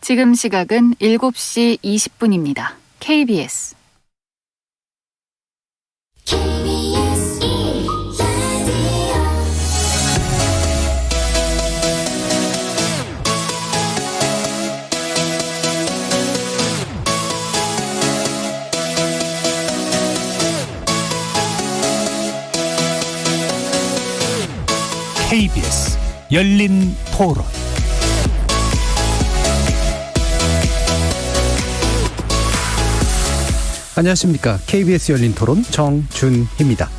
지금 시각은 7시 20분입니다. KBS KBS 열린 토론. 안녕하십니까. KBS 열린 토론 정준희입니다.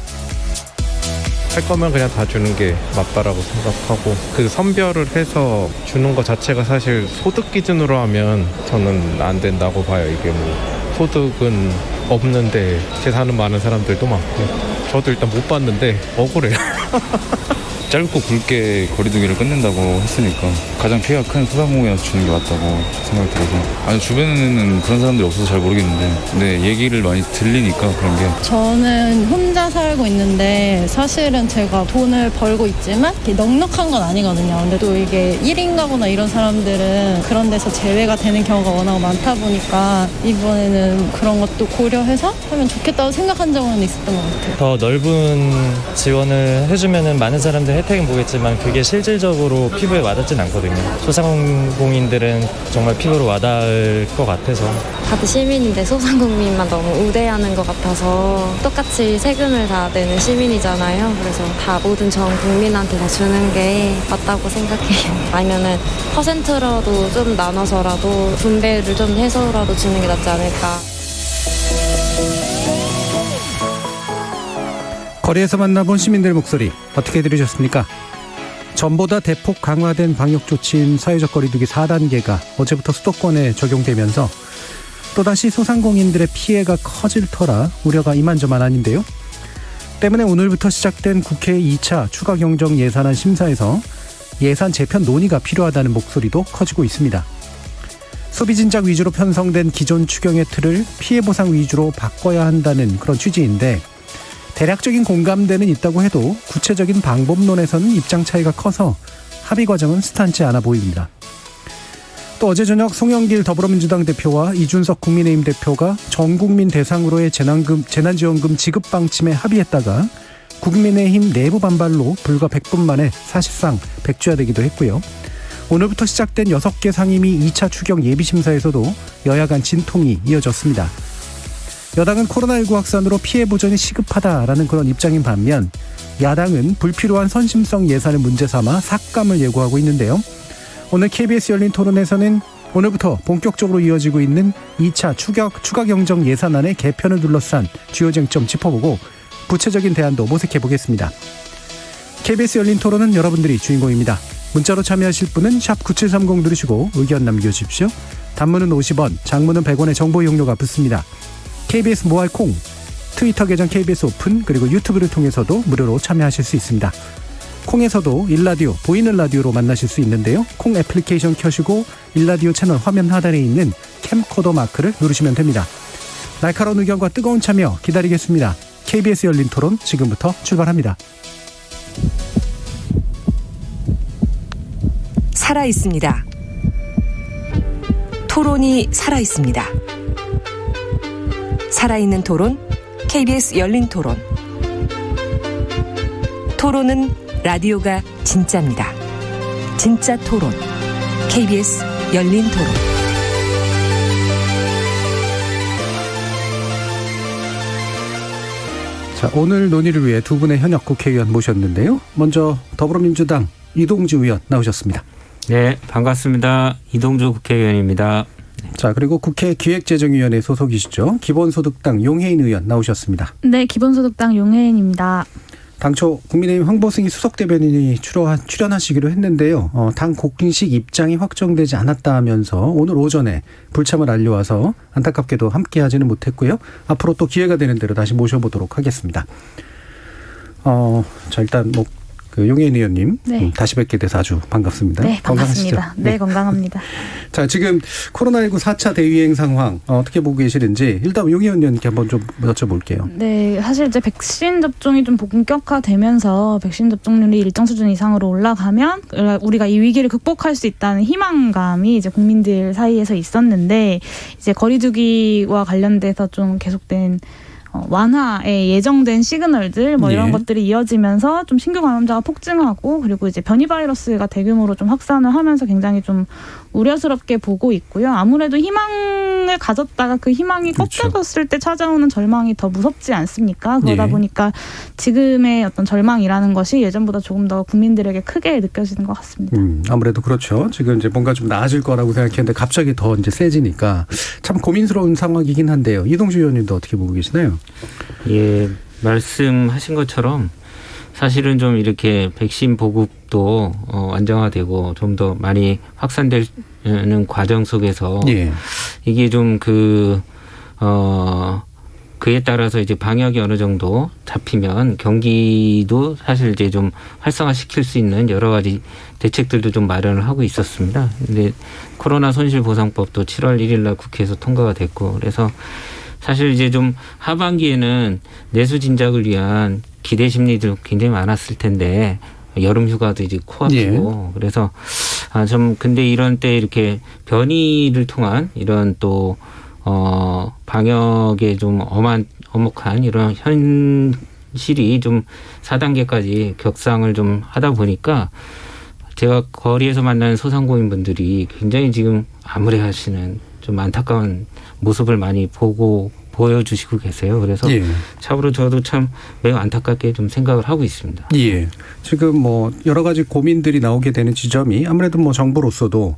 할 거면 그냥 다 주는 게 맞다라고 생각하고, 그 선별을 해서 주는 것 자체가 사실 소득 기준으로 하면 저는 안 된다고 봐요. 이게 뭐 소득은 없는데 재산은 많은 사람들도 많고, 저도 일단 못 봤는데 억울해요. 짧고 굵게 거리두기를 끝낸다고 했으니까 가장 피해가 큰 소상공인한테 주는 게 맞다고 생각이 들어서, 아니 주변에는 그런 사람들이 없어서 잘 모르겠는데, 근데 얘기를 많이 들리니까 그런 게. 저는 혼자 살고 있는데 사실은 제가 돈을 벌고 있지만 이렇게 넉넉한 건 아니거든요. 근데 또 이게 1인 가구나 이런 사람들은 그런 데서 제외가 되는 경우가 워낙 많다 보니까 이번에는 그런 것도 고려해서 하면 좋겠다고 생각한 적은 있었던 것 같아요. 더 넓은 지원을 해주면 많은 사람들 혜택은 보겠지만 그게 실질적으로 피부에 와닿진 않거든요. 소상공인들은 정말 피부로 와닿을 것 같아서. 다들 시민인데 소상공인만 너무 우대하는 것 같아서, 똑같이 세금을 다 내는 시민이잖아요. 그래서 다 모든 전 국민한테 다 주는 게 맞다고 생각해요. 아니면은 퍼센트라도 좀 나눠서라도 분배를 좀 해서라도 주는 게 낫지 않을까. 거리에서 만나본 시민들 목소리 어떻게 들으셨습니까? 전보다 대폭 강화된 방역조치인 사회적 거리두기 4단계가 어제부터 수도권에 적용되면서 또다시 소상공인들의 피해가 커질 터라 우려가 이만저만 아닌데요. 때문에 오늘부터 시작된 국회 2차 추가 경정 예산안 심사에서 예산 재편 논의가 필요하다는 목소리도 커지고 있습니다. 소비 진작 위주로 편성된 기존 추경의 틀을 피해 보상 위주로 바꿔야 한다는 그런 취지인데, 대략적인 공감대는 있다고 해도 구체적인 방법론에서는 입장 차이가 커서 합의 과정은 스탄치 않아 보입니다. 또 어제 저녁 송영길 더불어민주당 대표와 이준석 국민의힘 대표가 전 국민 대상으로의 재난지원금 지급 방침에 합의했다가 국민의힘 내부 반발로 불과 100분 만에 사실상 백지화되기도 했고요. 오늘부터 시작된 6개 상임위 2차 추경 예비심사에서도 여야 간 진통이 이어졌습니다. 여당은 코로나19 확산으로 피해 보전이 시급하다라는 그런 입장인 반면, 야당은 불필요한 선심성 예산을 문제 삼아 삭감을 예고하고 있는데요. 오늘 KBS 열린 토론에서는 오늘부터 본격적으로 이어지고 있는 2차 추가 경정 예산안의 개편을 둘러싼 주요 쟁점 짚어보고 구체적인 대안도 모색해보겠습니다. KBS 열린 토론은 여러분들이 주인공입니다. 문자로 참여하실 분은 샵 9730 누르시고 의견 남겨주십시오. 단문은 50원, 장문은 100원의 정보 이용료가 붙습니다. KBS 모바일 콩, 트위터 계정 KBS 오픈, 그리고 유튜브를 통해서도 무료로 참여하실 수 있습니다. 콩에서도 일라디오, 보이는 라디오로 만나실 수 있는데요. 콩 애플리케이션 켜시고 일라디오 채널 화면 하단에 있는 캠코더 마크를 누르시면 됩니다. 날카로운 의견과 뜨거운 참여 기다리겠습니다. KBS 열린 토론 지금부터 출발합니다. 살아있습니다. 토론이 살아있습니다. 살아있는 토론, KBS 열린 토론. 토론은 라디오가 진짜입니다. 진짜 토론, KBS 열린 토론. 자, 오늘 논의를 위해 두 분의 현역 국회의원 모셨는데요. 먼저 더불어민주당 이동주 의원 나오셨습니다. 네, 반갑습니다. 이동주 국회의원입니다. 자, 그리고 국회 기획재정위원회 소속이시죠. 기본소득당 용혜인 의원 나오셨습니다. 네, 기본소득당 용혜인입니다. 당초 국민의힘 황보승이 수석대변인이 출연하시기로 했는데요. 당 공식 입장이 확정되지 않았다 하면서 오늘 오전에 불참을 알려와서 안타깝게도 함께하지는 못했고요. 앞으로 또 기회가 되는 대로 다시 모셔보도록 하겠습니다. 자, 일단 그 용혜인 의원님 네. 다시 뵙게 돼서 아주 반갑습니다. 네, 건강하시죠? 반갑습니다. 네, 건강합니다. 자, 지금 코로나19 4차 대유행 상황 어떻게 보고 계시는지 일단 용혜인 의원님께 한번 좀 여쭤볼게요. 네, 사실 이제 백신 접종이 좀 본격화되면서 백신 접종률이 일정 수준 이상으로 올라가면 우리가 이 위기를 극복할 수 있다는 희망감이 이제 국민들 사이에서 있었는데 이제 거리두기와 관련돼서 좀 계속된 완화에 예정된 시그널들 뭐 이런 예. 것들이 이어지면서 좀 신규 감염자가 폭증하고 그리고 이제 변이 바이러스가 대규모로 좀 확산을 하면서 굉장히 좀 우려스럽게 보고 있고요. 아무래도 희망을 가졌다가 그 희망이 그렇죠. 꺾여졌을 때 찾아오는 절망이 더 무섭지 않습니까? 그러다 예. 보니까 지금의 어떤 절망이라는 것이 예전보다 조금 더 국민들에게 크게 느껴지는 것 같습니다. 아무래도 그렇죠. 지금 이제 뭔가 좀 나아질 거라고 생각했는데 갑자기 더 이제 세지니까 참 고민스러운 상황이긴 한데요. 이동주 의원님도 어떻게 보고 계시나요? 예, 말씀하신 것처럼 사실은 좀 이렇게 백신 보급도 안정화되고 좀 더 많이 확산되는 과정 속에서 예. 이게 좀 그에 따라서 이제 방역이 어느 정도 잡히면 경기도 사실 이제 좀 활성화시킬 수 있는 여러 가지 대책들도 좀 마련을 하고 있었습니다. 근데 코로나 손실보상법도 7월 1일 날 국회에서 통과가 됐고 그래서 사실 이제 좀 하반기에는 내수 진작을 위한 기대 심리도 굉장히 많았을 텐데 여름 휴가도 이제 코앞이고 그래서 좀 근데 이런 때 이렇게 변이를 통한 이런 또 방역에 좀 엄혹한 이런 현실이 좀 4단계까지 격상을 좀 하다 보니까 제가 거리에서 만나는 소상공인분들이 굉장히 지금 암울해하시는 좀 안타까운 모습을 많이 보여주시고 계세요. 그래서 예. 참으로 저도 참 매우 안타깝게 좀 생각을 하고 있습니다. 예. 지금 뭐 여러 가지 고민들이 나오게 되는 지점이 아무래도 뭐 정부로서도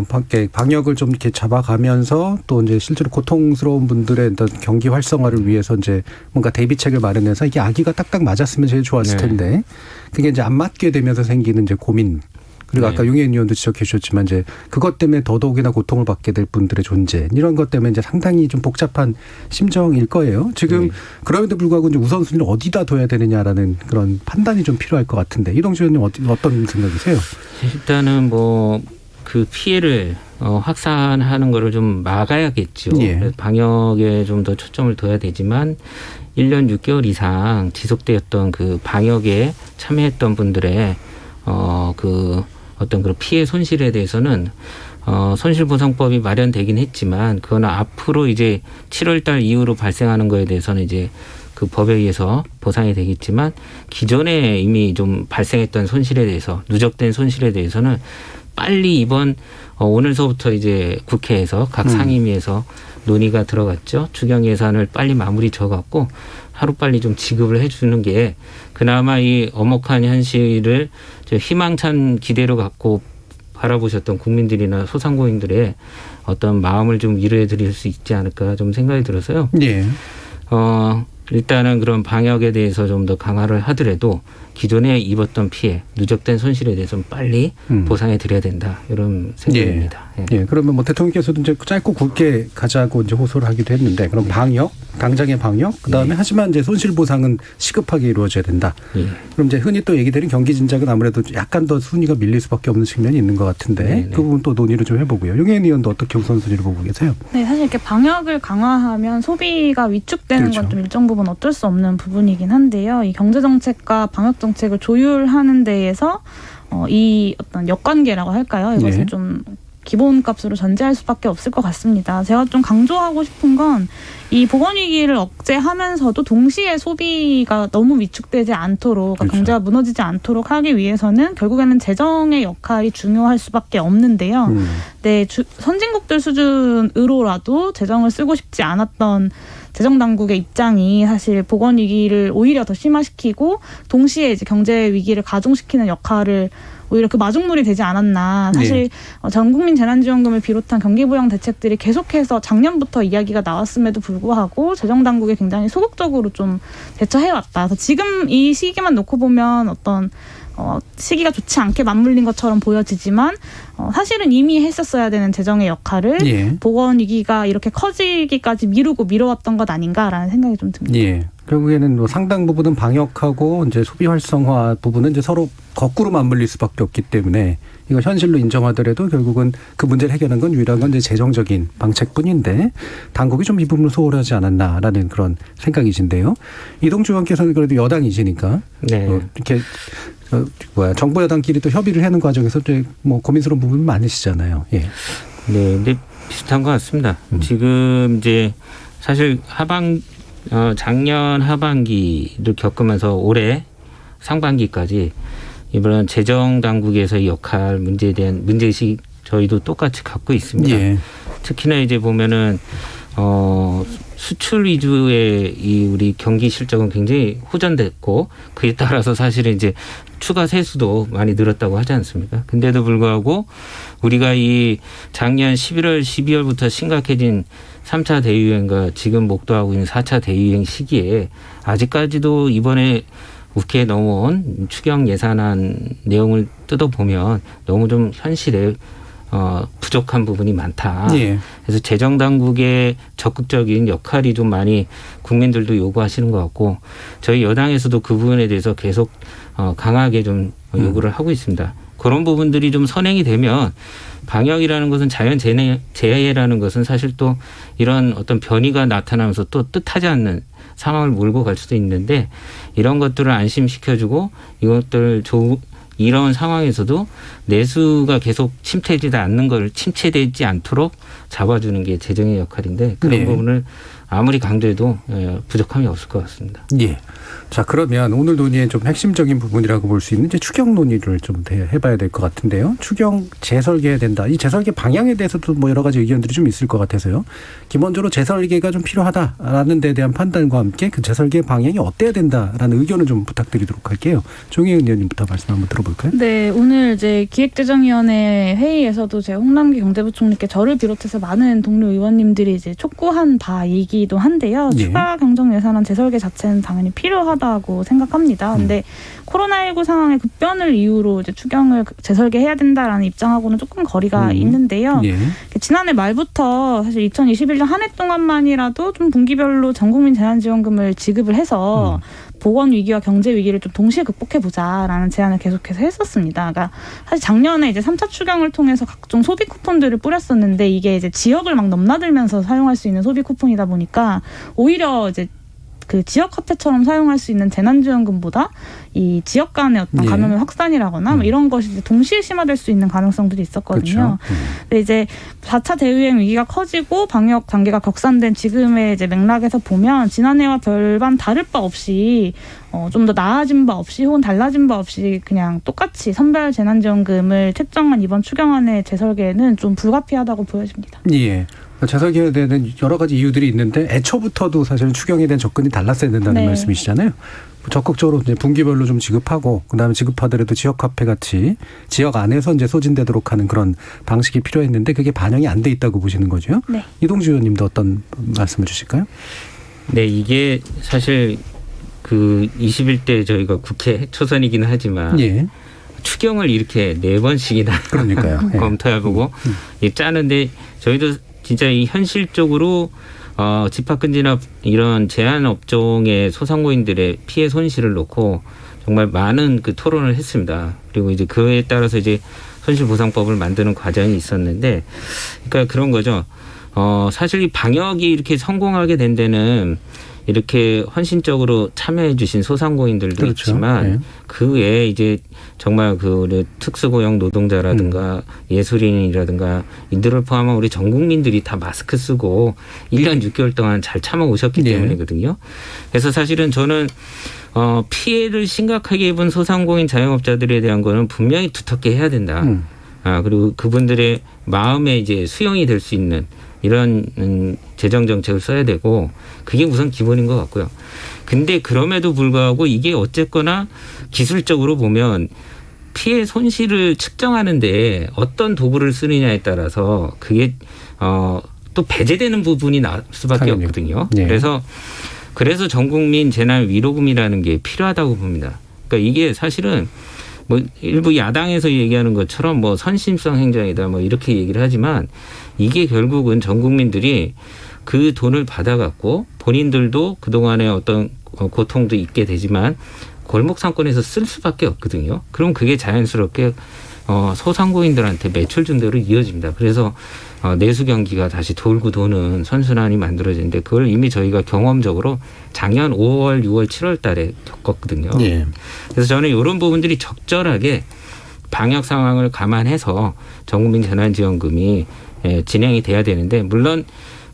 밖에 방역을 좀 이렇게 잡아가면서 또 이제 실제로 고통스러운 분들의 어떤 경기 활성화를 위해서 이제 뭔가 대비책을 마련해서 이게 아기가 딱딱 맞았으면 제일 좋았을 텐데 그게 이제 안 맞게 되면서 생기는 이제 고민. 그리고 아까 용혜인 의원도 지적해 주셨지만 이제 그것 때문에 더더욱이나 고통을 받게 될 분들의 존재 이런 것 때문에 이제 상당히 좀 복잡한 심정일 거예요. 지금 그럼에도 불구하고 이제 우선순위를 어디다 둬야 되느냐라는 그런 판단이 좀 필요할 것 같은데 이동주 의원님 어떤 생각이세요? 일단은 뭐 그 피해를 확산하는 거를 좀 막아야겠죠. 예. 방역에 좀 더 초점을 둬야 되지만 1년 6개월 이상 지속되었던 그 방역에 참여했던 분들의 그 어떤 그런 피해 손실에 대해서는 손실보상법이 마련되긴 했지만 그거는 앞으로 이제 7월 달 이후로 발생하는 거에 대해서는 이제 그 법에 의해서 보상이 되겠지만 기존에 이미 좀 발생했던 손실에 대해서 누적된 손실에 대해서는 빨리 이번 오늘서부터 이제 국회에서 각 상임위에서 논의가 들어갔죠. 추경 예산을 빨리 마무리 져갖고 하루빨리 좀 지급을 해주는 게 그나마 이 엄혹한 현실을 희망찬 기대로 갖고 바라보셨던 국민들이나 소상공인들의 어떤 마음을 좀 위로해 드릴 수 있지 않을까 좀 생각이 들어서요. 예. 일단은 그런 방역에 대해서 좀 더 강화를 하더라도 기존에 입었던 피해, 누적된 손실에 대해서는 빨리 보상해 드려야 된다. 이런 생각입니다. 예. 예. 그러면 뭐 대통령께서도 이제 짧고 굵게 가자고 이제 호소를 하기도 했는데 그럼 방역, 당장의 방역, 그다음에 하지만 이제 손실 보상은 시급하게 이루어져야 된다. 그럼 이제 흔히 또 얘기되는 경기 진작은 아무래도 약간 더 순위가 밀릴 수밖에 없는 측면이 있는 것 같은데 그 부분 또 논의를 좀 해보고요. 용혜인 의원도 어떻게 우선순위를 보고 계세요? 네, 사실 이렇게 방역을 강화하면 소비가 위축되는 그렇죠. 건 좀 일정 부분 어쩔 수 없는 부분이긴 한데요. 이 경제 정책과 방역 정책을 조율하는 데에서 이 어떤 역관계라고 할까요? 이것을 좀 기본값으로 전제할 수밖에 없을 것 같습니다. 제가 좀 강조하고 싶은 건 이 보건위기를 억제하면서도 동시에 소비가 너무 위축되지 않도록 그렇죠. 경제가 무너지지 않도록 하기 위해서는 결국에는 재정의 역할이 중요할 수밖에 없는데요. 네, 선진국들 수준으로라도 재정을 쓰고 싶지 않았던 재정당국의 입장이 사실 보건위기를 오히려 더 심화시키고 동시에 이제 경제 위기를 가중시키는 역할을 오히려 그 마중물이 되지 않았나. 사실 전국민 재난지원금을 비롯한 경기부양 대책들이 계속해서 작년부터 이야기가 나왔음에도 불구하고 재정당국이 굉장히 소극적으로 좀 대처해왔다. 그래서 지금 이 시기만 놓고 보면 어떤 시기가 좋지 않게 맞물린 것처럼 보여지지만 사실은 이미 했었어야 되는 재정의 역할을 예. 보건 위기가 이렇게 커지기까지 미뤄왔던 것 아닌가라는 생각이 좀 듭니다. 예. 결국에는 뭐 상당 부분은 방역하고 이제 소비 활성화 부분은 이제 서로 거꾸로 맞물릴 수밖에 없기 때문에 이거 현실로 인정하더라도 결국은 그 문제를 해결하는 건 유일한 건 이제 재정적인 방책뿐인데 당국이 좀 이 부분을 소홀하지 않았나라는 그런 생각이신데요. 이동주 의원께서는 그래도 여당이시니까 네. 이렇게 정부 여당끼리 또 협의를 하는 과정에서 뭐 고민스러운 부분 많으시잖아요. 예. 네, 근데 비슷한 것 같습니다. 지금 이제 사실 작년 하반기를 겪으면서 올해 상반기까지 이번 재정 당국에서의 역할 문제에 대한 문제의식 저희도 똑같이 갖고 있습니다. 예. 특히나 이제 보면은 수출 위주의 이 우리 경기 실적은 굉장히 호전됐고 그에 따라서 사실은 이제 추가 세수도 많이 늘었다고 하지 않습니까? 근데도 불구하고 우리가 이 작년 11월, 12월부터 심각해진 3차 대유행과 지금 목도하고 있는 4차 대유행 시기에 아직까지도 이번에 국회에 넘어온 추경 예산안 내용을 뜯어보면 너무 좀 현실에 부족한 부분이 많다. 예. 그래서 재정당국의 적극적인 역할이 좀 많이 국민들도 요구하시는 것 같고 저희 여당에서도 그 부분에 대해서 계속 강하게 좀 요구를 하고 있습니다. 그런 부분들이 좀 선행이 되면 방역이라는 것은 자연재해라는 것은 사실 또 이런 어떤 변이가 나타나면서 또 뜻하지 않는 상황을 몰고 갈 수도 있는데 이런 것들을 안심시켜주고 이것들 이런 상황에서도 내수가 계속 침체되지 않도록 잡아주는 게 재정의 역할인데 그런 네. 부분을 아무리 강조해도 부족함이 없을 것 같습니다. 예. 자, 그러면 오늘 논의의 좀 핵심적인 부분이라고 볼 수 있는 이제 추경 논의를 좀 해봐야 될 것 같은데요. 추경 재설계해야 된다. 이 재설계 방향에 대해서도 뭐 여러 가지 의견들이 좀 있을 것 같아서요. 기본적으로 재설계가 좀 필요하다라는 데 대한 판단과 함께 그 재설계 방향이 어때야 된다라는 의견을 좀 부탁드리도록 할게요. 종혜은 의원님부터 말씀 한번 들어볼까요? 네, 오늘 이제 기획재정위원회 회의에서도 제 홍남기 경제부총리께 저를 비롯해서 많은 동료 의원님들이 이제 촉구한 바이기도 한데요. 예. 추가 경정 예산안 재설계 자체는 당연히 필요하다고 생각합니다. 근데 코로나19 상황의 급변을 이유로 이제 추경을 재설계해야 된다라는 입장하고는 조금 거리가 있는데요. 예. 지난해 말부터 사실 2021년 한 해 동안만이라도 좀 분기별로 전 국민 재난지원금을 지급을 해서 보건 위기와 경제 위기를 좀 동시에 극복해 보자라는 제안을 계속해서 했었습니다. 그러니까 사실 작년에 이제 3차 추경을 통해서 각종 소비 쿠폰들을 뿌렸었는데 이게 이제 지역을 막 넘나들면서 사용할 수 있는 소비 쿠폰이다 보니까 오히려 이제 그 지역 화폐처럼 사용할 수 있는 재난지원금보다 이 지역 간의 어떤 예. 감염의 확산이라거나 뭐 이런 것이 이제 동시에 심화될 수 있는 가능성들이 있었거든요. 그렇죠. 근데 이제 4차 대유행 위기가 커지고 방역 단계가 격산된 지금의 이제 맥락에서 보면 지난해와 별반 다를 바 없이 좀 더 나아진 바 없이 혹은 달라진 바 없이 그냥 똑같이 선별 재난지원금을 책정한 이번 추경안의 재설계는 좀 불가피하다고 보여집니다. 예. 재설계에 대한 여러 가지 이유들이 있는데 애초부터도 사실은 추경에 대한 접근이 달랐어야 된다는 네. 말씀이시잖아요. 적극적으로 이제 분기별로 좀 지급하고 그다음에 지급하더라도 지역 화폐 같이 지역 안에서 이제 소진되도록 하는 그런 방식이 필요했는데 그게 반영이 안 돼 있다고 보시는 거죠. 네. 이동주 의원님도 어떤 말씀을 주실까요? 네, 이게 사실 그 21대 저희가 국회 초선이기는 하지만 예. 추경을 이렇게 4번씩이나 그러니까요. 예. 검토해보고 짜는데 저희도 진짜 이 현실적으로 집합금지나 이런 제한업종의 소상공인들의 피해 손실을 놓고 정말 많은 그 토론을 했습니다. 그리고 이제 그에 따라서 이제 손실보상법을 만드는 과정이 있었는데, 그러니까 그런 거죠. 사실 이 방역이 이렇게 성공하게 된 데는 이렇게 헌신적으로 참여해 주신 소상공인들도 그렇죠. 있지만 네. 그 외에 이제 정말 그 특수고용 노동자라든가 예술인이라든가 이들을 포함한 우리 전 국민들이 다 마스크 쓰고 1년 6개월 동안 잘 참아 오셨기 네. 때문이거든요. 그래서 사실은 저는 피해를 심각하게 입은 소상공인 자영업자들에 대한 거는 분명히 두텁게 해야 된다. 그리고 그분들의 마음에 이제 수용이 될 수 있는 이런 재정 정책을 써야 되고 그게 우선 기본인 것 같고요. 근데 그럼에도 불구하고 이게 어쨌거나 기술적으로 보면 피해 손실을 측정하는데 어떤 도구를 쓰느냐에 따라서 그게 또 배제되는 부분이 나올 수밖에 당연히. 없거든요. 네. 그래서 전 국민 재난 위로금이라는 게 필요하다고 봅니다. 그러니까 이게 사실은 뭐 일부 야당에서 얘기하는 것처럼 뭐 선심성 행정이다 뭐 이렇게 얘기를 하지만 이게 결국은 전 국민들이 그 돈을 받아갖고 본인들도 그동안의 어떤 고통도 있게 되지만 골목 상권에서 쓸 수밖에 없거든요. 그럼 그게 자연스럽게 소상공인들한테 매출 증대로 이어집니다. 그래서 내수 경기가 다시 돌고 도는 선순환이 만들어지는데 그걸 이미 저희가 경험적으로 작년 5월, 6월, 7월 달에 겪었거든요. 예. 그래서 저는 이런 부분들이 적절하게 방역 상황을 감안해서 전국민 재난지원금이 진행이 돼야 되는데 물론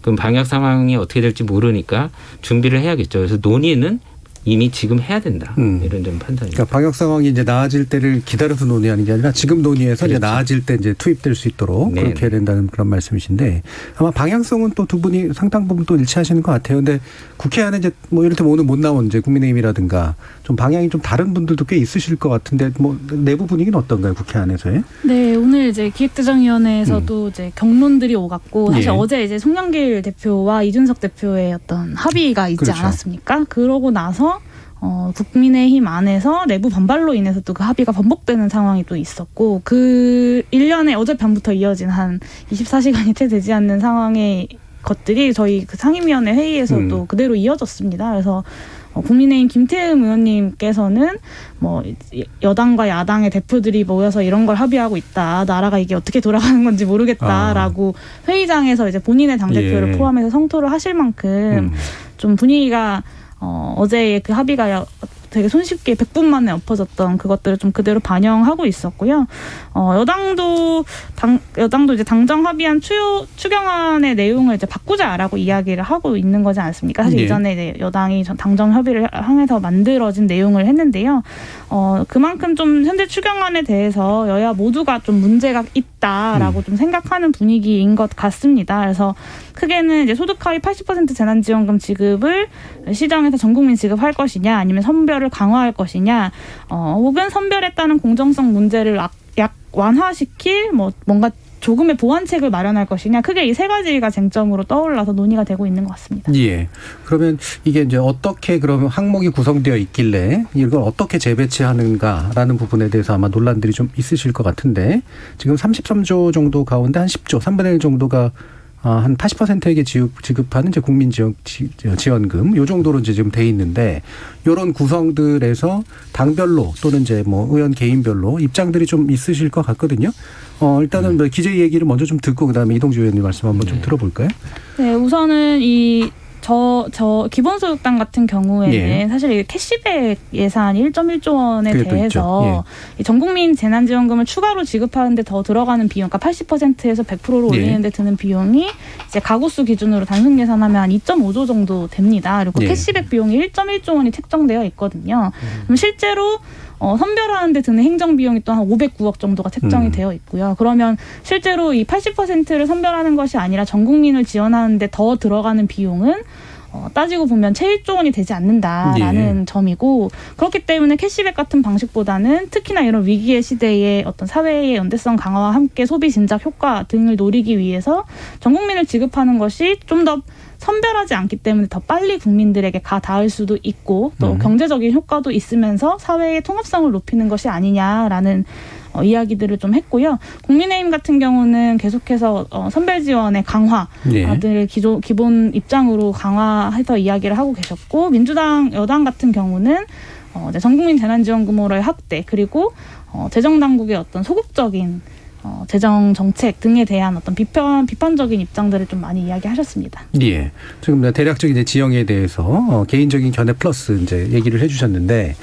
그 방역 상황이 어떻게 될지 모르니까 준비를 해야겠죠. 그래서 논의는 이미 지금 해야 된다. 이런 좀 판단입니다. 그러니까 방역 상황이 이제 나아질 때를 기다려서 논의하는 게 아니라 지금 논의해서 그렇죠. 이제 나아질 때 이제 투입될 수 있도록 네네. 그렇게 해야 된다는 그런 말씀이신데 아마 방향성은 또 두 분이 상당 부분 또 일치하시는 것 같아요. 근데 국회 안에 이제 뭐 이를테면 오늘 못 나온 이제 국민의힘이라든가 좀 방향이 좀 다른 분들도 꽤 있으실 것 같은데 뭐 내부 분위기는 어떤가요? 국회 안에서의? 네, 오늘 이제 기획재정위원회에서도 이제 경론들이 오갔고 사실 예. 어제 이제 송영길 대표와 이준석 대표의 어떤 합의가 있지 그렇죠. 않았습니까? 그러고 나서 국민의힘 안에서 내부 반발로 인해서 또 그 합의가 번복되는 상황이 또 있었고 그 1년에 어젯밤부터 이어진 한 24시간이 채 되지 않는 상황의 것들이 저희 그 상임위원회 회의에서도 그대로 이어졌습니다. 그래서 국민의힘 김태흠 의원님께서는 뭐 여당과 야당의 대표들이 모여서 이런 걸 합의하고 있다. 나라가 이게 어떻게 돌아가는 건지 모르겠다라고 회의장에서 이제 본인의 당대표를 예. 포함해서 성토를 하실 만큼 좀 분위기가 어제의 그 합의가 되게 손쉽게 100분 만에 엎어졌던 그것들을 좀 그대로 반영하고 있었고요. 여당도 이제 당정 합의한 추경안의 내용을 이제 바꾸자라고 이야기를 하고 있는 거지 않습니까? 사실 네. 이전에 이제 여당이 당정 협의를 향해서 만들어진 내용을 했는데요. 그만큼 좀 현재 추경안에 대해서 여야 모두가 좀 문제가 있다라고 좀 생각하는 분위기인 것 같습니다. 그래서 크게는 이제 소득 하위 80% 재난지원금 지급을 시정해서 전 국민 지급할 것이냐, 아니면 선별을 강화할 것이냐, 혹은 선별에 따른 공정성 문제를 완화시킬 뭔가 조금의 보완책을 마련할 것이냐, 크게 이 세 가지가 쟁점으로 떠올라서 논의가 되고 있는 것 같습니다. 예. 그러면 이게 이제 어떻게 그러면 항목이 구성되어 있길래 이걸 어떻게 재배치하는가라는 부분에 대해서 아마 논란들이 좀 있으실 것 같은데 지금 33조 정도 가운데 한 10조, 3분의 1 정도가 한 80%에게 지급하는 이제 국민 지원금 요 정도로 이제 지금 돼 있는데 요런 구성들에서 당별로 또는 이제 뭐 의원 개인별로 입장들이 좀 있으실 것 같거든요. 일단은 뭐 기재 얘기를 먼저 좀 듣고 그다음에 이동주 의원님 말씀 한번 좀 들어볼까요? 네, 우선은 저 기본소득당 같은 경우에는 예. 사실 이 캐시백 예산 1.1조 원에 그게 대해서 이 전국민 재난지원금을 추가로 지급하는데 더 들어가는 비용, 그러니까 80%에서 100%로 올리는데 드는 비용이 이제 가구수 기준으로 단순 계산하면 한 2.5조 정도 됩니다. 그리고 예. 캐시백 비용이 1.1조 원이 책정되어 있거든요. 그럼 실제로 선별하는 데 드는 행정비용이 또 한 509억 정도가 책정이 되어 있고요. 그러면 실제로 이 80%를 선별하는 것이 아니라 전 국민을 지원하는 데 더 들어가는 비용은 따지고 보면 채 1조 원이 되지 않는다라는 점이고, 그렇기 때문에 캐시백 같은 방식보다는 특히나 이런 위기의 시대에 어떤 사회의 연대성 강화와 함께 소비 진작 효과 등을 노리기 위해서 전 국민을 지급하는 것이 좀 더 선별하지 않기 때문에 더 빨리 국민들에게 가 닿을 수도 있고 또 경제적인 효과도 있으면서 사회의 통합성을 높이는 것이 아니냐라는 이야기들을 좀 했고요. 국민의힘 같은 경우는 계속해서 선별 지원의 강화를 기본 입장으로 강화해서 이야기를 하고 계셨고, 민주당 여당 같은 경우는 전국민 재난지원금으로의 확대, 그리고 재정당국의 어떤 소극적인 재정 정책 등에 대한 어떤 비판적인 입장들을 좀 많이 이야기하셨습니다. 예. 지금 대략적인 이제 지형에 대해서 개인적인 견해 플러스 이제 얘기를 해주셨는데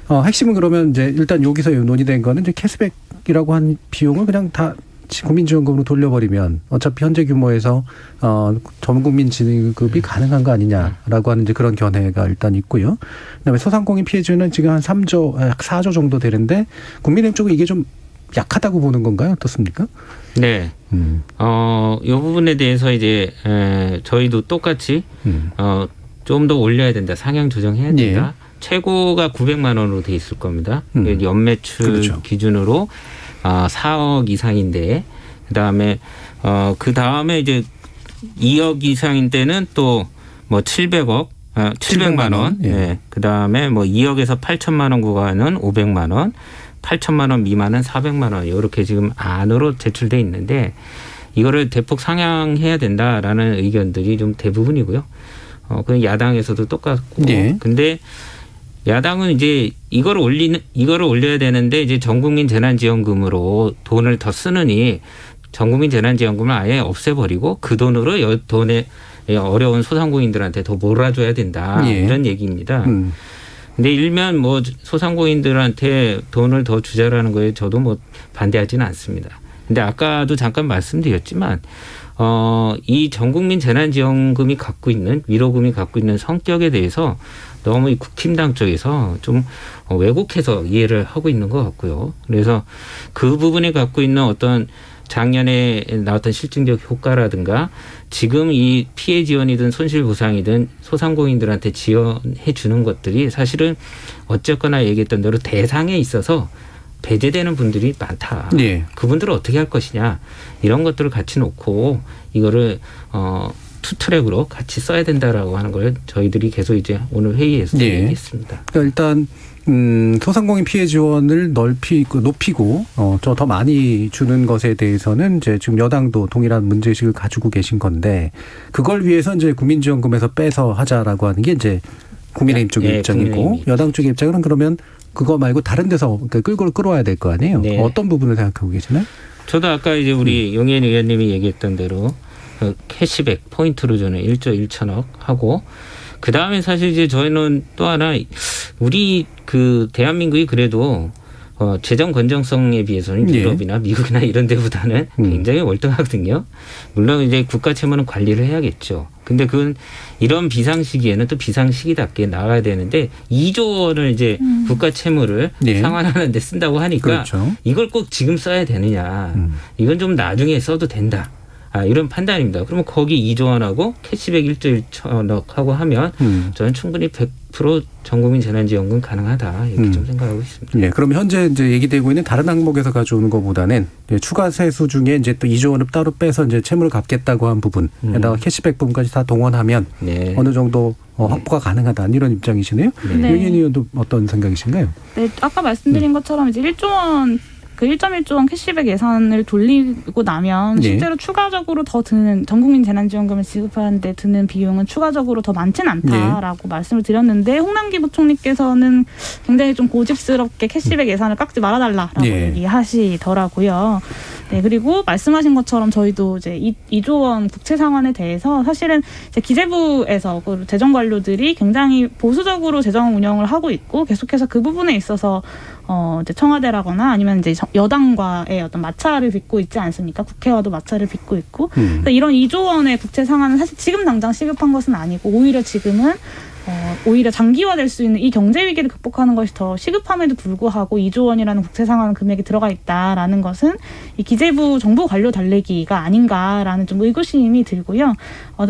핵심은 그러면 이제 일단 여기서 논의된 거는 이제 캐시백이라고 한 비용을 그냥 다 국민지원금으로 돌려버리면 어차피 현재 규모에서 전 국민 지급이 가능한 거 아니냐라고 하는 이제 그런 견해가 일단 있고요. 그다음에 소상공인 피해주는 지금 한 4조 정도 되는데 국민의힘 쪽은 이게 좀 약하다고 보는 건가요? 어떻습니까? 네. 이 부분에 대해서 이제 저희도 똑같이 좀 더 올려야 된다. 상향 조정해야 된다. 예. 최고가 900만 원으로 돼 있을 겁니다. 연매출 그렇죠. 기준으로 4억 이상인데 그다음에 이제 2억 이상인 때는 또 뭐 700만 원. 예. 네. 그다음에 뭐 2억에서 8천만 원 구간은 500만 원. 8천만 원 미만은 400만 원 이렇게 지금 안으로 제출돼 있는데 이거를 대폭 상향해야 된다라는 의견들이 좀 대부분이고요. 그 야당에서도 똑같고. 네. 근데 야당은 이제 이거를 올려야 되는데 이제 전국민 재난지원금으로 돈을 더 쓰느니 전국민 재난지원금을 아예 없애버리고 그 돈으로 돈에 어려운 소상공인들한테 더 몰아줘야 된다. 예. 이런 얘기입니다. 근데 일면 뭐 소상공인들한테 돈을 더 주자라는 거에 저도 뭐 반대하지는 않습니다. 근데 아까도 잠깐 말씀드렸지만 이 전국민 재난지원금이 갖고 있는 위로금이 갖고 있는 성격에 대해서 너무 이 국힘당 쪽에서 좀 왜곡해서 이해를 하고 있는 것 같고요. 그래서 그 부분에 갖고 있는 어떤 작년에 나왔던 실증적 효과라든가 지금 이 피해 지원이든 손실보상이든 소상공인들한테 지원해 주는 것들이 사실은 어쨌거나 얘기했던 대로 대상에 있어서 배제되는 분들이 많다. 네. 그분들을 어떻게 할 것이냐 이런 것들을 같이 놓고 이거를 투트랙으로 같이 써야 된다라고 하는 걸 저희들이 계속 이제 오늘 회의에서 네. 얘기했습니다. 그러니까 일단 소상공인 피해 지원을 높이고 더 많이 주는 것에 대해서는 이제 지금 여당도 동일한 문제의식을 가지고 계신 건데 그걸 위해서 이제 국민지원금에서 빼서 하자라고 하는 게 이제 국민의힘 쪽의 네, 입장이고 국민의힘 여당 쪽의 입장은 그러면 그거 말고 다른 데서 끌어와야 될 거 아니에요? 네. 어떤 부분을 생각하고 계시나요? 저도 아까 이제 우리 용혜인 의원님이 얘기했던 대로 캐시백 포인트로 주는 1조 1천억 하고 그 다음에 사실 이제 저희는 또 하나 우리 그 대한민국이 그래도 재정 건전성에 비해서는 예. 유럽이나 미국이나 이런 데보다는 굉장히 월등하거든요. 물론 이제 국가 채무는 관리를 해야겠죠. 근데 그건 이런 비상시기에는 또 비상시기답게 나가야 되는데 2조 원을 이제 국가 채무를 예. 상환하는 데 쓴다고 하니까 그렇죠. 이걸 꼭 지금 써야 되느냐. 이건 좀 나중에 써도 된다. 이런 판단입니다. 그러면 거기 2조 원하고 캐시백 1조 1천억하고 하면 저는 충분히 100% 전국민 재난지원금 가능하다 이렇게 좀 생각하고 있습니다. 네, 그럼 현재 이제 얘기되고 있는 다른 항목에서 가져오는 것보다는 추가 세수 중에 이제 또 2조 원을 따로 빼서 이제 채무를 갚겠다고 한 부분에다가 캐시백 부분까지 다 동원하면 네. 어느 정도 확보가 가능하다 이런 입장이시네요. 네. 용인 의원도 어떤 생각이신가요? 네, 아까 말씀드린 것처럼 이제 1조 원 그 1.1조 원 캐시백 예산을 돌리고 나면 네. 실제로 추가적으로 더 드는 전국민 재난지원금을 지급하는 데 드는 비용은 추가적으로 더 많진 않다라고 말씀을 드렸는데 홍남기 부총리께서는 굉장히 좀 고집스럽게 캐시백 예산을 깎지 말아달라라고 네. 얘기하시더라고요. 네, 그리고 말씀하신 것처럼 저희도 이제 2조 원 국채 상환에 대해서 사실은 이제 기재부에서 그 재정 관료들이 굉장히 보수적으로 재정 운영을 하고 있고 계속해서 그 부분에 있어서 이제 청와대라거나 아니면 이제 여당과의 어떤 마찰을 빚고 있지 않습니까? 국회와도 마찰을 빚고 있고. 그래서 이런 2조 원의 국채 상환은 사실 지금 당장 시급한 것은 아니고 오히려 지금은 오히려 장기화될 수 있는 이 경제 위기를 극복하는 것이 더 시급함에도 불구하고 2조 원이라는 국채 상환 금액이 들어가 있다라는 것은 이 기재부 정보 관료 달래기가 아닌가라는 좀 의구심이 들고요.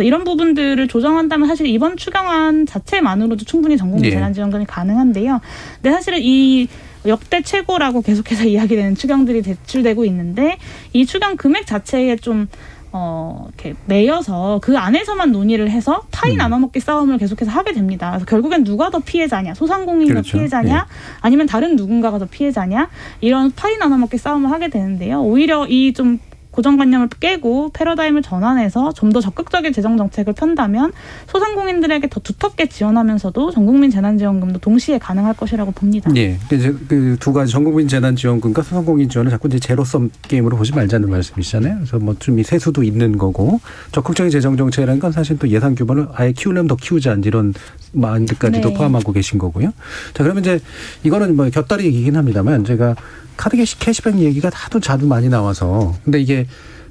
이런 부분들을 조정한다면 사실 이번 추경안 자체만으로도 충분히 전국민 재난지원금이 가능한데요. 근데 사실은 이 역대 최고라고 계속해서 이야기되는 추경들이 제출되고 있는데 이 추경 금액 자체에 좀 이렇게 매여서 그 안에서만 논의를 해서 파이 나눠먹기 싸움을 계속해서 하게 됩니다. 그래서 결국엔 누가 더 피해자냐, 소상공인이 그렇죠. 더 피해자냐, 예. 아니면 다른 누군가가 더 피해자냐 이런 파이 나눠먹기 싸움을 하게 되는데요. 오히려 이 좀 고정관념을 깨고 패러다임을 전환해서 좀 더 적극적인 재정 정책을 편다면 소상공인들에게 더 두텁게 지원하면서도 전국민 재난지원금도 동시에 가능할 것이라고 봅니다. 예. 이제 그 두 가지 전국민 재난지원금과 소상공인 지원을 자꾸 이제 제로섬 게임으로 보지 말자는 말씀이시잖아요. 그래서 뭐 좀 이 세수도 있는 거고 적극적인 재정 정책이라는 건 사실 또 예산 규모를 아예 키우려면 더 키우자 이런 마인드까지도 네. 포함하고 계신 거고요. 자, 그러면 이제 이거는 뭐 곁다리 얘기긴 합니다만 제가 카드 캐시백 얘기가 하도 자주 많이 나와서 근데 이게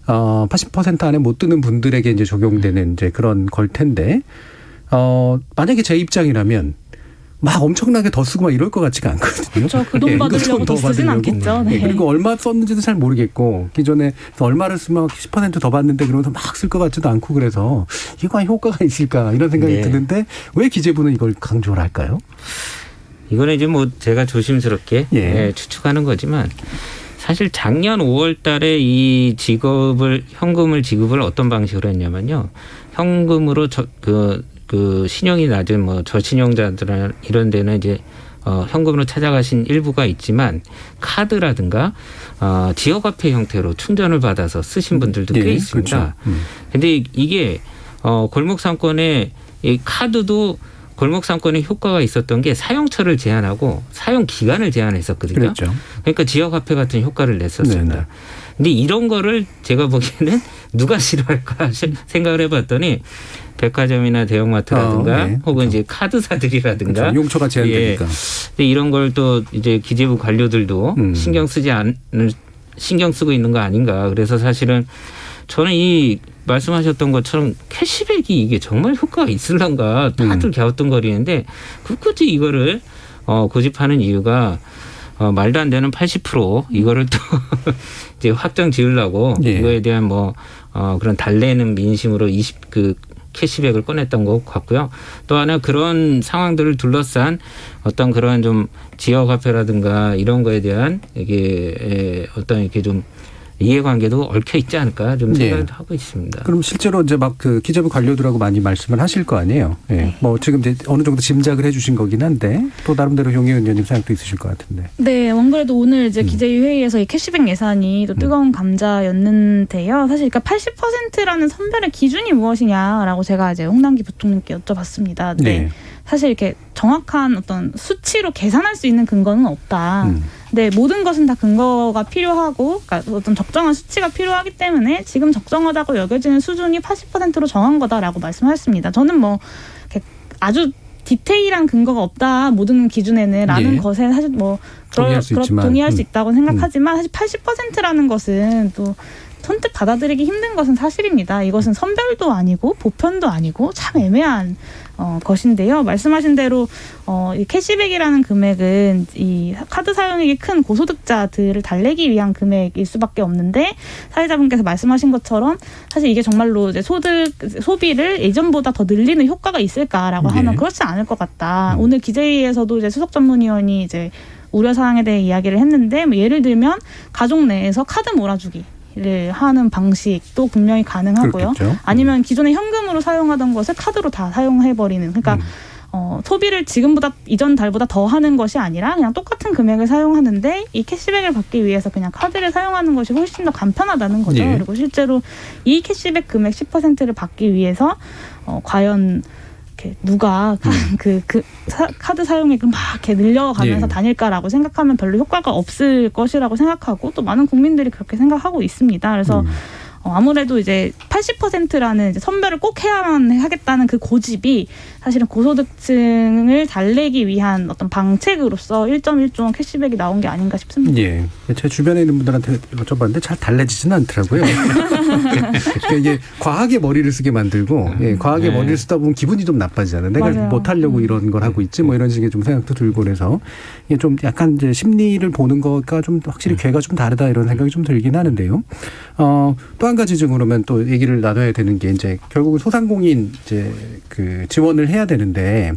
80% 안에 못 드는 분들에게 이제 적용되는 이제 그런 걸 텐데 만약에 제 입장이라면 막 엄청나게 더 쓰고 막 이럴 것 같지가 않거든요. 그렇죠. 그 돈 받으려고 더 쓰진 않겠죠. 네. 그리고 얼마 썼는지도 잘 모르겠고 기존에 얼마를 쓰면 10% 더 받는데 그러면서 막 쓸 것 같지도 않고 그래서 이게 과연 효과가 있을까 이런 생각이 네. 드는데 왜 기재부는 이걸 강조를 할까요? 이거는 이제 뭐 제가 조심스럽게 예. 추측하는 거지만 사실 작년 5월 달에 이 현금을 지급을 어떤 방식으로 했냐면요. 현금으로 그 신용이 낮은 뭐 저신용자들 이런 데는 이제 현금으로 찾아가신 일부가 있지만 카드라든가 지역화폐 형태로 충전을 받아서 쓰신 분들도 꽤 있습니다. 그런데 이게 골목 상권에 이 카드도 골목 상권에 효과가 있었던 게 사용처를 제한하고 사용 기간을 제한했었거든요. 그렇죠. 그러니까 지역화폐 같은 효과를 냈었습니다. 네네. 근데 이런 거를 제가 보기에는 누가 싫어할까 생각을 해봤더니 백화점이나 대형마트라든가 혹은 그렇죠. 이제 카드사들이라든가 그렇죠. 용처가 제한되니까. 근데 이런 걸 또 이제 기재부 관료들도 신경 쓰고 있는 거 아닌가. 그래서 사실은 저는 이 말씀하셨던 것처럼 캐시백이 이게 정말 효과가 있을런가 다들 갸우뚱거리는데 굳이 이거를 고집하는 이유가 말도 안 되는 80% 이거를 또 이제 확정 지으려고 이거에 대한 그런 달래는 민심으로 캐시백을 꺼냈던 것 같고요. 또 하나 그런 상황들을 둘러싼 어떤 그런 좀 지역화폐라든가 이런 거에 대한 이게 어떤 이렇게 좀 이해관계도 얽혀 있지 않을까 좀 생각을 하고 있습니다. 그럼 실제로 이제 막 그 기재부 관료들하고 많이 말씀을 하실 거 아니에요. 뭐 지금 이제 어느 정도 짐작을 해주신 거긴 한데 또 나름대로 용혜은 의원님 생각도 있으실 것 같은데. 네, 안 그래도 오늘 이제 기재위 회의에서 이 캐시백 예산이 또 뜨거운 감자였는데요. 사실 그러니까 80%라는 선별의 기준이 무엇이냐라고 제가 이제 홍남기 부총리께 여쭤봤습니다. 네. 사실 이렇게 정확한 어떤 수치로 계산할 수 있는 근거는 없다. 네, 모든 것은 다 근거가 필요하고, 그러니까 어떤 적정한 수치가 필요하기 때문에 지금 적정하다고 여겨지는 수준이 80%로 정한 거다라고 말씀하셨습니다. 저는 뭐 아주 디테일한 근거가 없다 모든 기준에는라는 것에 사실 동의할 수 있다고 생각하지만 사실 80%라는 것은 또 선뜻 받아들이기 힘든 것은 사실입니다. 이것은 선별도 아니고 보편도 아니고 참 애매한 것인데요. 말씀하신 대로 이 캐시백이라는 금액은 이 카드 사용액이 큰 고소득자들을 달래기 위한 금액일 수밖에 없는데 사회자분께서 말씀하신 것처럼 사실 이게 정말로 이제 소비를 예전보다 더 늘리는 효과가 있을까라고 하면 그렇지 않을 것 같다. 오늘 기재위에서도 이제 수석 전문위원이 이제 우려 사항에 대해 이야기를 했는데 뭐 예를 들면 가족 내에서 카드 몰아주기. 를 하는 방식도 분명히 가능하고요. 그렇겠죠. 아니면 기존에 현금으로 사용하던 것을 카드로 다 사용해버리는. 그러니까 소비를 지금보다 이전 달보다 더 하는 것이 아니라 그냥 똑같은 금액을 사용하는데 이 캐시백을 받기 위해서 그냥 카드를 사용하는 것이 훨씬 더 간편하다는 거죠. 그리고 실제로 이 캐시백 금액 10%를 받기 위해서 과연 누가 카드 사용액을 막 이렇게 늘려가면서 다닐까라고 생각하면 별로 효과가 없을 것이라고 생각하고 또 많은 국민들이 그렇게 생각하고 있습니다. 그래서 아무래도 이제 80%라는 이제 선별을 꼭 해야만 하겠다는 그 고집이 사실은 고소득층을 달래기 위한 어떤 방책으로서 1.1조 원 캐시백이 나온 게 아닌가 싶습니다. 예. 제 주변에 있는 분들한테 여쭤봤는데 잘 달래지지는 않더라고요. 그러니까 이게 과하게 머리를 쓰게 만들고 과하게 머리를 쓰다 보면 기분이 좀 나빠지잖아요. 내가 못하려고 이런 걸 하고 있지 뭐 이런 식의 좀 생각도 들고 그래서 이게 좀 약간 이제 심리를 보는 것과 좀 확실히 궤가 좀 다르다 이런 생각이 좀 들긴 하는데요. 또 한 가지 좀 그러면 또 얘기를 나눠야 되는 게 이제 결국은 소상공인 이제 그 지원을 해야 되는데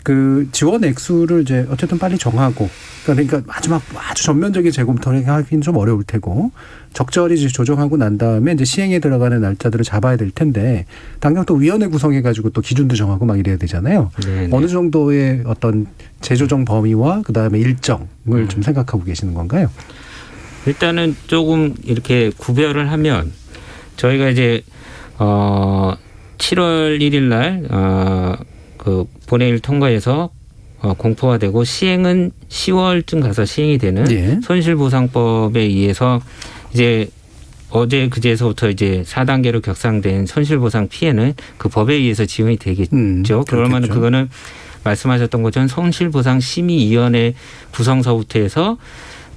그 지원 액수를 이제 어쨌든 빨리 정하고 그러니까 아주 전면적인 재검토를 하기는 좀 어려울 테고 적절히 이제 조정하고 난 다음에 이제 시행에 들어가는 날짜들을 잡아야 될 텐데 당장 또 위원회 구성해 가지고 또 기준도 정하고 막 이래야 되잖아요. 네네. 어느 정도의 어떤 재조정 범위와 그다음에 일정을 좀 생각하고 계시는 건가요? 일단은 조금 이렇게 구별을 하면 저희가 이제 7월 1일 날 그 본회의를 통과해서 공포가 되고 시행은 10월쯤 가서 시행이 되는 손실보상법에 의해서 이제 어제 그제서부터 이제 4단계로 격상된 손실보상 피해는 그 법에 의해서 지원이 되겠죠. 그러면 그거는 말씀하셨던 것처럼 손실보상심의위원회 구성서부터 해서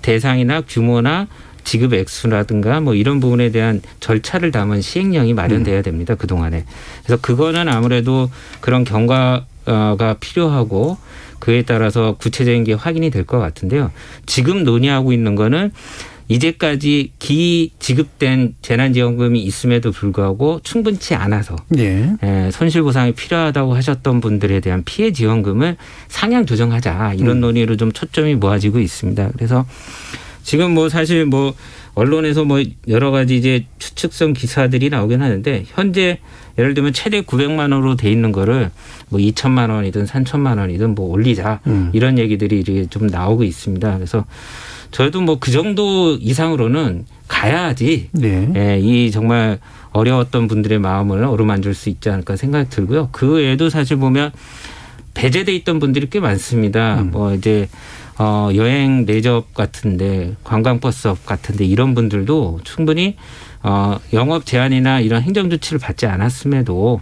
대상이나 규모나 지급 액수라든가 뭐 이런 부분에 대한 절차를 담은 시행령이 마련돼야 됩니다. 그동안에. 그래서 그거는 아무래도 그런 경과가 필요하고 그에 따라서 구체적인 게 확인이 될 것 같은데요. 지금 논의하고 있는 거는 이제까지 지급된 재난지원금이 있음에도 불구하고 충분치 않아서 손실보상이 필요하다고 하셨던 분들에 대한 피해 지원금을 상향 조정하자 이런 논의로 좀 초점이 모아지고 있습니다. 그래서 지금 뭐 사실 언론에서 뭐 여러 가지 이제 추측성 기사들이 나오긴 하는데 현재 예를 들면 최대 900만 원으로 돼 있는 거를 뭐 2천만 원이든 3천만 원이든 뭐 올리자 이런 얘기들이 이제 좀 나오고 있습니다. 그래서 저희도 뭐 그 정도 이상으로는 가야지 예, 이 정말 어려웠던 분들의 마음을 어루만질 수 있지 않을까 생각이 들고요. 그 외에도 사실 보면 배제돼 있던 분들이 꽤 많습니다. 뭐 이제 여행 내접 같은데 관광버스업 같은데 이런 분들도 충분히 영업 제한이나 이런 행정 조치를 받지 않았음에도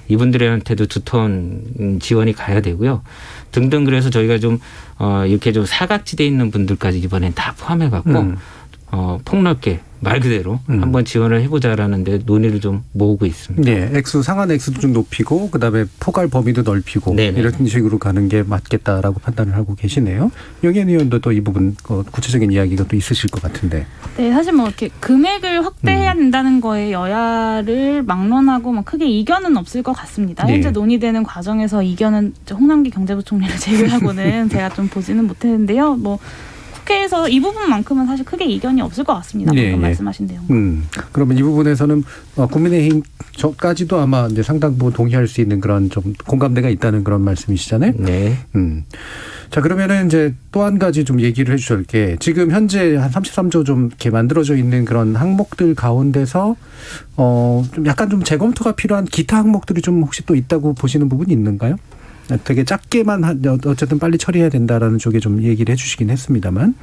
이분들한테도 두터운 지원이 가야 되고요. 등등 그래서 저희가 좀 이렇게 좀 사각지대에 있는 분들까지 이번엔 다 포함해갖고 폭넓게 말 그대로 한번 지원을 해보자라는데 논의를 좀 모으고 있습니다. 네, 액수 상한 액수도 좀 높이고 그다음에 포괄 범위도 넓히고 네네. 이런 식으로 가는 게 맞겠다라고 판단을 하고 계시네요. 영현 의원도 또 이 부분 구체적인 이야기가 또 있으실 것 같은데. 네, 사실 뭐 이렇게 금액을 확대해야 된다는 거에 여야를 막론하고 뭐 크게 이견은 없을 것 같습니다. 네. 현재 논의되는 과정에서 이견은 홍남기 경제부총리를 제외하고는 제가 좀 보지는 못했는데요. 뭐 국회에서 이 부분만큼은 사실 크게 이견이 없을 것 같습니다. 방금 말씀하신 내용. 그러면 이 부분에서는 국민의힘까지도 아마 이제 상당 부분 동의할 수 있는 그런 좀 공감대가 있다는 그런 말씀이시잖아요. 네. 자, 그러면은 이제 또 한 가지 좀 얘기를 해주실 게 지금 현재 한 33조 좀 이렇게 만들어져 있는 그런 항목들 가운데서 좀 약간 좀 재검토가 필요한 기타 항목들이 좀 혹시 또 있다고 보시는 부분이 있는가요? 되게 작게만 어쨌든 빨리 처리해야 된다라는 쪽에 좀 얘기를 해주시긴 했습니다만,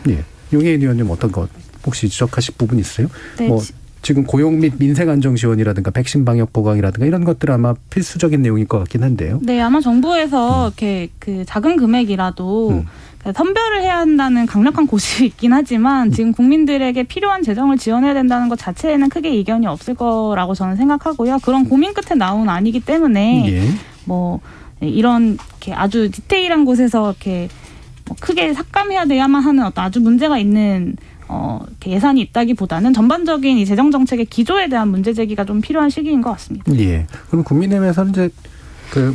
예, 용혜인 의원님 어떤 것 혹시 지적하실 부분 있어요? 네. 뭐 지금 고용 및 민생 안정 지원이라든가 백신 방역 보강이라든가 이런 것들 아마 필수적인 내용일 것 같긴 한데요. 네, 아마 정부에서 이렇게 그 작은 금액이라도 선별을 해야 한다는 강력한 고집이 있긴 하지만 지금 국민들에게 필요한 재정을 지원해야 된다는 것 자체에는 크게 이견이 없을 거라고 저는 생각하고요. 그런 고민 끝에 나온 안이기 때문에 뭐 이런 이렇게 아주 디테일한 곳에서 이렇게 뭐 크게 삭감해야 돼야만 하는 어떤 아주 문제가 있는 이렇게 예산이 있다기보다는 전반적인 이 재정 정책의 기조에 대한 문제 제기가 좀 필요한 시기인 것 같습니다. 예. 그럼 국민의힘에서는 이제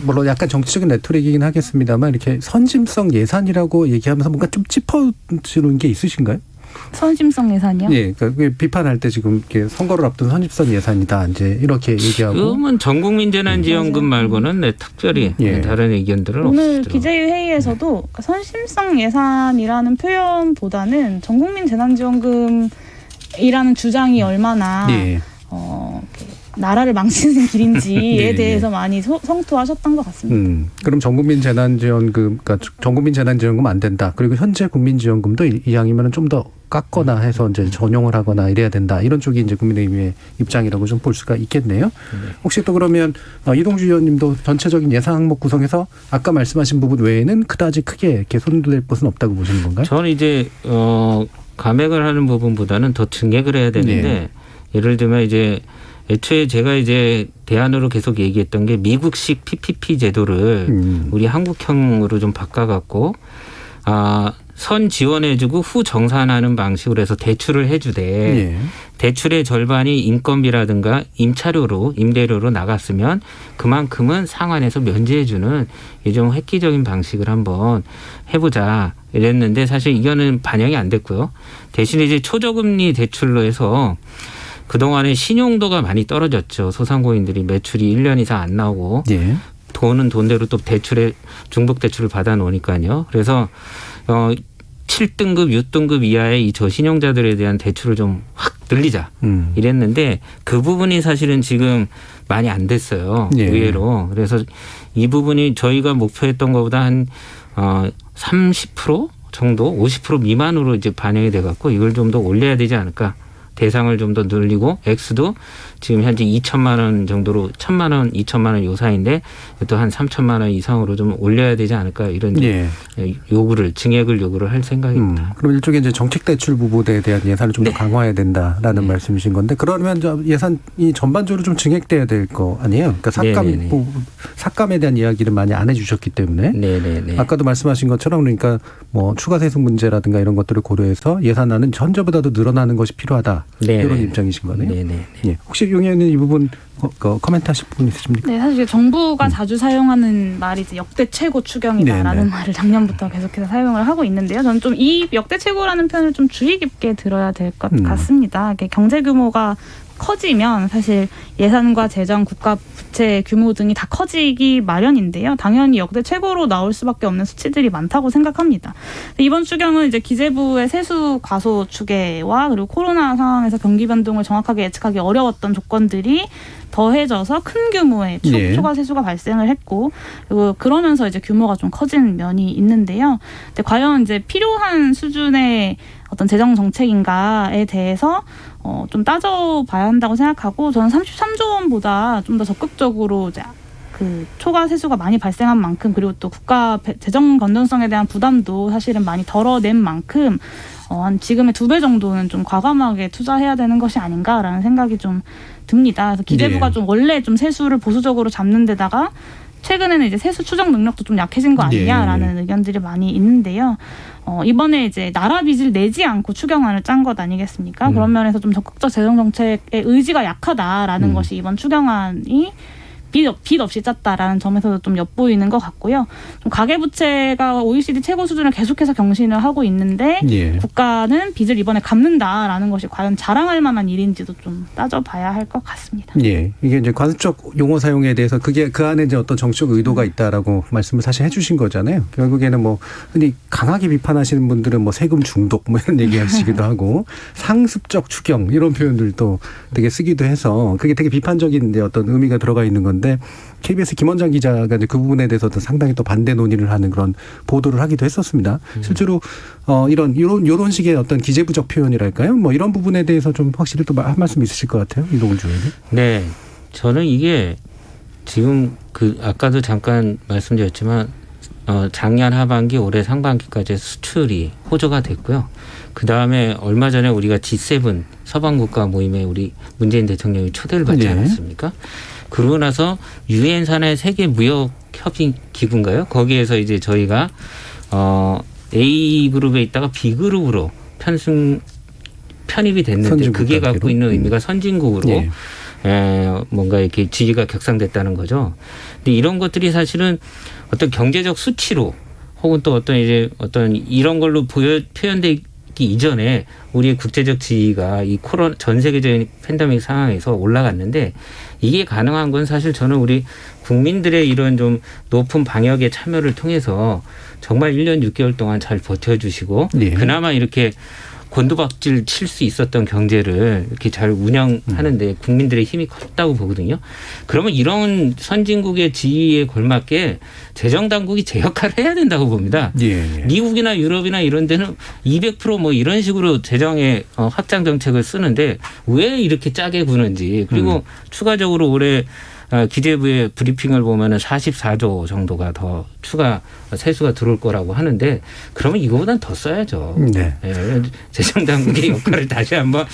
물론 약간 정치적인 레토릭이긴 하겠습니다만 이렇게 선심성 예산이라고 얘기하면서 뭔가 좀 짚어주는 게 있으신가요? 선심성 예산이요? 예, 그러니까 비판할 때 지금 이렇게 선거를 앞둔 선심성 예산이다 이제 이렇게 얘기하고. 지금은 전국민 재난지원금 말고는 특별히 다른 의견들은 오늘 없으시더라고요. 기재위 회의에서도 그러니까 선심성 예산이라는 표현보다는 전국민 재난지원금이라는 주장이 얼마나 나라를 망치는 길인지에 대해서 많이 성토하셨던 것 같습니다. 그럼 전국민 재난지원금, 그러니까 전국민 재난지원금 안 된다. 그리고 현재 국민지원금도 이왕이면 좀 더 깎거나 해서 이제 전용을 하거나 이래야 된다. 이런 쪽이 이제 국민의힘의 입장이라고 좀 볼 수가 있겠네요. 혹시 또 그러면 이동주 의원님도 전체적인 예산 항목 구성에서 아까 말씀하신 부분 외에는 그다지 크게 개선될 것은 없다고 보시는 건가요? 저는 이제 감액을 하는 부분보다는 더 증액을 해야 되는데 예를 들면 이제 애초에 제가 이제 대안으로 계속 얘기했던 게 미국식 PPP 제도를 우리 한국형으로 좀 바꿔갖고 선 지원해주고 후 정산하는 방식으로 해서 대출을 해주되 대출의 절반이 인건비라든가 임차료로 임대료로 나갔으면 그만큼은 상환해서 면제해주는 이 좀 획기적인 방식을 한번 해보자 이랬는데 사실 이거는 반영이 안 됐고요. 대신에 이제 초저금리 대출로 해서 그동안에 신용도가 많이 떨어졌죠. 소상공인들이 매출이 1년 이상 안 나오고 돈은 돈대로 또 대출에 중복 대출을 받아 놓으니까요. 그래서 7등급, 6등급 이하의 이 저신용자들에 대한 대출을 좀 확 늘리자 이랬는데 그 부분이 사실은 지금 많이 안 됐어요. 의외로. 그래서 이 부분이 저희가 목표했던 것보다 한 30% 정도 50% 미만으로 이제 반영이 돼 갖고 이걸 좀 더 올려야 되지 않을까. 대상을 좀 더 늘리고 액수도 지금 현재 2천만 원 정도로 1천만 원, 2천만 원 요 사이인데 또 한 3천만 원 이상으로 좀 올려야 되지 않을까 이런 요구를 증액을 요구를 할 생각입니다. 그럼 일종의 이제 정책 대출 부분에 대한 예산을 좀 더 강화해야 된다라는 말씀이신 건데 그러면 예산이 전반적으로 좀 증액돼야 될 거 아니에요? 그러니까 삭감에 대한 이야기를 많이 안 해주셨기 때문에 아까도 말씀하신 것처럼 그러니까 뭐 추가 세수 문제라든가 이런 것들을 고려해서 예산안은 현재보다도 늘어나는 것이 필요하다. 네. 이런 입장이신 거네요. 네네. 예. 혹시 용의원은 이 부분 코멘트하실 부분 있으십니까? 네, 사실 정부가 자주 사용하는 말이 이제 역대 최고 추경이다라는 네네. 말을 작년부터 계속해서 사용을 하고 있는데요. 저는 좀 이 역대 최고라는 표현을 좀 주의 깊게 들어야 될 것 같습니다. 이게 경제 규모가 커지면 사실 예산과 재정, 국가 부채 규모 등이 다 커지기 마련인데요. 당연히 역대 최고로 나올 수밖에 없는 수치들이 많다고 생각합니다. 이번 추경은 이제 기재부의 세수 과소 추계와 그리고 코로나 상황에서 경기 변동을 정확하게 예측하기 어려웠던 조건들이 더해져서 큰 규모의 초과 세수가 발생을 했고, 그리고 그러면서 이제 규모가 좀 커진 면이 있는데요. 근데 과연 이제 필요한 수준의 어떤 재정 정책인가에 대해서 좀 따져봐야 한다고 생각하고, 저는 33조 원보다 좀 더 적극적으로 이제 그 초과 세수가 많이 발생한 만큼, 그리고 또 국가 재정 건전성에 대한 부담도 사실은 많이 덜어낸 만큼 한 지금의 2배 정도는 좀 과감하게 투자해야 되는 것이 아닌가라는 생각이 좀 듭니다. 그래서 기재부가 좀 원래 좀 세수를 보수적으로 잡는 데다가 최근에는 이제 세수 추적 능력도 좀 약해진 거 아니냐라는 의견들이 많이 있는데요. 이번에 이제 나라 빚을 내지 않고 추경안을 짠 것 아니겠습니까? 그런 면에서 좀 적극적 재정 정책의 의지가 약하다라는 것이 이번 추경안이 빚 없이 짰다라는 점에서도 좀 엿보이는 것 같고요. 좀 가계부채가 OECD 최고 수준을 계속해서 경신을 하고 있는데 국가는 빚을 이번에 갚는다라는 것이 과연 자랑할 만한 일인지도 좀 따져봐야 할 것 같습니다. 예, 이게 이제 관습적 용어 사용에 대해서 그게 그 안에 이제 어떤 정치적 의도가 있다라고 말씀을 사실 해주신 거잖아요. 결국에는 뭐 흔히 강하게 비판하시는 분들은 뭐 세금 중독 뭐 이런 얘기하시기도 하고 상습적 추경 이런 표현들도 되게 쓰기도 해서 그게 되게 비판적인 이제 어떤 의미가 들어가 있는 건데. KBS 김원장 기자가 이제 그 부분에 대해서도 상당히 또 반대 논의를 하는 그런 보도를 하기도 했었습니다. 실제로 이런 식의 어떤 기재부적 표현이랄까요? 뭐 이런 부분에 대해서 좀 확실히 또 한 말씀 있으실 것 같아요, 이동훈 주의원님. 네, 저는 이게 지금 아까도 잠깐 말씀드렸지만 작년 하반기 올해 상반기까지 수출이 호조가 됐고요. 그 다음에 얼마 전에 우리가 G7 서방국가 모임에 우리 문재인 대통령이 초대를 받지 않았습니까? 그러고 나서 유엔 산하의 세계 무역 협의 기구인가요? 거기에서 이제 저희가 A 그룹에 있다가 B 그룹으로 편입이 됐는데 그게 갖고 있는 의미가 선진국으로 뭔가 이렇게 지위가 격상됐다는 거죠. 근데 이런 것들이 사실은 어떤 경제적 수치로 혹은 또 어떤 이런 걸로 표현되기 이전에 우리의 국제적 지위가 이 코로나 전 세계적인 팬데믹 상황에서 올라갔는데, 이게 가능한 건 사실 저는 우리 국민들의 이런 좀 높은 방역의 참여를 통해서 정말 1년 6개월 동안 잘 버텨주시고 그나마 이렇게 곤두박질 칠 수 있었던 경제를 이렇게 잘 운영하는데 국민들의 힘이 컸다고 보거든요. 그러면 이런 선진국의 지위에 걸맞게 재정당국이 제 역할을 해야 된다고 봅니다. 미국이나 유럽이나 이런 데는 200% 뭐 이런 식으로 재정의 확장 정책을 쓰는데 왜 이렇게 짜게 구는지, 그리고 추가적으로 올해 기재부의 브리핑을 보면은 44조 정도가 더 추가 세수가 들어올 거라고 하는데, 그러면 이거보단 더 써야죠. 재정 당국의 역할을 다시 한번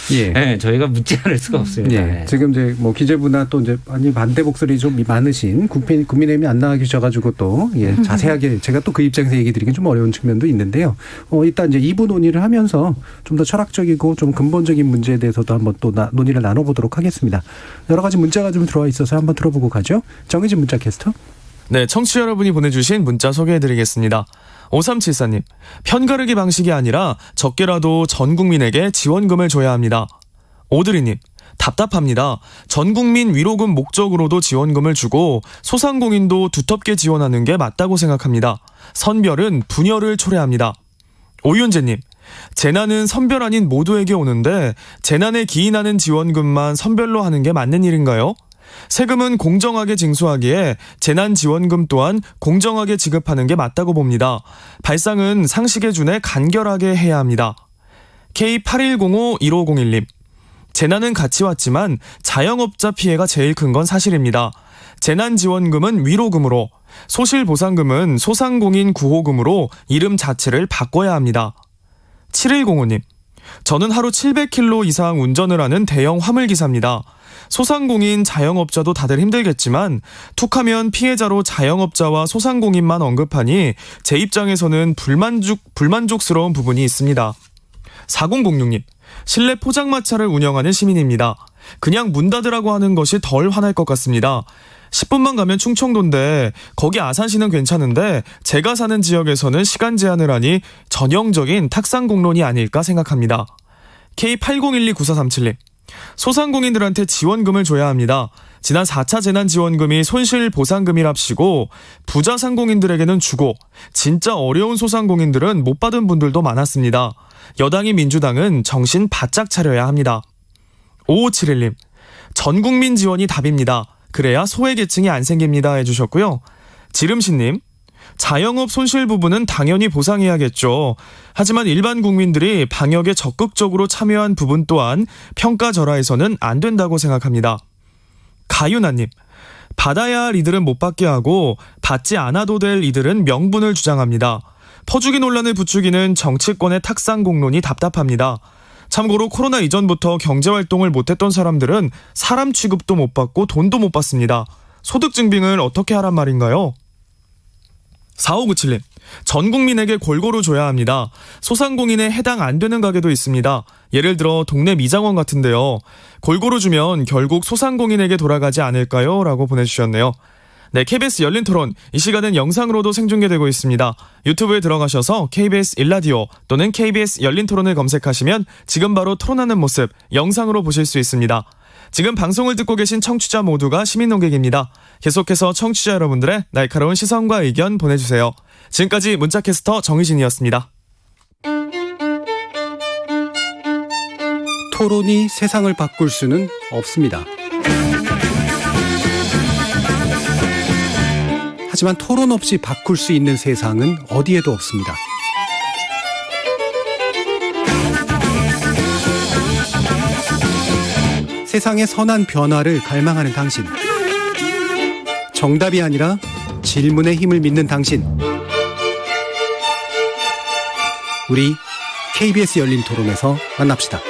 저희가 묻지 않을 수가 없습니다. 지금 이제 뭐 기재부나 또 이제 반대 목소리 좀 많으신 국민의힘이 안 나와주셔가지고 또 자세하게 제가 또 그 입장에서 얘기 드리긴 좀 어려운 측면도 있는데요. 일단 이제 2부 논의를 하면서 좀 더 철학적이고 좀 근본적인 문제에 대해서도 한번 또 논의를 나눠보도록 하겠습니다. 여러 가지 문자가 좀 들어와 있어서 한번 들어보고 가죠. 정의진 문자 캐스터. 네, 청취자 여러분이 보내주신 문자 소개해드리겠습니다. 5374님, 편가르기 방식이 아니라 적게라도 전 국민에게 지원금을 줘야 합니다. 오드리님, 답답합니다. 전 국민 위로금 목적으로도 지원금을 주고 소상공인도 두텁게 지원하는 게 맞다고 생각합니다. 선별은 분열을 초래합니다. 오윤재님, 재난은 선별 아닌 모두에게 오는데 재난에 기인하는 지원금만 선별로 하는 게 맞는 일인가요? 세금은 공정하게 징수하기에 재난지원금 또한 공정하게 지급하는 게 맞다고 봅니다. 발상은 상식에 준해 간결하게 해야 합니다. K8105-1501님, 재난은 같이 왔지만 자영업자 피해가 제일 큰 건 사실입니다. 재난지원금은 위로금으로, 소실보상금은 소상공인 구호금으로 이름 자체를 바꿔야 합니다. 7105님, 저는 하루 700km 이상 운전을 하는 대형 화물기사입니다. 소상공인, 자영업자도 다들 힘들겠지만 툭하면 피해자로 자영업자와 소상공인만 언급하니 제 입장에서는 불만족스러운 부분이 있습니다. 4006님, 실내 포장마차를 운영하는 시민입니다. 그냥 문 닫으라고 하는 것이 덜 화날 것 같습니다. 10분만 가면 충청도인데 거기 아산시는 괜찮은데 제가 사는 지역에서는 시간 제한을 하니 전형적인 탁상공론이 아닐까 생각합니다. K80129437님. 소상공인들한테 지원금을 줘야 합니다. 지난 4차 재난지원금이 손실보상금이랍시고 부자 상공인들에게는 주고 진짜 어려운 소상공인들은 못 받은 분들도 많았습니다. 여당인 민주당은 정신 바짝 차려야 합니다. 5571님. 전국민 지원이 답입니다. 그래야 소외계층이 안 생깁니다 해주셨고요. 지름신님. 자영업 손실 부분은 당연히 보상해야겠죠. 하지만 일반 국민들이 방역에 적극적으로 참여한 부분 또한 평가절하해서는 안 된다고 생각합니다. 가윤아님. 받아야 할 이들은 못 받게 하고 받지 않아도 될 이들은 명분을 주장합니다. 퍼주기 논란을 부추기는 정치권의 탁상공론이 답답합니다. 참고로 코로나 이전부터 경제활동을 못했던 사람들은 사람 취급도 못 받고 돈도 못 받습니다. 소득 증빙을 어떻게 하란 말인가요? 4597님. 전 국민에게 골고루 줘야 합니다. 소상공인에 해당 안 되는 가게도 있습니다. 예를 들어 동네 미장원 같은데요. 골고루 주면 결국 소상공인에게 돌아가지 않을까요? 라고 보내주셨네요. 네, KBS 열린 토론. 이 시간은 영상으로도 생중계되고 있습니다. 유튜브에 들어가셔서 KBS 1라디오 또는 KBS 열린 토론을 검색하시면 지금 바로 토론하는 모습 영상으로 보실 수 있습니다. 지금 방송을 듣고 계신 청취자 모두가 시민 농객입니다. 계속해서 청취자 여러분들의 날카로운 시선과 의견 보내주세요. 지금까지 문자캐스터 정희진이었습니다. 토론이 세상을 바꿀 수는 없습니다. 하지만 토론 없이 바꿀 수 있는 세상은 어디에도 없습니다. 세상의 선한 변화를 갈망하는 당신. 정답이 아니라 질문의 힘을 믿는 당신. 우리 KBS 열린 토론에서 만납시다.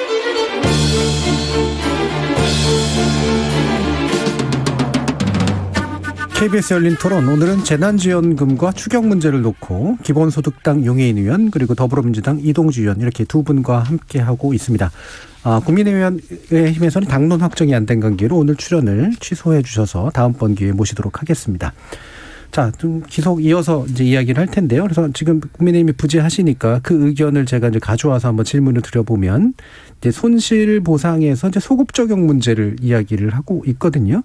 KBS 열린 토론, 오늘은 재난지원금과 추경 문제를 놓고 기본소득당 용해인 의원 그리고 더불어민주당 이동주 의원 이렇게 두 분과 함께하고 있습니다. 국민의힘에서는 당론 확정이 안 된 관계로 오늘 출연을 취소해 주셔서 다음번 기회에 모시도록 하겠습니다. 자, 좀 계속 이어서 이제 이야기를 할 텐데요. 그래서 지금 국민의힘이 부재하시니까 그 의견을 제가 이제 가져와서 한번 질문을 드려보면, 이제 손실 보상에서 이제 소급 적용 문제를 이야기를 하고 있거든요.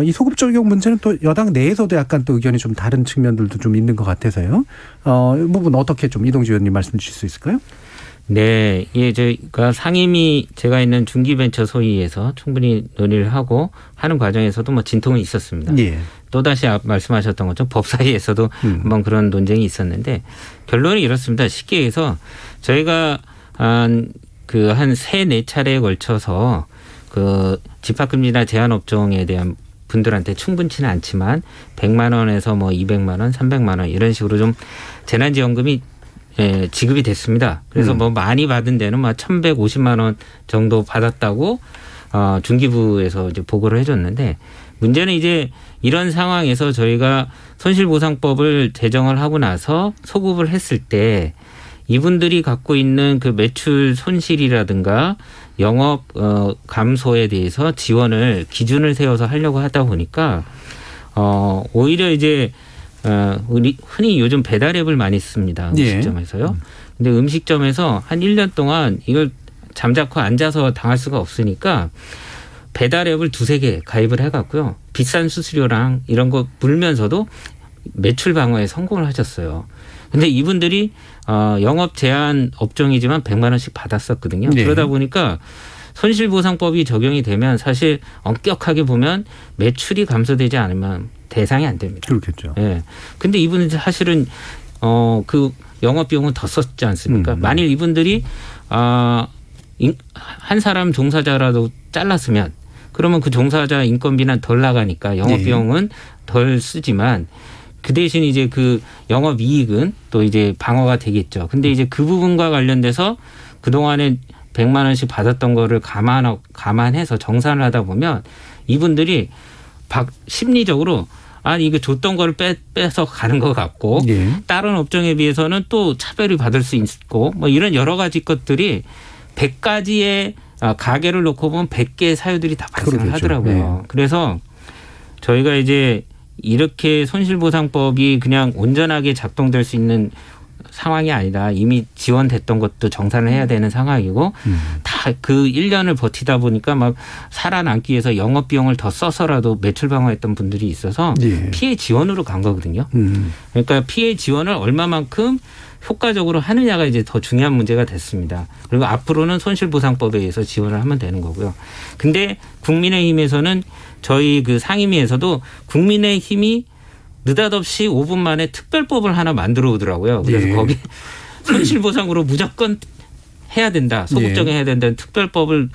이 소급 적용 문제는 또 여당 내에서도 약간 또 의견이 좀 다른 측면들도 좀 있는 것 같아서요. 이 부분 어떻게 좀 이동주 의원님 말씀 주실 수 있을까요? 네, 예, 저희가 상임위 제가 있는 중기벤처 소위에서 충분히 논의를 하고 하는 과정에서도 뭐 진통은 있었습니다. 예. 또다시 말씀하셨던 것처럼 법사위에서도 한번 그런 논쟁이 있었는데 결론이 이렇습니다. 쉽게 해서 저희가 한 3-4차례에 걸쳐서 그 집합금지나 제한업종에 대한 분들한테 충분치는 않지만 100만 원에서 뭐 200만 원, 300만 원 이런 식으로 좀 재난지원금이 지급이 됐습니다. 그래서 뭐 많이 받은 데는 막 1,150만 원 정도 받았다고 중기부에서 이제 보고를 해줬는데, 문제는 이제 이런 상황에서 저희가 손실보상법을 제정을 하고 나서 소급을 했을 때 이분들이 갖고 있는 그 매출 손실이라든가 영업 감소에 대해서 지원을 기준을 세워서 하려고 하다 보니까 오히려 이제 우리 흔히 요즘 배달앱을 많이 씁니다. 음식점에서요. 근데 음식점에서 한 1년 동안 이걸 잠자코 앉아서 당할 수가 없으니까 배달앱을 2-3개 가입을 해갖고요. 비싼 수수료랑 이런 거 물면서도 매출 방어에 성공을 하셨어요. 근데 이분들이 영업 제한 업종이지만 100만 원씩 받았었거든요. 네. 그러다 보니까 손실보상법이 적용이 되면 사실 엄격하게 보면 매출이 감소되지 않으면 대상이 안 됩니다. 그렇겠죠. 예. 근데 이분은 사실은 그 영업비용은 더 썼지 않습니까? 만일 이분들이 한 사람 종사자라도 잘랐으면 그러면 그 종사자 인건비는 덜 나가니까 영업비용은 덜 쓰지만 그 대신 이제 그 영업이익은 또 이제 방어가 되겠죠. 근데 이제 그 부분과 관련돼서 그동안에 100만 원씩 받았던 거를 감안해서 정산을 하다 보면 이분들이 심리적으로 이거 줬던 거를 빼서 가는 것 같고 다른 업종에 비해서는 또 차별이 받을 수 있고 뭐 이런 여러 가지 것들이 100가지의 가게를 놓고 보면 100개의 사유들이 다 발생을 그러겠죠. 하더라고요. 네. 그래서 저희가 이제 이렇게 손실보상법이 그냥 온전하게 작동될 수 있는 상황이 아니라 이미 지원됐던 것도 정산을 해야 되는 상황이고 다 그 1년을 버티다 보니까 막 살아남기 위해서 영업비용을 더 써서라도 매출 방어했던 분들이 있어서 예. 피해 지원으로 간 거거든요. 그러니까 피해 지원을 얼마만큼 효과적으로 하느냐가 이제 더 중요한 문제가 됐습니다. 그리고 앞으로는 손실보상법에 의해서 지원을 하면 되는 거고요. 근데 국민의힘에서는 저희 그 상임위에서도 국민의힘이 느닷없이 5분 만에 특별법을 하나 만들어 오더라고요. 그래서 예. 거기 손실보상으로 무조건 해야 된다. 소극적인 해야 된다는 특별법을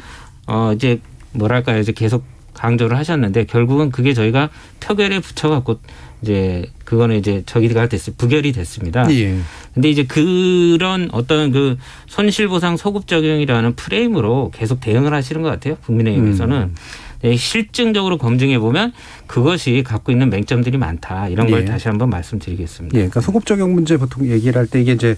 이제 뭐랄까요. 이제 계속 강조를 하셨는데 결국은 그게 저희가 표결에 붙여갖고 이제 그거는 이제 저기가 됐어요. 부결이 됐습니다. 예. 근데 이제 그런 어떤 그 손실보상 소급 적용이라는 프레임으로 계속 대응을 하시는 것 같아요. 국민의힘에서는. 실증적으로 검증해 보면 그것이 갖고 있는 맹점들이 많다. 이런 걸 예. 다시 한번 말씀드리겠습니다. 예, 그러니까 소급 적용 문제 보통 얘기를 할 때 이게 이제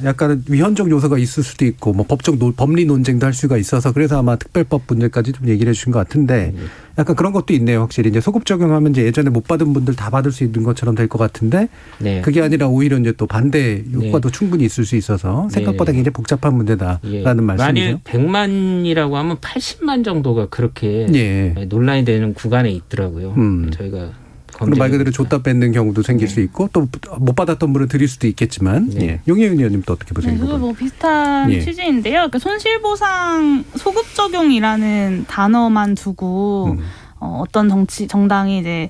약간 위헌적 요소가 있을 수도 있고 뭐 법리 논쟁도 할 수가 있어서 그래서 아마 특별법 문제까지 좀 얘기를 해주신 것 같은데 약간 그런 것도 있네요. 확실히 이제 소급 적용하면 이제 예전에 못 받은 분들 다 받을 수 있는 것처럼 될 것 같은데 네. 그게 아니라 오히려 이제 또 반대 효과도 충분히 있을 수 있어서 생각보다 굉장히 복잡한 문제다라는 말씀이죠. 만일 100만이라고 하면 80만 정도가 그렇게 예. 논란이 되는 구간에 있더라고요. 저희가 그럼 말 그대로 줬다 뺏는 경우도 생길 수 있고 또 못 받았던 분은 드릴 수도 있겠지만 예. 용혜은 의원님 또 어떻게 보세요? 네, 저도 뭐 비슷한 예. 취지인데요. 그러니까 손실보상 소급 적용이라는 단어만 두고 어떤 정당이 이제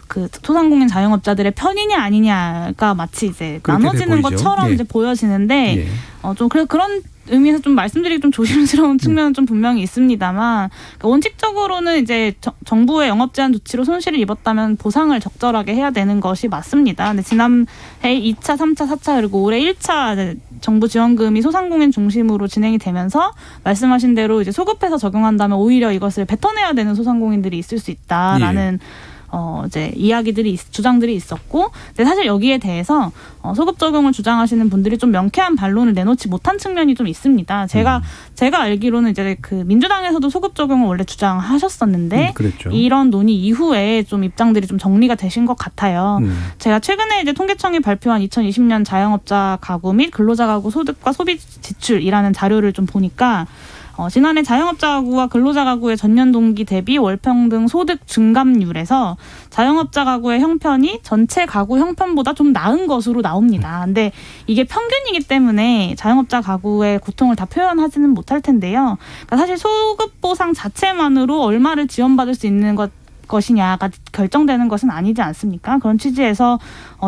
그 소상공인 자영업자들의 편이냐 아니냐가 마치 이제 나눠지는 것처럼 예. 이제 보여지는데 예. 좀 그런 의미에서 좀 말씀드리기 좀 조심스러운 측면은 좀 분명히 있습니다만 그러니까 원칙적으로는 이제 정부의 영업 제한 조치로 손실을 입었다면 보상을 적절하게 해야 되는 것이 맞습니다. 근데 지난해 2차, 3차, 4차 그리고 올해 1차 정부 지원금이 소상공인 중심으로 진행이 되면서 말씀하신 대로 이제 소급해서 적용한다면 오히려 이것을 뱉어내야 되는 소상공인들이 있을 수 있다라는 이제 주장들이 있었고, 근데 사실 여기에 대해서 소급 적용을 주장하시는 분들이 좀 명쾌한 반론을 내놓지 못한 측면이 좀 있습니다. 제가 알기로는 이제 그 민주당에서도 소급 적용을 원래 주장하셨었는데, 이런 논의 이후에 좀 입장들이 좀 정리가 되신 것 같아요. 제가 최근에 이제 통계청이 발표한 2020년 자영업자 가구 및 근로자 가구 소득과 소비 지출이라는 자료를 좀 보니까, 지난해 자영업자 가구와 근로자 가구의 전년 동기 대비 월평등 소득 증감률에서 자영업자 가구의 형편이 전체 가구 형편보다 좀 나은 것으로 나옵니다. 근데 이게 평균이기 때문에 자영업자 가구의 고통을 다 표현하지는 못할 텐데요. 그러니까 사실 소급 보상 자체만으로 얼마를 지원받을 수 있는 것이냐가 결정되는 것은 아니지 않습니까? 그런 취지에서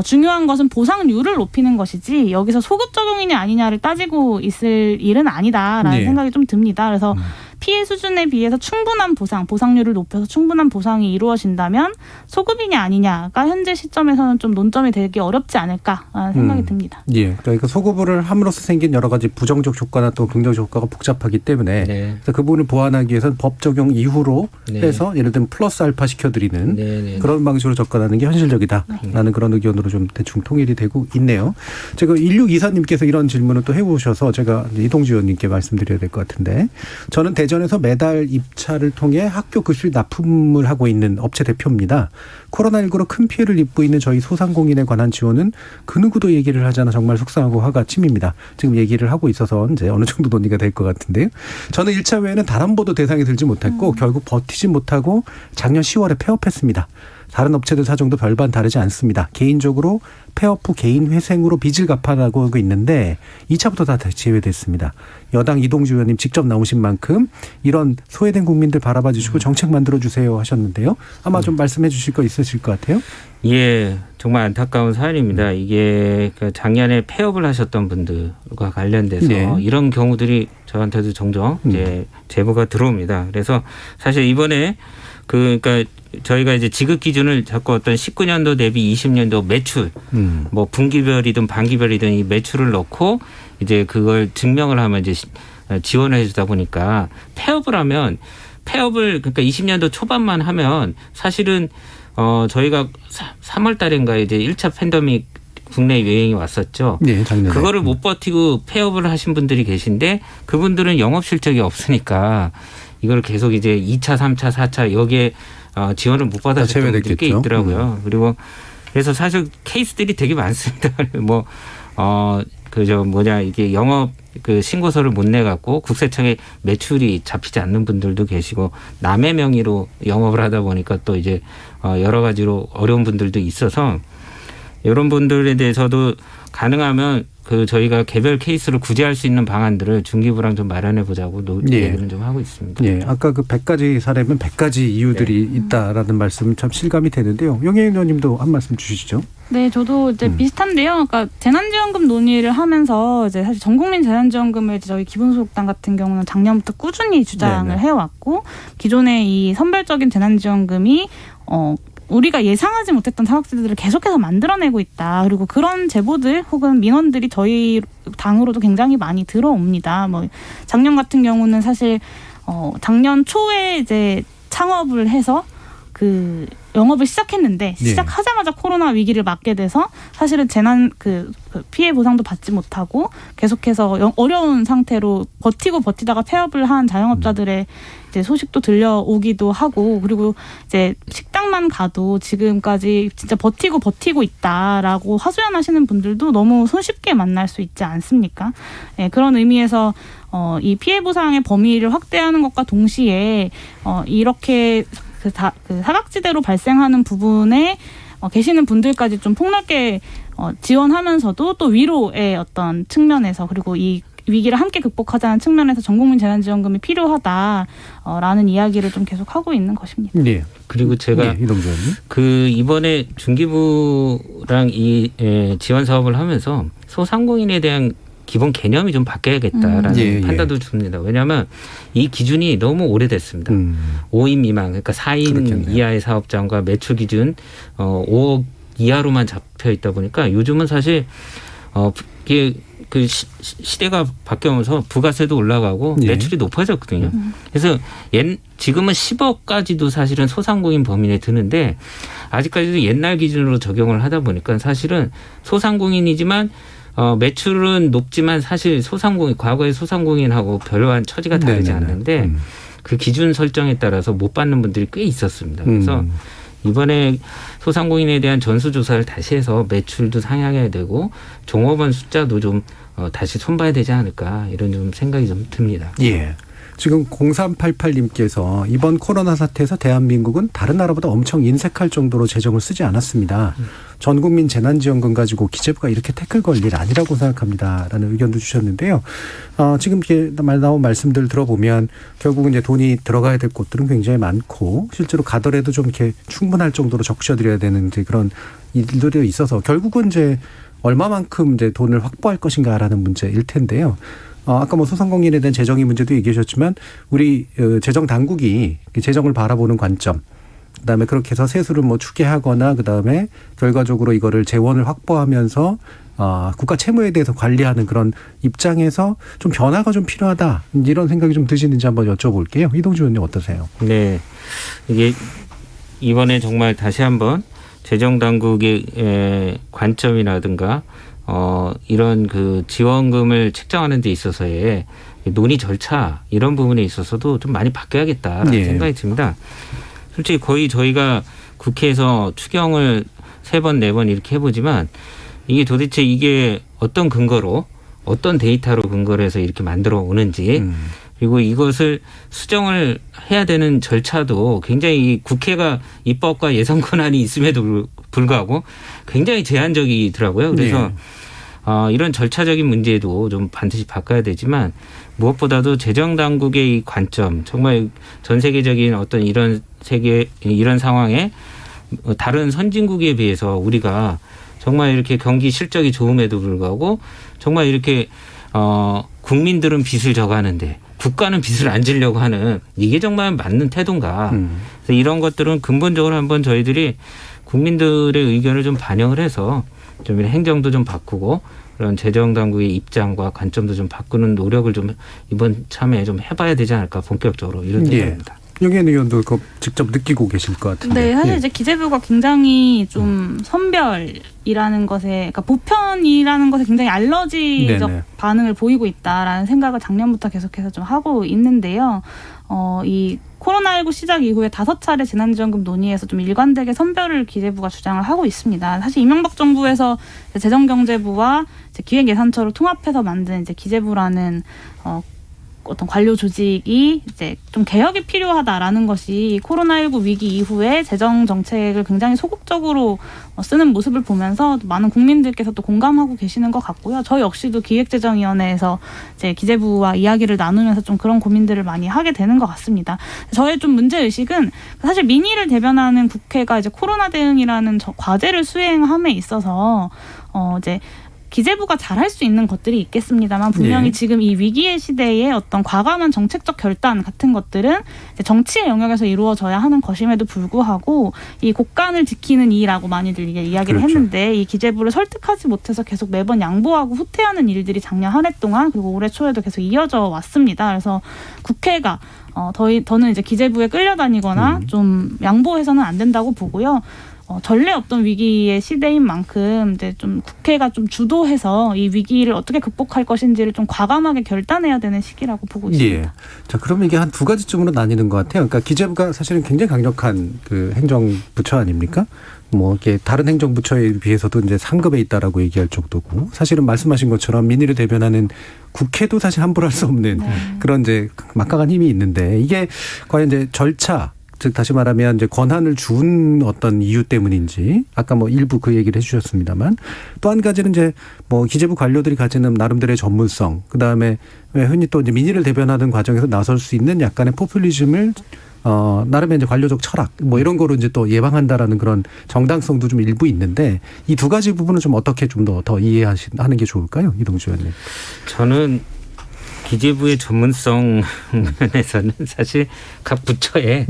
중요한 것은 보상률을 높이는 것이지 여기서 소급 적용이냐 아니냐를 따지고 있을 일은 아니다라는 생각이 좀 듭니다. 그래서 피해 수준에 비해서 충분한 보상률을 높여서 충분한 보상이 이루어진다면 소급이냐 아니냐가 현재 시점에서는 좀 논점이 되기 어렵지 않을까라는 생각이 듭니다. 예, 그러니까 소급을 함으로써 생긴 여러 가지 부정적 효과나 또 긍정적 효과가 복잡하기 때문에 그래서 그 부분을 보완하기 위해서는 법 적용 이후로 해서 예를 들면 플러스 알파 시켜드리는 그런 방식으로 접근하는 게 현실적이다라는 그런 의견으로 좀 대충 통일이 되고 있네요. 제가 1624님께서 이런 질문을 또 해오셔서 제가 이동주 의원님께 말씀드려야 될 것 같은데 저는 대전에서 매달 입찰을 통해 학교 교실 납품을 하고 있는 업체 대표입니다. 코로나19로 큰 피해를 입고 있는 저희 소상공인에 관한 지원은 그 누구도 얘기를 하잖아 정말 속상하고 화가 침입니다. 지금 얘기를 하고 있어서 이제 어느 정도 논의가 될 것 같은데요. 저는 1차 회에는 단 한 번도 대상이 들지 못했고 결국 버티지 못하고 작년 10월에 폐업했습니다. 다른 업체들 사정도 별반 다르지 않습니다. 개인적으로 폐업 후 개인 회생으로 빚을 갚아나가고 있는데 2차부터 다 제외됐습니다. 여당 이동주 의원님 직접 나오신 만큼 이런 소외된 국민들 바라봐 주시고 정책 만들어 주세요 하셨는데요. 아마 좀 말씀해 주실 거 있으실 것 같아요. 예, 정말 안타까운 사연입니다. 이게 작년에 폐업을 하셨던 분들과 관련돼서 이런 경우들이 저한테도 종종 이제 제보가 들어옵니다. 그래서 사실 이번에 그러니까 저희가 이제 지급 기준을 자꾸 어떤 19년도 대비 20년도 매출, 뭐 분기별이든 반기별이든 이 매출을 넣고 이제 그걸 증명을 하면 이제 지원을 해주다 보니까 폐업을 그러니까 20년도 초반만 하면 사실은 저희가 3월 달인가 이제 1차 팬데믹 국내 유행이 왔었죠. 네, 작년에. 그거를 못 버티고 폐업을 하신 분들이 계신데 그분들은 영업 실적이 없으니까 이걸 계속 이제 2차, 3차, 4차 여기에 지원을 못 받아줬던 분들이 꽤 있더라고요. 그리고 그래서 사실 케이스들이 되게 많습니다. 이게 영업 그 신고서를 못 내갖고 국세청에 매출이 잡히지 않는 분들도 계시고 남의 명의로 영업을 하다 보니까 또 이제 여러 가지로 어려운 분들도 있어서 이런 분들에 대해서도 가능하면 그 저희가 개별 케이스를 구제할 수 있는 방안들을 중기부랑 좀 마련해 보자고 얘기는 좀 하고 있습니다. 예, 아까 그 100가지 사례면 100가지 이유들이 있다라는 말씀 참 실감이 되는데요. 영예인 의원님도 한 말씀 주시죠. 네, 저도 이제 비슷한데요. 그러니까 재난지원금 논의를 하면서 이제 사실 전국민 재난지원금을 저희 기본소득당 같은 경우는 작년부터 꾸준히 주장을 해왔고 기존의 이 선별적인 재난지원금이 우리가 예상하지 못했던 사각지대들을 계속해서 만들어내고 있다. 그리고 그런 제보들 혹은 민원들이 저희 당으로도 굉장히 많이 들어옵니다. 작년 같은 경우는 사실 작년 초에 이제 창업을 해서 그 영업을 시작했는데 시작하자마자 코로나 위기를 맞게 돼서 사실은 재난 그 피해 보상도 받지 못하고 계속해서 어려운 상태로 버티다가 폐업을 한 자영업자들의 이제 소식도 들려오기도 하고 그리고 이제 식당만 가도 지금까지 진짜 버티고 있다라고 하소연하시는 분들도 너무 손쉽게 만날 수 있지 않습니까? 네, 그런 의미에서 이 피해 보상의 범위를 확대하는 것과 동시에 이렇게 그 사각지대로 발생하는 부분에 계시는 분들까지 좀 폭넓게 지원하면서도 또 위로의 어떤 측면에서 그리고 이 위기를 함께 극복하자는 측면에서 전국민 재난지원금이 필요하다라는 이야기를 좀 계속 하고 있는 것입니다. 네. 그리고 제가 그 이번에 중기부랑 이 지원 사업을 하면서 소상공인에 대한 기본 개념이 좀 바뀌어야겠다라는 판단도 줍니다. 왜냐하면 이 기준이 너무 오래됐습니다. 5인 미만, 그러니까 4인 그렇겠네요. 이하의 사업장과 매출 기준 5억 이하로만 잡혀 있다 보니까 요즘은 사실 이게 그 시대가 바뀌면서 부가세도 올라가고 매출이 높아졌거든요. 그래서 지금은 10억까지도 사실은 소상공인 범위에 드는데 아직까지도 옛날 기준으로 적용을 하다 보니까 사실은 소상공인이지만 매출은 높지만 사실 과거의 소상공인하고 별반 처지가 다르지 않는데 그 기준 설정에 따라서 못 받는 분들이 꽤 있었습니다. 그래서 이번에 소상공인에 대한 전수조사를 다시 해서 매출도 상향해야 되고 종업원 숫자도 좀 다시 손봐야 되지 않을까 이런 좀 생각이 좀 듭니다. 예. 지금 0388님께서 이번 코로나 사태에서 대한민국은 다른 나라보다 엄청 인색할 정도로 재정을 쓰지 않았습니다. 전국민 재난지원금 가지고 기재부가 이렇게 태클 걸 일 아니라고 생각합니다. 라는 의견도 주셨는데요. 지금 이렇게 나온 말씀들 들어보면 결국은 이제 돈이 들어가야 될 곳들은 굉장히 많고 실제로 가더라도 좀 이렇게 충분할 정도로 적셔드려야 되는 이제 그런 일들이 있어서 결국은 이제 얼마만큼 이제 돈을 확보할 것인가라는 문제일 텐데요. 아까 소상공인에 대한 재정의 문제도 얘기해 주셨지만 우리 재정 당국이 재정을 바라보는 관점 그다음에 그렇게 해서 세수를 추계하거나 그다음에 결과적으로 이거를 재원을 확보하면서 국가 채무에 대해서 관리하는 그런 입장에서 좀 변화가 좀 필요하다 이런 생각이 좀 드시는지 한번 여쭤볼게요. 이동주 의원님 어떠세요? 네, 이게 이번에 정말 다시 한번 재정 당국의 관점이라든가 이런 그 지원금을 책정하는 데 있어서의 논의 절차 이런 부분에 있어서도 좀 많이 바뀌어야겠다라는 생각이 듭니다. 솔직히 거의 저희가 국회에서 추경을 3번, 4번 이렇게 해보지만 이게 도대체 이게 어떤 근거로 어떤 데이터로 근거를 해서 이렇게 만들어 오는지 그리고 이것을 수정을 해야 되는 절차도 굉장히 국회가 입법과 예산 권한이 있음에도 불구하고 굉장히 제한적이더라고요. 그래서 이런 절차적인 문제도 좀 반드시 바꿔야 되지만 무엇보다도 재정 당국의 이 관점 정말 전 세계적인 어떤 이런 상황에 다른 선진국에 비해서 우리가 정말 이렇게 경기 실적이 좋음에도 불구하고 정말 이렇게 국민들은 빚을 져가는데 국가는 빚을 안 지려고 하는 이게 정말 맞는 태도인가. 그래서 이런 것들은 근본적으로 한번 저희들이 국민들의 의견을 좀 반영을 해서 좀 행정도 좀 바꾸고 그런 재정 당국의 입장과 관점도 좀 바꾸는 노력을 좀 이번 참에 좀 해봐야 되지 않을까 본격적으로 이런 생각입니다. 윤영현 의원도 그거 직접 느끼고 계실 것 같은데. 네, 사실 예. 이제 기재부가 굉장히 좀 선별이라는 것에, 그러니까 보편이라는 것에 굉장히 알러지적 네네. 반응을 보이고 있다라는 생각을 작년부터 계속해서 좀 하고 있는데요. 이 코로나19 시작 이후에 5차례 재난지원금 논의에서 좀 일관되게 선별을 기재부가 주장을 하고 있습니다. 사실 이명박 정부에서 재정경제부와 기획예산처를 통합해서 만든 이제 기재부라는 어떤 관료 조직이 이제 좀 개혁이 필요하다라는 것이 코로나19 위기 이후에 재정 정책을 굉장히 소극적으로 쓰는 모습을 보면서 많은 국민들께서 또 공감하고 계시는 것 같고요. 저 역시도 기획재정위원회에서 이제 기재부와 이야기를 나누면서 좀 그런 고민들을 많이 하게 되는 것 같습니다. 저의 좀 문제 의식은 사실 민의를 대변하는 국회가 이제 코로나 대응이라는 과제를 수행함에 있어서 이제 기재부가 잘할 수 있는 것들이 있겠습니다만 분명히 지금 이 위기의 시대에 어떤 과감한 정책적 결단 같은 것들은 정치의 영역에서 이루어져야 하는 것임에도 불구하고 이 곳간을 지키는 이라고 많이들 이야기를 했는데 이 기재부를 설득하지 못해서 계속 매번 양보하고 후퇴하는 일들이 작년 한 해 동안 그리고 올해 초에도 계속 이어져 왔습니다. 그래서 국회가 더는 이제 기재부에 끌려다니거나 좀 양보해서는 안 된다고 보고요. 전례 없던 위기의 시대인 만큼 이제 좀 국회가 좀 주도해서 이 위기를 어떻게 극복할 것인지를 좀 과감하게 결단해야 되는 시기라고 보고 있습니다. 예. 자, 그러면 이게 한 두 가지쯤으로 나뉘는 것 같아요. 그러니까 기재부가 사실은 굉장히 강력한 그 행정부처 아닙니까? 뭐 이게 다른 행정부처에 비해서도 이제 상급에 있다라고 얘기할 정도고 사실은 말씀하신 것처럼 민의를 대변하는 국회도 사실 함부로 할 수 없는 그런 이제 막강한 힘이 있는데 이게 과연 이제 절차 즉 다시 말하면 이제 권한을 준 어떤 이유 때문인지 아까 뭐 일부 그 얘기를 해주셨습니다만 또 한 가지는 이제 뭐 기재부 관료들이 가지는 나름대로의 전문성 그 다음에 흔히 또 이제 민의를 대변하는 과정에서 나설 수 있는 약간의 포퓰리즘을 나름의 이제 관료적 철학 뭐 이런 거로 이제 또 예방한다라는 그런 정당성도 좀 일부 있는데 이 두 가지 부분은 좀 어떻게 좀 더 이해하는 게 좋을까요, 이동주 의원님? 저는 기재부의 전문성 면에서는 사실 각 부처의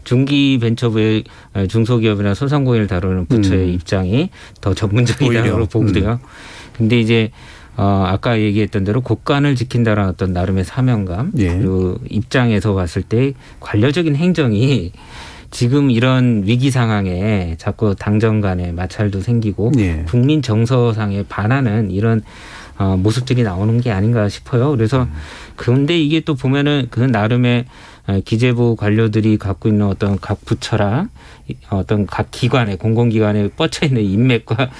중기벤처부의 중소기업이나 소상공인을 다루는 부처의 입장이 더 전문적이라고 보고요. 근데 이제 아까 얘기했던 대로 곳간을 지킨다는 어떤 나름의 사명감 그리고 입장에서 봤을 때 관료적인 행정이 지금 이런 위기 상황에 자꾸 당정 간에 마찰도 생기고 국민 정서상에 반하는 이런 모습들이 나오는 게 아닌가 싶어요. 그래서 근데 이게 또 보면은 그 나름의 기재부 관료들이 갖고 있는 어떤 각 부처랑 어떤 각 기관에 공공기관에 뻗쳐 있는 인맥과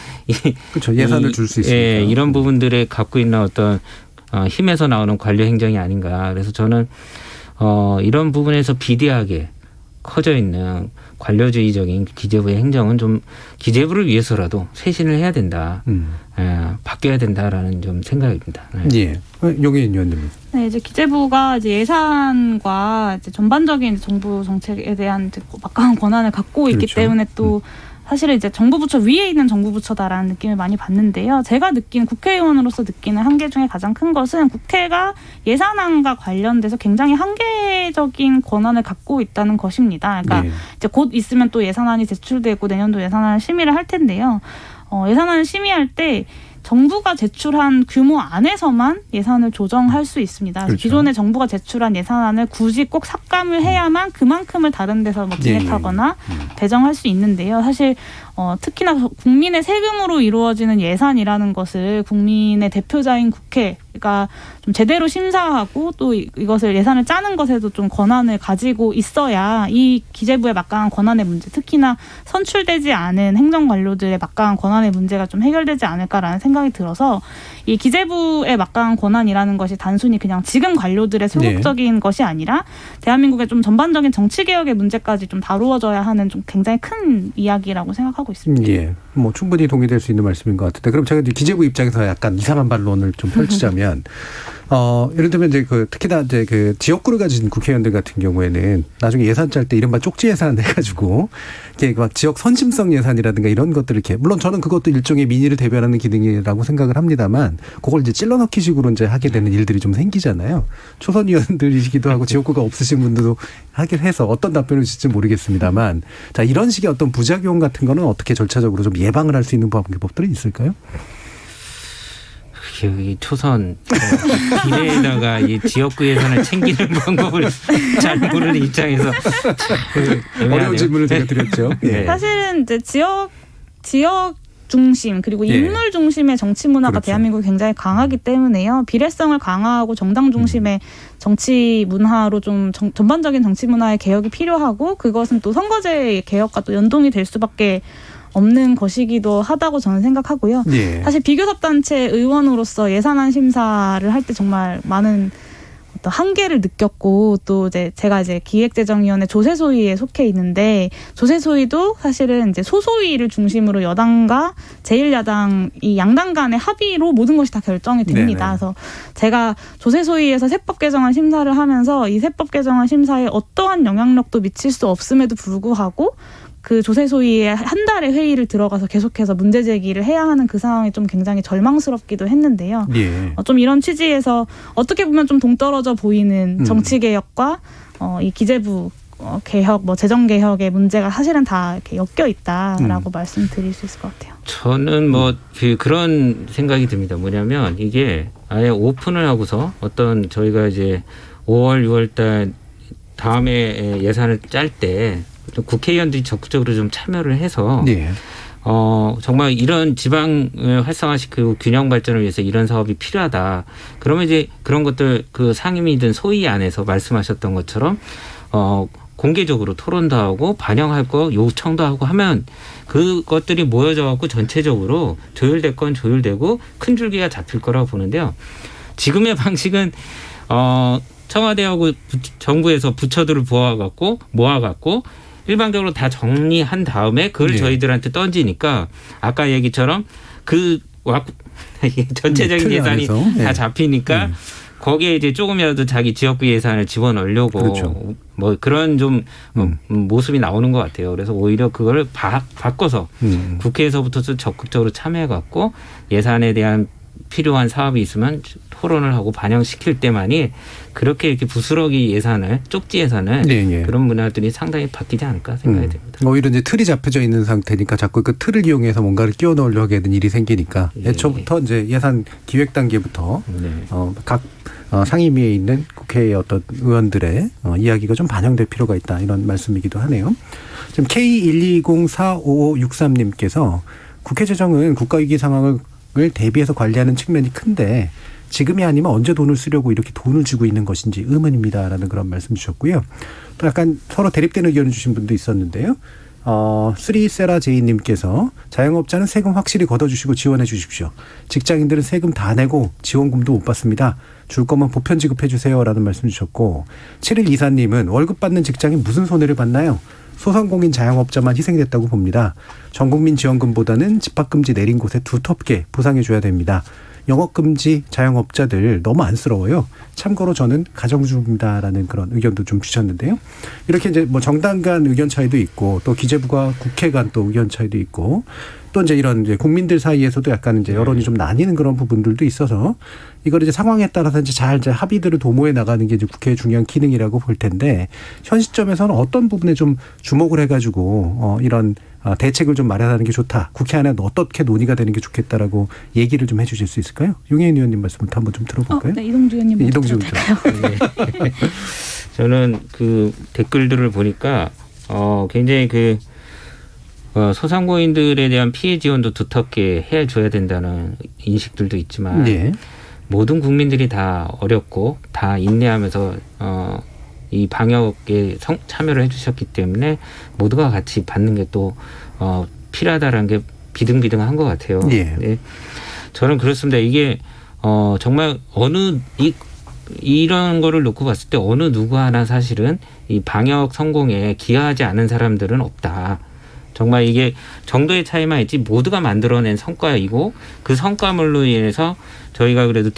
그렇죠. 예산을 줄 수 있으니까 이런 부분들에 갖고 있는 어떤 힘에서 나오는 관료 행정이 아닌가. 그래서 저는 이런 부분에서 비대하게 커져 있는 관료주의적인 기재부의 행정은 좀 기재부를 위해서라도 쇄신을 해야 된다. 바뀌어야 된다라는 좀 생각입니다. 예. 용혜인 의원님. 네, 이제 기재부가 이제 예산과 이제 전반적인 정부 정책에 대한 막강한 권한을 갖고 있기 때문에 또 사실은 이제 정부 부처 위에 있는 정부 부처다라는 느낌을 많이 받는데요. 제가 느낀 국회의원으로서 느끼는 한계 중에 가장 큰 것은 국회가 예산안과 관련돼서 굉장히 한계적인 권한을 갖고 있다는 것입니다. 그러니까 이제 곧 있으면 또 예산안이 제출되고 내년도 예산안을 심의를 할 텐데요. 예산안을 심의할 때 정부가 제출한 규모 안에서만 예산을 조정할 수 있습니다. 그래서 기존에 정부가 제출한 예산안을 굳이 꼭 삭감을 해야만 그만큼을 다른 데서 뭐 기획하거나 배정할 수 있는데요. 사실 특히나 국민의 세금으로 이루어지는 예산이라는 것을 국민의 대표자인 국회가 좀 제대로 심사하고 또 이것을 예산을 짜는 것에도 좀 권한을 가지고 있어야 이 기재부의 막강한 권한의 문제, 특히나 선출되지 않은 행정관료들의 막강한 권한의 문제가 좀 해결되지 않을까라는 생각이 들어서 이 기재부의 막강한 권한이라는 것이 단순히 그냥 지금 관료들의 소극적인 것이 아니라 대한민국의 좀 전반적인 정치개혁의 문제까지 좀 다루어져야 하는 좀 굉장히 큰 이야기라고 생각하고 있습니다. 예. 뭐 충분히 동의될 수 있는 말씀인 것 같은데 그럼 제가 이제 기재부 입장에서 약간 이상한 반론을 좀 펼치자면 예를 들면 이제 특히나 이제 지역구를 가진 국회의원들 같은 경우에는 나중에 예산 짤 때 이른바 쪽지 예산 해가지고 이게 막 지역 선심성 예산이라든가 이런 것들을 이렇게 물론 저는 그것도 일종의 민의를 대변하는 기능이라고 생각을 합니다만 그걸 이제 찔러넣기 식으로 이제 하게 되는 일들이 좀 생기잖아요. 초선 의원들이시기도 하고 지역구가 없으신 분들도 하긴 해서 어떤 답변을 주실지 모르겠습니다만 자 이런 식의 어떤 부작용 같은 거는 어떻게 절차적으로 좀 예방을 할 수 있는 방법들이 있을까요? 기억이 초선 비례에다가 이 지역구 예산을 챙기는 방법을 잘 모르는 입장에서 어려운 질문을 제가 드렸죠. 네. 사실은 이제 지역 중심 그리고 인물 중심의 정치 문화가 그렇죠. 대한민국이 굉장히 강하기 때문에요. 비례성을 강화하고 정당 중심의 정치 문화로 좀 전반적인 정치 문화의 개혁이 필요하고 그것은 또 선거제 개혁과 또 연동이 될 수밖에 없는 것이기도 하다고 저는 생각하고요. 예. 사실 비교섭단체 의원으로서 예산안 심사를 할 때 정말 많은 어떤 한계를 느꼈고 또 이제 제가 이제 기획재정위원회 조세소위에 속해 있는데 조세소위도 사실은 이제 소소위를 중심으로 여당과 제1야당 이 양당 간의 합의로 모든 것이 다 결정이 됩니다. 네네. 그래서 제가 조세소위에서 세법 개정안 심사를 하면서 이 세법 개정안 심사에 어떠한 영향력도 미칠 수 없음에도 불구하고 그 조세소위에 한 달의 회의를 들어가서 계속해서 문제 제기를 해야 하는 그 상황이 좀 굉장히 절망스럽기도 했는데요. 예. 좀 이런 취지에서 어떻게 보면 좀 동떨어져 보이는 정치 개혁과 이 기재부 개혁, 뭐 재정 개혁의 문제가 사실은 다 이렇게 엮여 있다라고 말씀드릴 수 있을 것 같아요. 저는 뭐 그런 생각이 듭니다. 뭐냐면 이게 아예 오픈을 하고서 어떤 저희가 이제 5월, 6월 달 다음에 예산을 짤 때 국회의원들이 적극적으로 좀 참여를 해서 예. 정말 이런 지방을 활성화시키고 균형 발전을 위해서 이런 사업이 필요하다. 그러면 이제 그런 것들 그 상임위든 소위 안에서 말씀하셨던 것처럼 공개적으로 토론도 하고 반영할 거 요청도 하고 하면 그것들이 모여져 갖고 전체적으로 조율될 건 조율되고 큰 줄기가 잡힐 거라고 보는데요. 지금의 방식은 청와대하고 정부에서 부처들을 모아갖고 일방적으로 다 정리한 다음에 그걸 저희들한테 던지니까 아까 얘기처럼 전체적인 예산이 다 잡히니까 거기에 이제 조금이라도 자기 지역구 예산을 집어넣으려고 그렇죠. 뭐 그런 좀 모습이 나오는 것 같아요. 그래서 오히려 그걸 바꿔서 국회에서부터 적극적으로 참여해갖고 예산에 대한 필요한 사업이 있으면 토론을 하고 반영시킬 때만이 그렇게 이렇게 부스러기 예산을 쪽지 예산을 그런 문화들이 상당히 바뀌지 않을까 생각이 됩니다. 오히려 이제 틀이 잡혀져 있는 상태니까 자꾸 그 틀을 이용해서 뭔가를 끼워 넣으려고 하게 되는 일이 생기니까 애초부터 이제 예산 기획 단계부터 각 상임위에 있는 국회의 어떤 의원들의 이야기가 좀 반영될 필요가 있다 이런 말씀이기도 하네요. 지금 K1204553님께서 국회 재정은 국가위기 상황을 대비해서 관리하는 측면이 큰데 지금이 아니면 언제 돈을 쓰려고 이렇게 돈을 주고 있는 것인지 의문입니다라는 그런 말씀 주셨고요. 또 약간 서로 대립되는 의견을 주신 분도 있었는데요. 쓰리세라제이님께서 자영업자는 세금 확실히 걷어주시고 지원해 주십시오. 직장인들은 세금 다 내고 지원금도 못 받습니다. 줄 거면 보편 지급해 주세요라는 말씀 주셨고 7124님은 월급 받는 직장인 무슨 손해를 받나요? 소상공인 자영업자만 희생됐다고 봅니다. 전국민 지원금보다는 집합금지 내린 곳에 두텁게 보상해 줘야 됩니다. 영업금지 자영업자들 너무 안쓰러워요. 참고로 저는 가정주부입니다라는 그런 의견도 좀 주셨는데요. 이렇게 이제 뭐 정당 간 의견 차이도 있고 또 기재부가 국회 간 또 의견 차이도 있고 또 이제 이런 이제 국민들 사이에서도 약간 이제 여론이 좀 나뉘는 그런 부분들도 있어서 이걸 이제 상황에 따라서 이제 잘 이제 합의들을 도모해 나가는 게 이제 국회의 중요한 기능이라고 볼 텐데 현 시점에서는 어떤 부분에 좀 주목을 해가지고 이런 대책을 좀 마련하는 게 좋다. 국회 안에 어떻게 논의가 되는 게 좋겠다라고 얘기를 좀 해주실 수 있을까요? 용혜인 의원님 말씀부터 한번 좀 들어볼까요? 네, 이동주 의원님. 이동주 의원님. 저는 그 댓글들을 보니까 굉장히 소상공인들에 대한 피해 지원도 두텁게 해줘야 된다는 인식들도 있지만 모든 국민들이 다 어렵고 다 인내하면서 이 방역에 참여를 해주셨기 때문에 모두가 같이 받는 게 또 필요하다라는 게 비등비등한 것 같아요. 네. 저는 그렇습니다. 이게 정말 이런 거를 놓고 봤을 때 어느 누구 하나 사실은 이 방역 성공에 기여하지 않은 사람들은 없다. 정말 이게 정도의 차이만 있지 모두가 만들어낸 성과이고 그 성과물로 인해서 저희가 그래도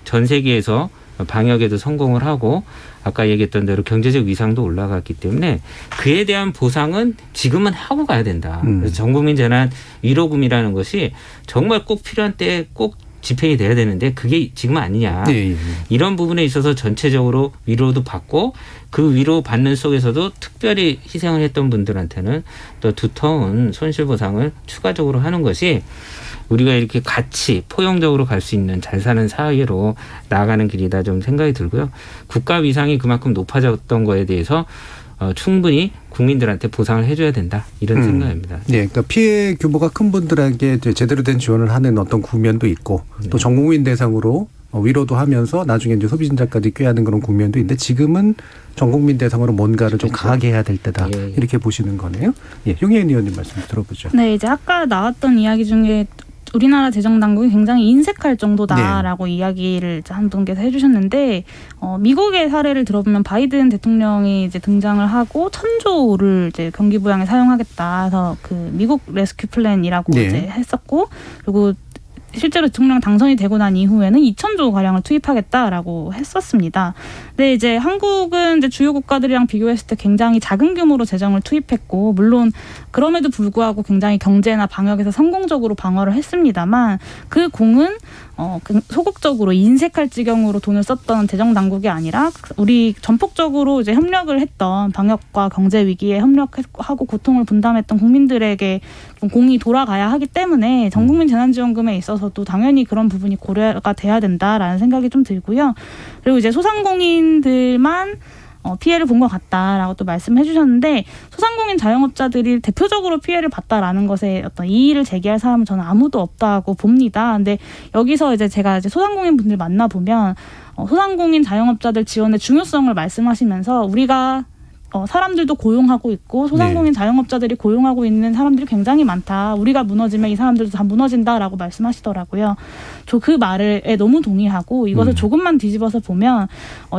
전 세계에서 방역에도 성공을 하고 아까 얘기했던 대로 경제적 위상도 올라갔기 때문에 그에 대한 보상은 지금은 하고 가야 된다. 그래서 전국민 재난 위로금이라는 것이 정말 꼭 필요한 때에 꼭 집행이 돼야 되는데 그게 지금 아니냐. 이런 부분에 있어서 전체적으로 위로도 받고 그 위로 받는 속에서도 특별히 희생을 했던 분들한테는 또 두터운 손실보상을 추가적으로 하는 것이 우리가 이렇게 같이 포용적으로 갈 수 있는 잘 사는 사회로 나아가는 길이다 좀 생각이 들고요. 국가 위상이 그만큼 높아졌던 거에 대해서 충분히 국민들한테 보상을 해줘야 된다 이런 생각입니다. 네, 그러니까 피해 규모가 큰 분들에게 제대로 된 지원을 하는 어떤 국면도 있고 또 전 국민 대상으로 위로도 하면서 나중에 이제 소비진자까지 꾀하는 그런 국면도 있는데 지금은 전 국민 대상으로 뭔가를 좀 강하게 해야 될 때다 이렇게 보시는 거네요. 예, 용혜인 의원님 말씀 들어보죠. 네, 이제 아까 나왔던 이야기 중에 우리나라 재정당국이 굉장히 인색할 정도다라고 이야기를 이제 한 분께서 해주셨는데 미국의 사례를 들어보면 바이든 대통령이 이제 등장을 하고 1,000조를 이제 경기 부양에 사용하겠다 해서 그 미국 레스큐 플랜이라고 이제 했었고 그리고 실제로 대통령 당선이 되고 난 이후에는 2,000조 가량을 투입하겠다라고 했었습니다. 근데 이제 한국은 이제 주요 국가들이랑 비교했을 때 굉장히 작은 규모로 재정을 투입했고 물론 그럼에도 불구하고 굉장히 경제나 방역에서 성공적으로 방어를 했습니다만 그 공은 소극적으로 인색할 지경으로 돈을 썼던 재정 당국이 아니라 우리 전폭적으로 이제 협력을 했던 방역과 경제 위기에 협력하고 고통을 분담했던 국민들에게 좀 공이 돌아가야 하기 때문에 전국민 재난지원금에 있어서도 당연히 그런 부분이 고려가 돼야 된다라는 생각이 좀 들고요. 그리고 이제 소상공인들만 피해를 본 것 같다라고 또 말씀해 주셨는데 소상공인 자영업자들이 대표적으로 피해를 봤다라는 것에 어떤 이의를 제기할 사람은 저는 아무도 없다고 봅니다. 근데 여기서 이제 제가 이제 소상공인 분들 만나보면 소상공인 자영업자들 지원의 중요성을 말씀하시면서 우리가 사람들도 고용하고 있고 소상공인 자영업자들이 고용하고 있는 사람들이 굉장히 많다. 우리가 무너지면 이 사람들도 다 무너진다라고 말씀하시더라고요. 저 그 말에 너무 동의하고 이것을 조금만 뒤집어서 보면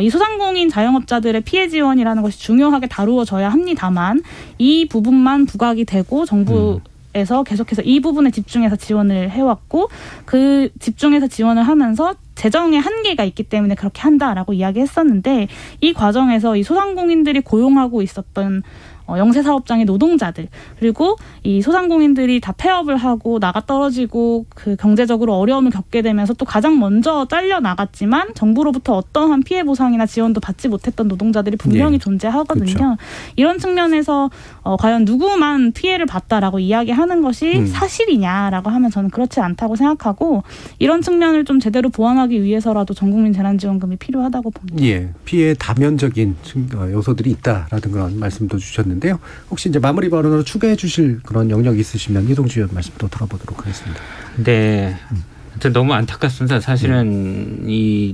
이 소상공인 자영업자들의 피해 지원이라는 것이 중요하게 다루어져야 합니다만 이 부분만 부각이 되고 정부에서 계속해서 이 부분에 집중해서 지원을 해왔고 그 집중해서 지원을 하면서 재정의 한계가 있기 때문에 그렇게 한다라고 이야기했었는데 이 과정에서 이 소상공인들이 고용하고 있었던 영세사업장의 노동자들 그리고 이 소상공인들이 다 폐업을 하고 나가 떨어지고 그 경제적으로 어려움을 겪게 되면서 또 가장 먼저 잘려 나갔지만 정부로부터 어떠한 피해 보상이나 지원도 받지 못했던 노동자들이 분명히 존재하거든요. 그렇죠. 이런 측면에서 과연 누구만 피해를 봤다라고 이야기하는 것이 사실이냐라고 하면 저는 그렇지 않다고 생각하고 이런 측면을 좀 제대로 보완하기 위해서라도 전국민 재난지원금이 필요하다고 봅니다. 예, 피해 다면적인 요소들이 있다라는 그런 말씀도 주셨는데. 혹시 이제 마무리 발언으로 추가해 주실 그런 영역 있으시면 이동주 의원 말씀 또 들어보도록 하겠습니다. 네. 하여튼 너무 안타깝습니다. 사실은 이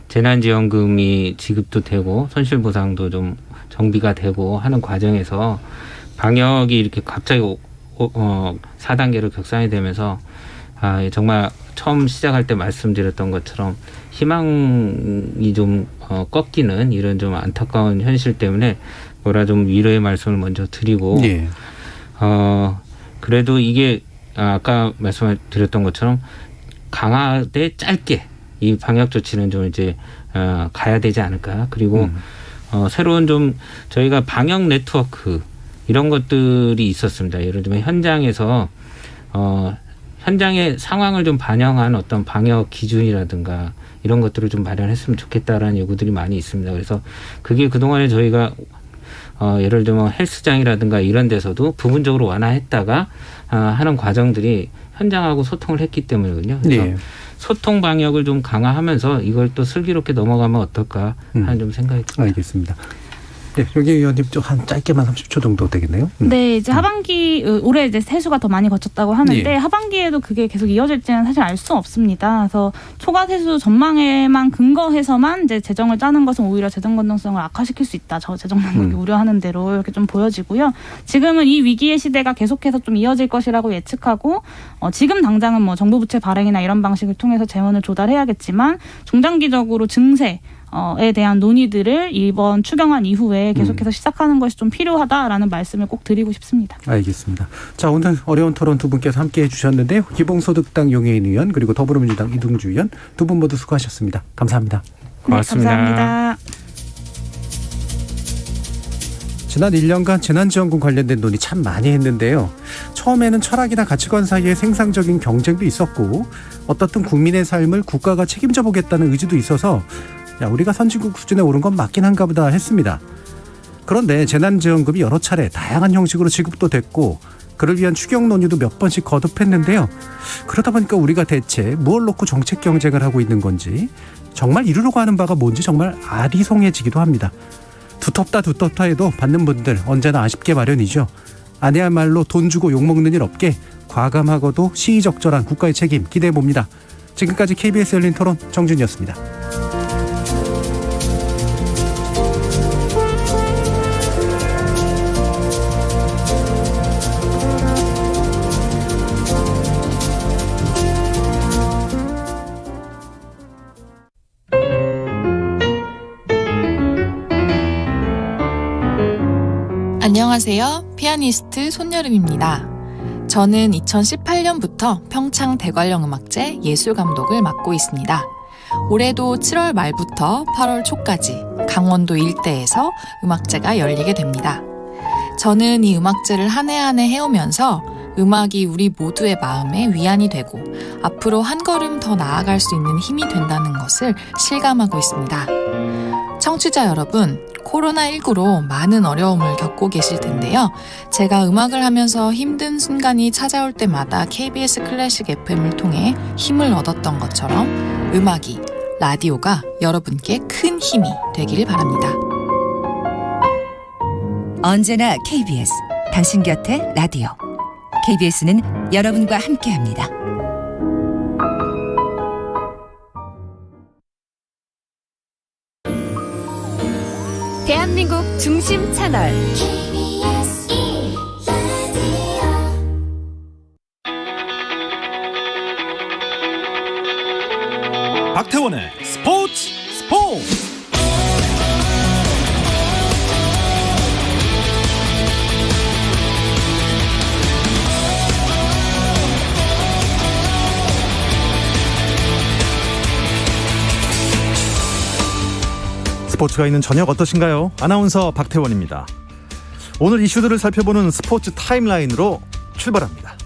재난지원금이 지급도 되고 손실보상도 좀 정비가 되고 하는 과정에서 방역이 이렇게 갑자기 4단계로 격상이 되면서 정말 처음 시작할 때 말씀드렸던 것처럼 희망이 좀 꺾이는 이런 좀 안타까운 현실 때문에 좀 위로의 말씀을 먼저 드리고 그래도 이게 아까 말씀드렸던 것처럼 강화돼 짧게 이 방역 조치는 좀 이제 가야 되지 않을까. 그리고 새로운 좀 저희가 방역 네트워크 이런 것들이 있었습니다. 예를 들면 현장에서 현장의 상황을 좀 반영한 어떤 방역 기준이라든가 이런 것들을 좀 마련했으면 좋겠다라는 요구들이 많이 있습니다. 그래서 그게 그동안에 저희가 예를 들면 헬스장이라든가 이런 데서도 부분적으로 완화했다가 하는 과정들이 현장하고 소통을 했기 때문이거든요. 그래서 소통 방역을 좀 강화하면서 이걸 또 슬기롭게 넘어가면 어떨까 하는 좀 생각이 듭니다. 알겠습니다. 네, 여기 의원님 좀 한 짧게만 30초 정도 되겠네요. 네, 이제 하반기 올해 이제 세수가 더 많이 거쳤다고 하는데 하반기에도 그게 계속 이어질지는 사실 알 수 없습니다. 그래서 초과 세수 전망에만 근거해서만 이제 재정을 짜는 것은 오히려 재정 건전성을 악화시킬 수 있다. 저 재정 당국이 우려하는 대로 이렇게 좀 보여지고요. 지금은 이 위기의 시대가 계속해서 좀 이어질 것이라고 예측하고 지금 당장은 뭐 정부 부채 발행이나 이런 방식을 통해서 재원을 조달해야겠지만 중장기적으로 증세 에 대한 논의들을 이번 추경안 이후에 계속해서 시작하는 것이 좀 필요하다라는 말씀을 꼭 드리고 싶습니다. 알겠습니다. 자, 오늘 어려운 토론 두 분께서 함께해 주셨는데 기본소득당 용혜인 의원 그리고 더불어민주당 이동주 의원 두 분 모두 수고하셨습니다. 감사합니다. 고맙습니다. 네, 감사합니다. 지난 1년간 재난지원금 관련된 논의 참 많이 했는데요. 처음에는 철학이나 가치관 사이에 생산적인 경쟁도 있었고 어떻든 국민의 삶을 국가가 책임져 보겠다는 의지도 있어서 우리가 선진국 수준에 오른 건 맞긴 한가 보다 했습니다. 그런데 재난지원금이 여러 차례 다양한 형식으로 지급도 됐고 그를 위한 추경 논의도 몇 번씩 거듭했는데요. 그러다 보니까 우리가 대체 무엇을 놓고 정책 경쟁을 하고 있는 건지, 정말 이루려고 하는 바가 뭔지 정말 아리송해지기도 합니다. 두텁다 해도 받는 분들 언제나 아쉽게 마련이죠. 아내야말로 돈 주고 욕먹는 일 없게 과감하고도 시의적절한 국가의 책임 기대해봅니다. 지금까지 KBS 열린 토론 정준이었습니다. 안녕하세요. 피아니스트 손여름입니다. 저는 2018년부터 평창 대관령 음악제 예술감독을 맡고 있습니다. 올해도 7월 말부터 8월 초까지 강원도 일대에서 음악제가 열리게 됩니다. 저는 이 음악제를 한 해 한 해 해오면서 음악이 우리 모두의 마음에 위안이 되고 앞으로 한 걸음 더 나아갈 수 있는 힘이 된다는 것을 실감하고 있습니다. 청취자 여러분, 코로나19로 많은 어려움을 겪고 계실 텐데요. 제가 음악을 하면서 힘든 순간이 찾아올 때마다 KBS 클래식 FM을 통해 힘을 얻었던 것처럼 음악이, 라디오가 여러분께 큰 힘이 되기를 바랍니다. 언제나 KBS, 당신 곁에 라디오. KBS는 여러분과 함께합니다. 대한민국 중심 채널 박태원의 스포츠. 스포츠가 있는 저녁 어떠신가요? 아나운서 박태원입니다. 오늘 이슈들을 살펴보는 스포츠 타임라인으로 출발합니다.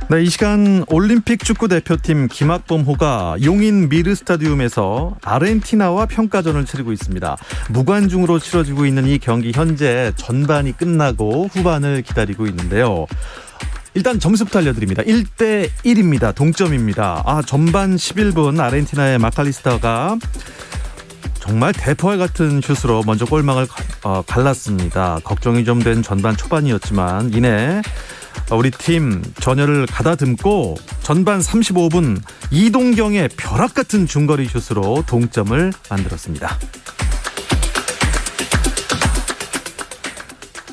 네, 이 시간 올림픽 축구 대표팀 김학범호가 용인 미르 스타디움에서 아르헨티나와 평가전을 치르고 있습니다. 무관중으로 치러지고 있는 이 경기 현재 전반이 끝나고 후반을 기다리고 있는데요. 일단 점수부터 알려드립니다. 1대1입니다. 동점입니다. 전반 11분 아르헨티나의 마칼리스터가 정말 대포알 같은 슛으로 먼저 골망을 갈랐습니다. 걱정이 좀 된 전반 초반이었지만 이내 우리 팀 전열을 가다듬고 전반 35분 이동경의 벼락 같은 중거리 슛으로 동점을 만들었습니다.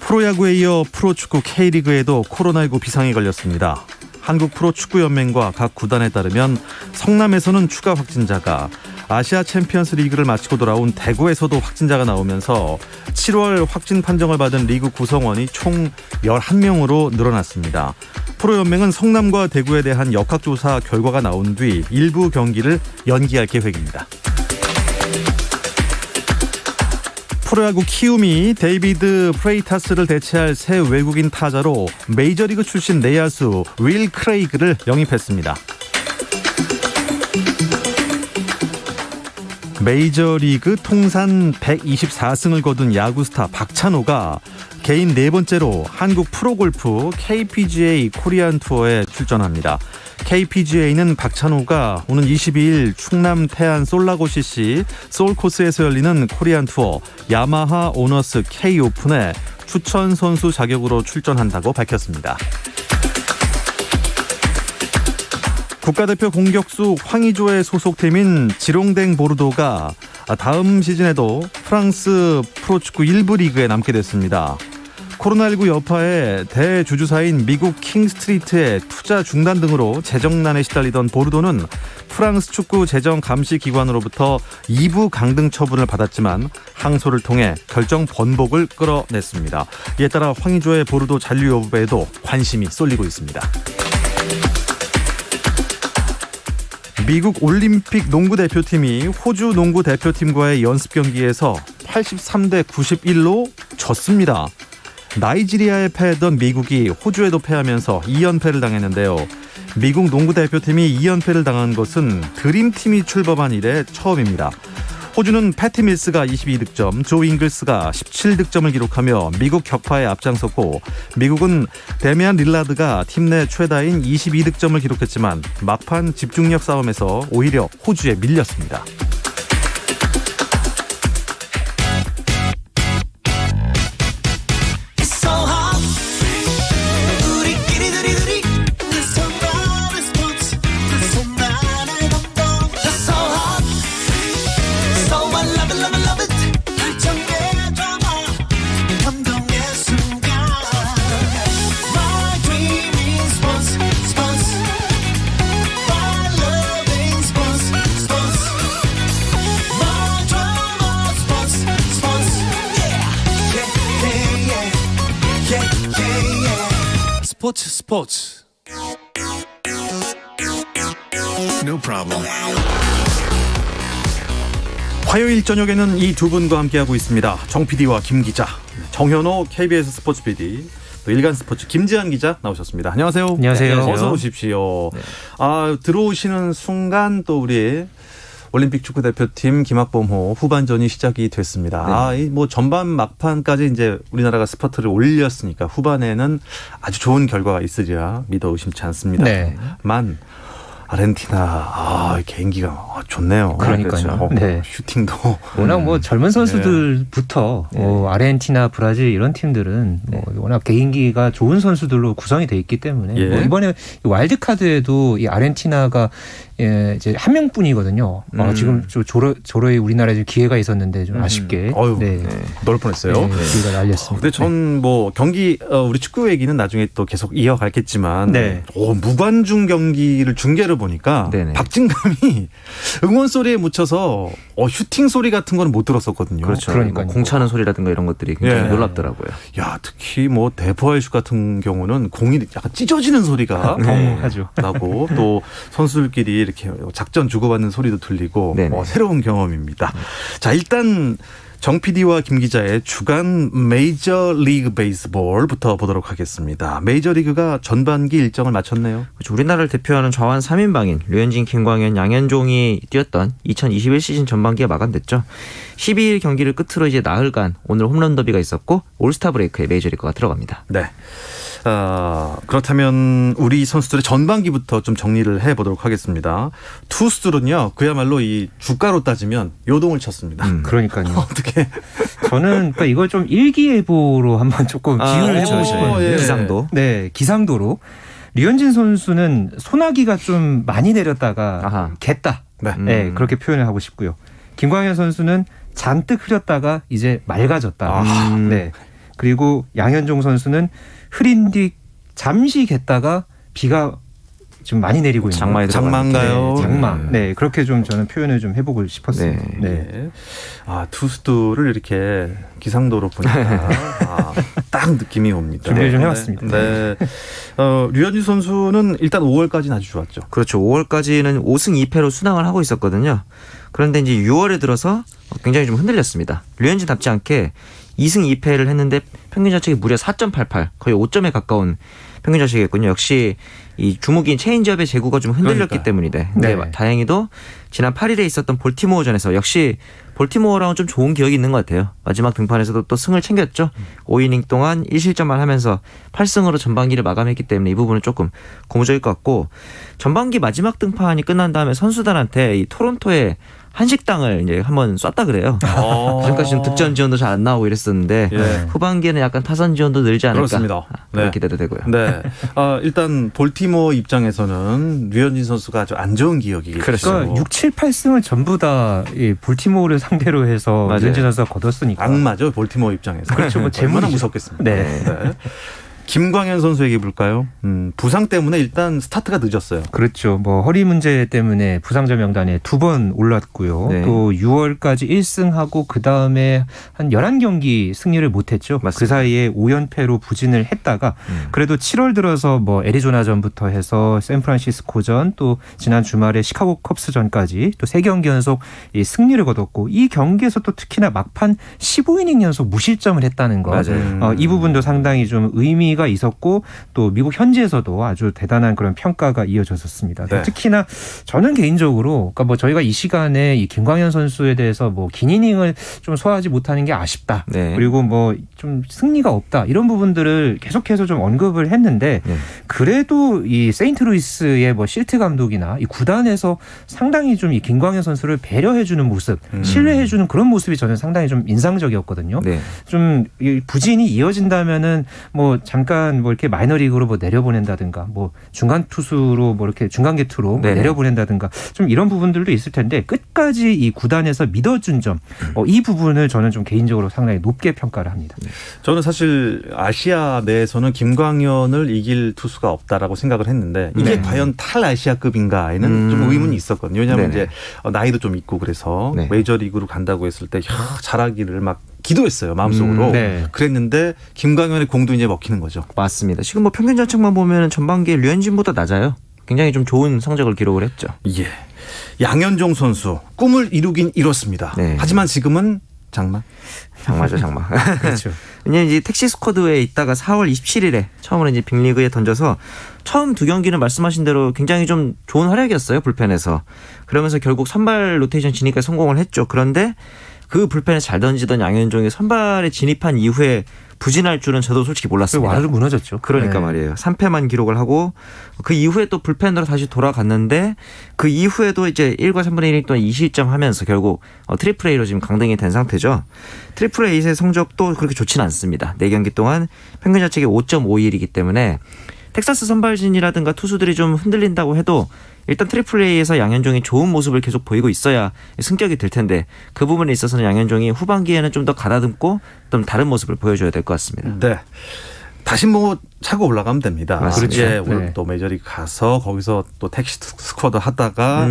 프로야구에 이어 프로축구 K리그에도 코로나19 비상이 걸렸습니다. 한국 프로축구연맹과 각 구단에 따르면 성남에서는 추가 확진자가, 아시아 챔피언스 리그를 마치고 돌아온 대구에서도 확진자가 나오면서 7월 확진 판정을 받은 리그 구성원이 총 11명으로 늘어났습니다. 프로연맹은 성남과 대구에 대한 역학조사 결과가 나온 뒤 일부 경기를 연기할 계획입니다. 프로야구 키움이 데이비드 프레이타스를 대체할 새 외국인 타자로 메이저리그 출신 내야수 윌 크레이그를 영입했습니다. 메이저리그 통산 124승을 거둔 야구스타 박찬호가 개인 네 번째로 한국 프로골프 KPGA 코리안 투어에 출전합니다. KPGA는 박찬호가 오는 22일 충남 태안 솔라고 CC 솔코스에서 열리는 코리안 투어 야마하 오너스 K오픈에 추천 선수 자격으로 출전한다고 밝혔습니다. 국가대표 공격수 황의조의 소속팀인 지롱댕 보르도가 다음 시즌에도 프랑스 프로축구 1부 리그에 남게 됐습니다. 코로나19 여파에 대주주사인 미국 킹스트리트의 투자 중단 등으로 재정난에 시달리던 보르도는 프랑스 축구 재정 감시 기관으로부터 2부 강등 처분을 받았지만 항소를 통해 결정 번복을 끌어냈습니다. 이에 따라 황의조의 보르도 잔류 여부에도 관심이 쏠리고 있습니다. 미국 올림픽 농구 대표팀이 호주 농구 대표팀과의 연습 경기에서 83대 91로 졌습니다. 나이지리아에 패했던 미국이 호주에도 패하면서 2연패를 당했는데요. 미국 농구 대표팀이 2연패를 당한 것은 드림팀이 출범한 이래 처음입니다. 호주는 패티 밀스가 22득점, 조 잉글스가 17득점을 기록하며 미국 격파에 앞장섰고 미국은 데미안 릴라드가 팀 내 최다인 22득점을 기록했지만 막판 집중력 싸움에서 오히려 호주에 밀렸습니다. 스포츠. No problem. 화요일 저녁에는 이 두 분과 함께하고 있습니다. 정 PD와 김 기자, 정현호 KBS 스포츠 PD, 또 일간 스포츠 김지한 기자 나오셨습니다. 안녕하세요. 안녕하세요. 어서 오십시오. 네. 들어오시는 순간 또 우리 올림픽 축구 대표팀 김학범호 후반전이 시작이 됐습니다. 네. 뭐 전반 막판까지 이제 우리나라가 스퍼트를 올렸으니까 후반에는 아주 좋은 결과가 있으리라 믿어 의심치 않습니다. 네. 만 아르헨티나 개인기가 좋네요. 그러니까요. 네. 슈팅도 워낙 뭐 젊은 선수들부터 아르헨티나, 브라질 이런 팀들은 워낙 개인기가 좋은 선수들로 구성이 돼 있기 때문에 뭐 이번에 와일드카드에도 이 아르헨티나가 이제 한 명뿐이거든요. 지금 조로에 우리나라에 좀 기회가 있었는데 좀 아쉽게 넣을 뻔했어요. 기회가 날렸습니다. 근데 전 뭐 경기 우리 축구 얘기는 나중에 또 계속 이어가겠지만 무관중 경기를 중계를 보니까 박진감이 응원 소리에 묻혀서 슈팅 소리 같은 거는 못 들었었거든요. 그렇죠. 그러니까 공 차는 소리라든가 이런 것들이 굉장히 놀랍더라고요. 야, 특히 뭐 대포알슛 같은 경우는 공이 약간 찢어지는 소리가 나고 또 선수들끼리 이렇게 작전 주고받는 소리도 들리고 새로운 경험입니다. 자, 일단 정 PD와 김 기자의 주간 메이저리그 베이스볼부터 보도록 하겠습니다. 메이저리그가 전반기 일정을 마쳤네요. 그렇죠. 우리나라를 대표하는 좌완 3인방인 류현진, 김광현, 양현종이 뛰었던 2021 시즌 전반기가 마감됐죠. 12일 경기를 끝으로 이제 나흘간 오늘 홈런 더비가 있었고 올스타 브레이크에 메이저리그가 들어갑니다. 네. 그렇다면 우리 선수들의 전반기부터 좀 정리를 해보도록 하겠습니다. 투수들은요, 그야말로 이 주가로 따지면 요동을 쳤습니다. 그러니까요. 어떻게? 저는 그러니까 이걸 좀 일기예보로 한번 조금 비유를 해보고 싶었는데 기상도. 네, 기상도로. 류현진 선수는 소나기가 좀 많이 내렸다가 갰다. 네, 그렇게 표현을 하고 싶고요. 김광현 선수는 잔뜩 흐렸다가 이제 맑아졌다. 네. 그리고 양현종 선수는 흐린 뒤 잠시 갰다가 비가 좀 많이 내리고 있는 장마인가요? 장마. 네, 그렇게 좀 저는 표현을 좀 해보고 싶었습니다. 네. 투수들을 이렇게 기상도로 보니까 딱 느낌이 옵니다. 준비를 좀 해왔습니다. 네. 류현진 선수는 일단 5월까지는 아주 좋았죠. 그렇죠. 5월까지는 5승 2패로 순항을 하고 있었거든요. 그런데 이제 6월에 들어서 굉장히 좀 흔들렸습니다. 류현진답지 않게 2승 2패를 했는데 평균 자책이 무려 4.88, 거의 5점에 가까운 평균 자책이었군요. 역시 이 주무기인 체인지업의 제구가 좀 흔들렸기 때문인데 다행히도 지난 8일에 있었던 볼티모어전에서 역시 볼티모어랑은 좀 좋은 기억이 있는 것 같아요. 마지막 등판에서도 또 승을 챙겼죠. 5이닝 동안 1실점만 하면서 8승으로 전반기를 마감했기 때문에 이 부분은 조금 고무적일 것 같고, 전반기 마지막 등판이 끝난 다음에 선수단한테 이 토론토의 한식당을 이제 한번 쐈다 그래요. 지금까지는 득점 지원도 잘 안 나오고 이랬었는데 후반기에는 약간 타선 지원도 늘지 않을까. 그렇습니다. 기대도 되고요. 네. 일단 볼티모어 입장에서는 류현진 선수가 아주 안 좋은 기억이겠죠. 그러니까 6, 7, 8승을 전부 다 볼티모어를 상대로 해서 류현진 선수가 거뒀으니까. 악마죠, 볼티모어 입장에서. 그렇죠. 뭐 얼마나 무섭겠습니까. 네. 김광현 선수 얘기 볼까요? 부상 때문에 일단 스타트가 늦었어요. 그렇죠. 뭐 허리 문제 때문에 부상자 명단에 2번 올랐고요. 또 6월까지 1승하고 그다음에 한 11경기 승리를 못했죠. 그 사이에 5연패로 부진을 했다가 그래도 7월 들어서 뭐 애리조나전부터 해서 샌프란시스코전, 또 지난 주말에 시카고 컵스전까지 또 3경기 연속 승리를 거뒀고, 이 경기에서 또 특히나 막판 15이닝 연속 무실점을 했다는 거. 이 부분도 상당히 좀 의미 승리가 있었고 또 미국 현지에서도 아주 대단한 그런 평가가 이어졌었습니다. 네. 특히나 저는 개인적으로 그러니까 뭐 저희가 이 시간에 이 김광현 선수에 대해서 뭐 긴 이닝을 좀 소화하지 못하는 게 아쉽다. 네. 그리고 뭐 좀 승리가 없다. 이런 부분들을 계속해서 좀 언급을 했는데 그래도 이 세인트루이스의 뭐 실트 감독이나 이 구단에서 상당히 좀 이 김광현 선수를 배려해주는 모습, 신뢰해주는 그런 모습이 저는 상당히 좀 인상적이었거든요. 네. 좀 이 부진이 이어진다면은 뭐 잠깐 뭐 이렇게 마이너리그로 뭐 내려보낸다든가 뭐 중간 투수로 뭐 이렇게 중간 개투로 뭐 네네. 내려보낸다든가 좀 이런 부분들도 있을 텐데 끝까지 이 구단에서 믿어준 점, 이 부분을 저는 좀 개인적으로 상당히 높게 평가를 합니다. 저는 사실 아시아 내에서는 김광현을 이길 투수가 없다라고 생각을 했는데 이게 네. 과연 탈아시아급인가에는 좀 의문이 있었거든요. 왜냐하면 네네. 이제 나이도 좀 있고 그래서 네. 메이저리그로 간다고 했을 때 잘하기를 막 기도했어요. 마음속으로. 네. 그랬는데 김광현의 공도 이제 먹히는 거죠. 맞습니다. 지금 뭐 평균 자책만 보면 전반기에 류현진보다 낮아요. 굉장히 좀 좋은 성적을 기록을 했죠. 예. 양현종 선수 꿈을 이루긴 이뤘습니다. 네. 하지만 지금은 장마. 장마죠, 장마. 그렇죠. 왜냐면 이제 택시 스쿼드에 있다가 4월 27일에 처음으로 이제 빅리그에 던져서 처음 두 경기는 말씀하신 대로 굉장히 좀 좋은 활약이었어요, 불펜에서. 그러면서 결국 선발 로테이션 진입까지 성공을 했죠. 그런데 그 불펜에서 잘 던지던 양현종이 선발에 진입한 이후에 부진할 줄은 저도 솔직히 몰랐습니다. 와르르 무너졌죠. 그러니까 네. 말이에요. 3패만 기록을 하고 그 이후에 또 불펜으로 다시 돌아갔는데 그 이후에도 이제 1과 3분의 1 동안 2실점 하면서 결국 트리플 A로 지금 강등이 된 상태죠. 트리플 A의 성적도 그렇게 좋지는 않습니다. 4경기 동안 평균 자책이 5.51이기 때문에 텍사스 선발진이라든가 투수들이 좀 흔들린다고 해도 일단 트리플 A에서 양현종이 좋은 모습을 계속 보이고 있어야 승격이 될 텐데 그 부분에 있어서는 양현종이 후반기에는 좀 더 가다듬고 좀 다른 모습을 보여줘야 될 것 같습니다. 네. 다시 뭐 차고 올라가면 됩니다. 맞습니다. 예, 오늘 네. 또 메이저리그 가서 거기서 또 택시 스쿼드 하다가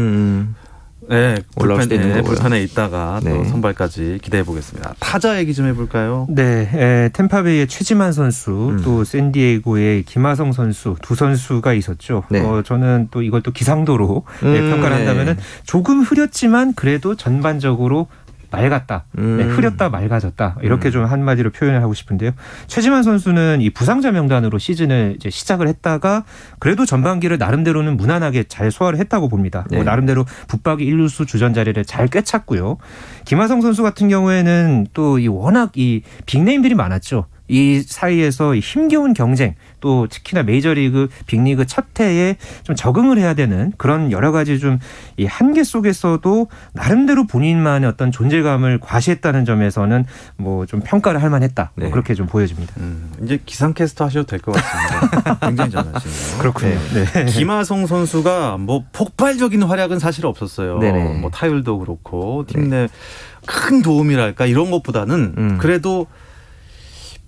네, 올라올 수도 있는 거고요. 불펜에 있다가 또 네. 선발까지 기대해 보겠습니다. 타자 얘기 좀 해볼까요? 네, 템파베이의 최지만 선수, 또 샌디에이고의 김하성 선수 두 선수가 있었죠. 네. 저는 또 이걸 또 기상도로 평가를 한다면은 조금 흐렸지만 그래도 전반적으로 맑았다. 네, 흐렸다 맑아졌다. 이렇게 좀 한마디로 표현을 하고 싶은데요. 최지만 선수는 이 부상자 명단으로 시즌을 이제 시작을 했다가 그래도 전반기를 나름대로는 무난하게 잘 소화를 했다고 봅니다. 네. 뭐 나름대로 붙박이 1루수 주전 자리를 잘 꿰찼고요. 김하성 선수 같은 경우에는 또 이 워낙 이 빅네임들이 많았죠. 이 사이에서 힘겨운 경쟁 또 특히나 메이저리그 빅리그 첫 해에 좀 적응을 해야 되는 그런 여러 가지 좀 이 한계 속에서도 나름대로 본인만의 어떤 존재감을 과시했다는 점에서는 뭐 좀 평가를 할 만했다. 네. 그렇게 좀 보여집니다. 이제 기상캐스터 하셔도 될 것 같습니다. 굉장히 잘하시네요. 그렇군요. 네. 김하성 선수가 뭐 폭발적인 활약은 사실 없었어요. 네네. 뭐 타율도 그렇고 팀 내 큰 도움이랄까 이런 것보다는 그래도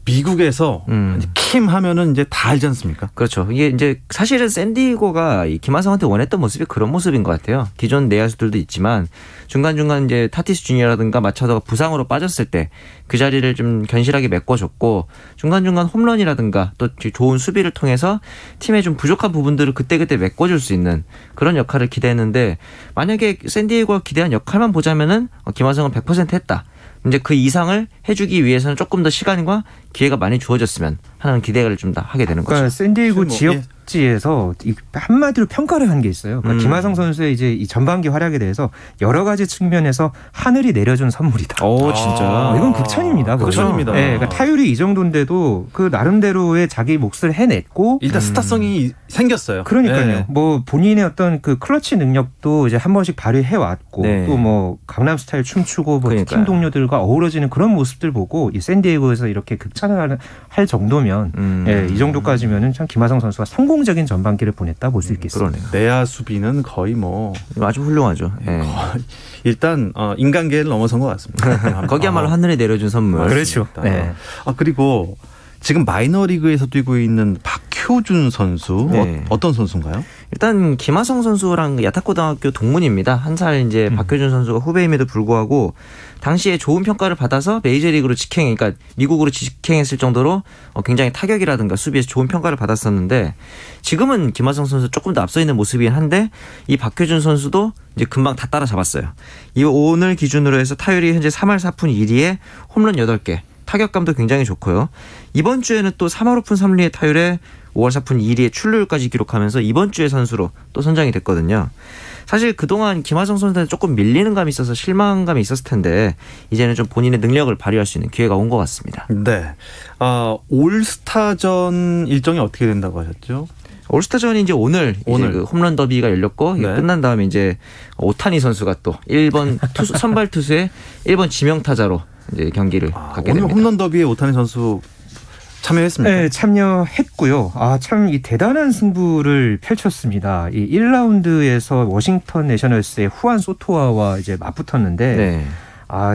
미국에서 킴 하면은 이제 다 알지 않습니까? 그렇죠. 이게 이제 사실은 샌디에고가 이 김하성한테 원했던 모습이 그런 모습인 것 같아요. 기존 내야수들도 있지만 중간중간 이제 타티스 주니어라든가 마차도가 부상으로 빠졌을 때 그 자리를 좀 견실하게 메꿔줬고 중간중간 홈런이라든가 또 좋은 수비를 통해서 팀의 좀 부족한 부분들을 그때그때 메꿔줄 수 있는 그런 역할을 기대했는데 만약에 샌디에고가 기대한 역할만 보자면은 김하성은 100% 했다. 이제 그 이상을 해주기 위해서는 조금 더 시간과 기회가 많이 주어졌으면 하는 기대를 좀 더 하게 되는 거죠. 그러니까 샌디에이고 뭐, 지역지에서 한마디로 평가를 한 게 있어요. 그러니까 김하성 선수의 이제 이 전반기 활약에 대해서 여러 가지 측면에서 하늘이 내려준 선물이다. 오, 진짜. 이건 극찬입니다. 극찬입니다. 네, 그러니까 타율이 이 정도인데도 그 나름대로의 자기 몫을 해냈고 일단 스타성이 생겼어요. 그러니까요. 네. 뭐 본인의 어떤 그 클러치 능력도 이제 한 번씩 발휘해 왔고 네. 또 뭐 강남 스타일 춤추고 뭐 그러니까요. 팀 동료들과 어우러지는 그런 모습들 보고 이 샌디에이고에서 이렇게 극찬을 할 정도면 예, 이 정도까지면은 참 김하성 선수가 성공적인 전반기를 보냈다 볼 수 있겠습니다. 그러네요. 내야 수비는 거의 뭐 아주 훌륭하죠. 예. 일단 인간계를 넘어선 것 같습니다. 거기야말로 하늘에 내려준 선물. 그렇죠. 네. 그리고 지금 마이너리그에서 뛰고 있는 박효준 선수 네. 어떤 선수인가요? 일단 김하성 선수랑 야타고등학교 동문입니다. 한 살 이제 박효준 선수가 후배임에도 불구하고 당시에 좋은 평가를 받아서 메이저리그로 그러니까 미국으로 직행했을 정도로 굉장히 타격이라든가 수비에서 좋은 평가를 받았었는데 지금은 김하성 선수 조금 더 앞서 있는 모습이긴 한데 이 박효준 선수도 이제 금방 다 따라잡았어요. 이 오늘 기준으로 해서 타율이 현재 3할 4푼 1리에 홈런 8개. 타격감도 굉장히 좋고요. 이번 주에는 또 3할 오픈 3리의 타율에 5월 4푼 2리의 출루율까지 기록하면서 이번 주의 선수로 또 선정이 됐거든요. 사실 그동안 김하성 선수한테 조금 밀리는 감이 있어서 실망감이 있었을 텐데 이제는 좀 본인의 능력을 발휘할 수 있는 기회가 온 것 같습니다. 네. 올스타전 일정이 어떻게 된다고 하셨죠? 올스타전이 이제 오늘 그 홈런 더비가 열렸고 이게 끝난 다음에 이제 오타니 선수가 또 1번 선발 투수의 1번 지명 타자로 이제 경기를 갖게 오늘 됩니다. 홈런 더비에 오타니 선수 참여했습니까? 네, 참여했고요. 참 이 대단한 승부를 펼쳤습니다. 이 1라운드에서 워싱턴 내셔널스의 후안 소토아와 이제 맞붙었는데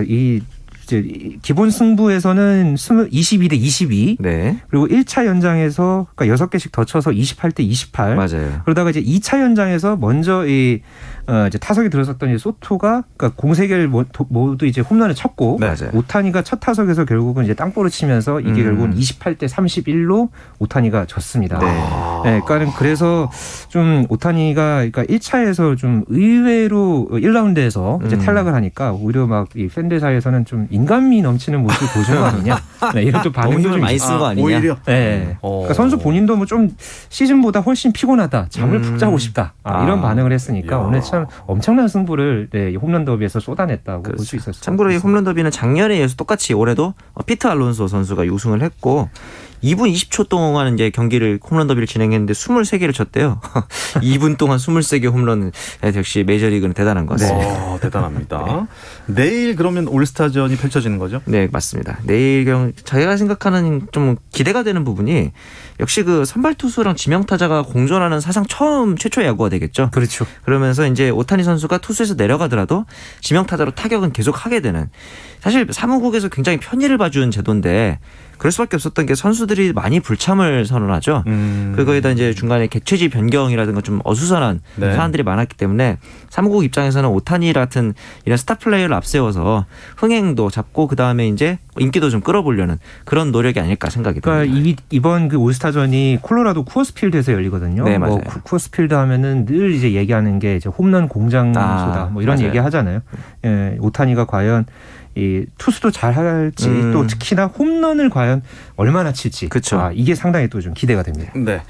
이 이제 기본 승부에서는 22대 22. 네. 그리고 1차 연장에서 그러니까 6개씩 더 쳐서 28대 28. 맞아요. 그러다가 이제 2차 연장에서 먼저 이제 타석에 들어섰던 이 소토가 그러니까 공세개를 모두 이제 홈런을 쳤고 맞아요. 오타니가 첫 타석에서 결국은 이제 땅볼을 치면서 이게 결국은 28대 31로 오타니가 졌습니다. 네. 그러니까 그래서 좀 오타니가 그러니까 1차에서 좀 의외로 1라운드에서 이제 탈락을 하니까 오히려 막 이 팬들 사이에서는 좀 인간미 넘치는 모습을 보여준 거 아니냐. 네, 이런 또 반응도 너무 힘을 좀 많이 쓴 거 아니냐. 오히려. 네. 그러니까 선수 본인도 뭐 좀 시즌보다 훨씬 피곤하다. 잠을 푹 자고 싶다. 이런 반응을 했으니까 오늘 참 엄청난 승부를 홈런 더비에서 쏟아냈다고 볼 수 있었어요. 참고로 이 홈런 더비는 작년에 이어서 똑같이 올해도 피트 알론소 선수가 우승을 했고 2분 20초 동안 이제 경기를 홈런 더비를 진행했는데 23개를 쳤대요. 2분 동안 23개 홈런. 역시 메이저리그는 대단한 것 같습니다. 대단합니다. 내일 그러면 올스타전이 펼쳐지는 거죠? 네, 맞습니다. 내일 저희가 생각하는 좀 기대가 되는 부분이 역시 그 선발 투수랑 지명 타자가 공존하는 사상 최초의 야구가 되겠죠. 그렇죠. 그러면서 이제 오타니 선수가 투수에서 내려가더라도 지명 타자로 타격은 계속 하게 되는, 사실 사무국에서 굉장히 편의를 봐주는 제도인데 그럴 수밖에 없었던 게 선수들이 많이 불참을 선언하죠. 그거에다 이제 중간에 개최지 변경이라든가 좀 어수선한 사안들이 많았기 때문에 사무국 입장에서는 오타니 같은 이런 스타 플레이어를 앞세워서 흥행도 잡고 그 다음에 이제 인기도 좀 끌어보려는 그런 노력이 아닐까 생각이 듭니다. 그러니까 이번 그 올스타전이 콜로라도 쿠어스필드에서 열리거든요. 네, 맞아요. 쿠어스필드 하면은 늘 이제 얘기하는 게 이제 홈런 공장소다 뭐 이런 맞아요. 얘기 하잖아요. 예, 오타니가 과연 이 투수도 잘 할지 또 특히나 홈런을 과연 얼마나 칠지. 그렇죠. 이게 상당히 또 좀 기대가 됩니다. 네.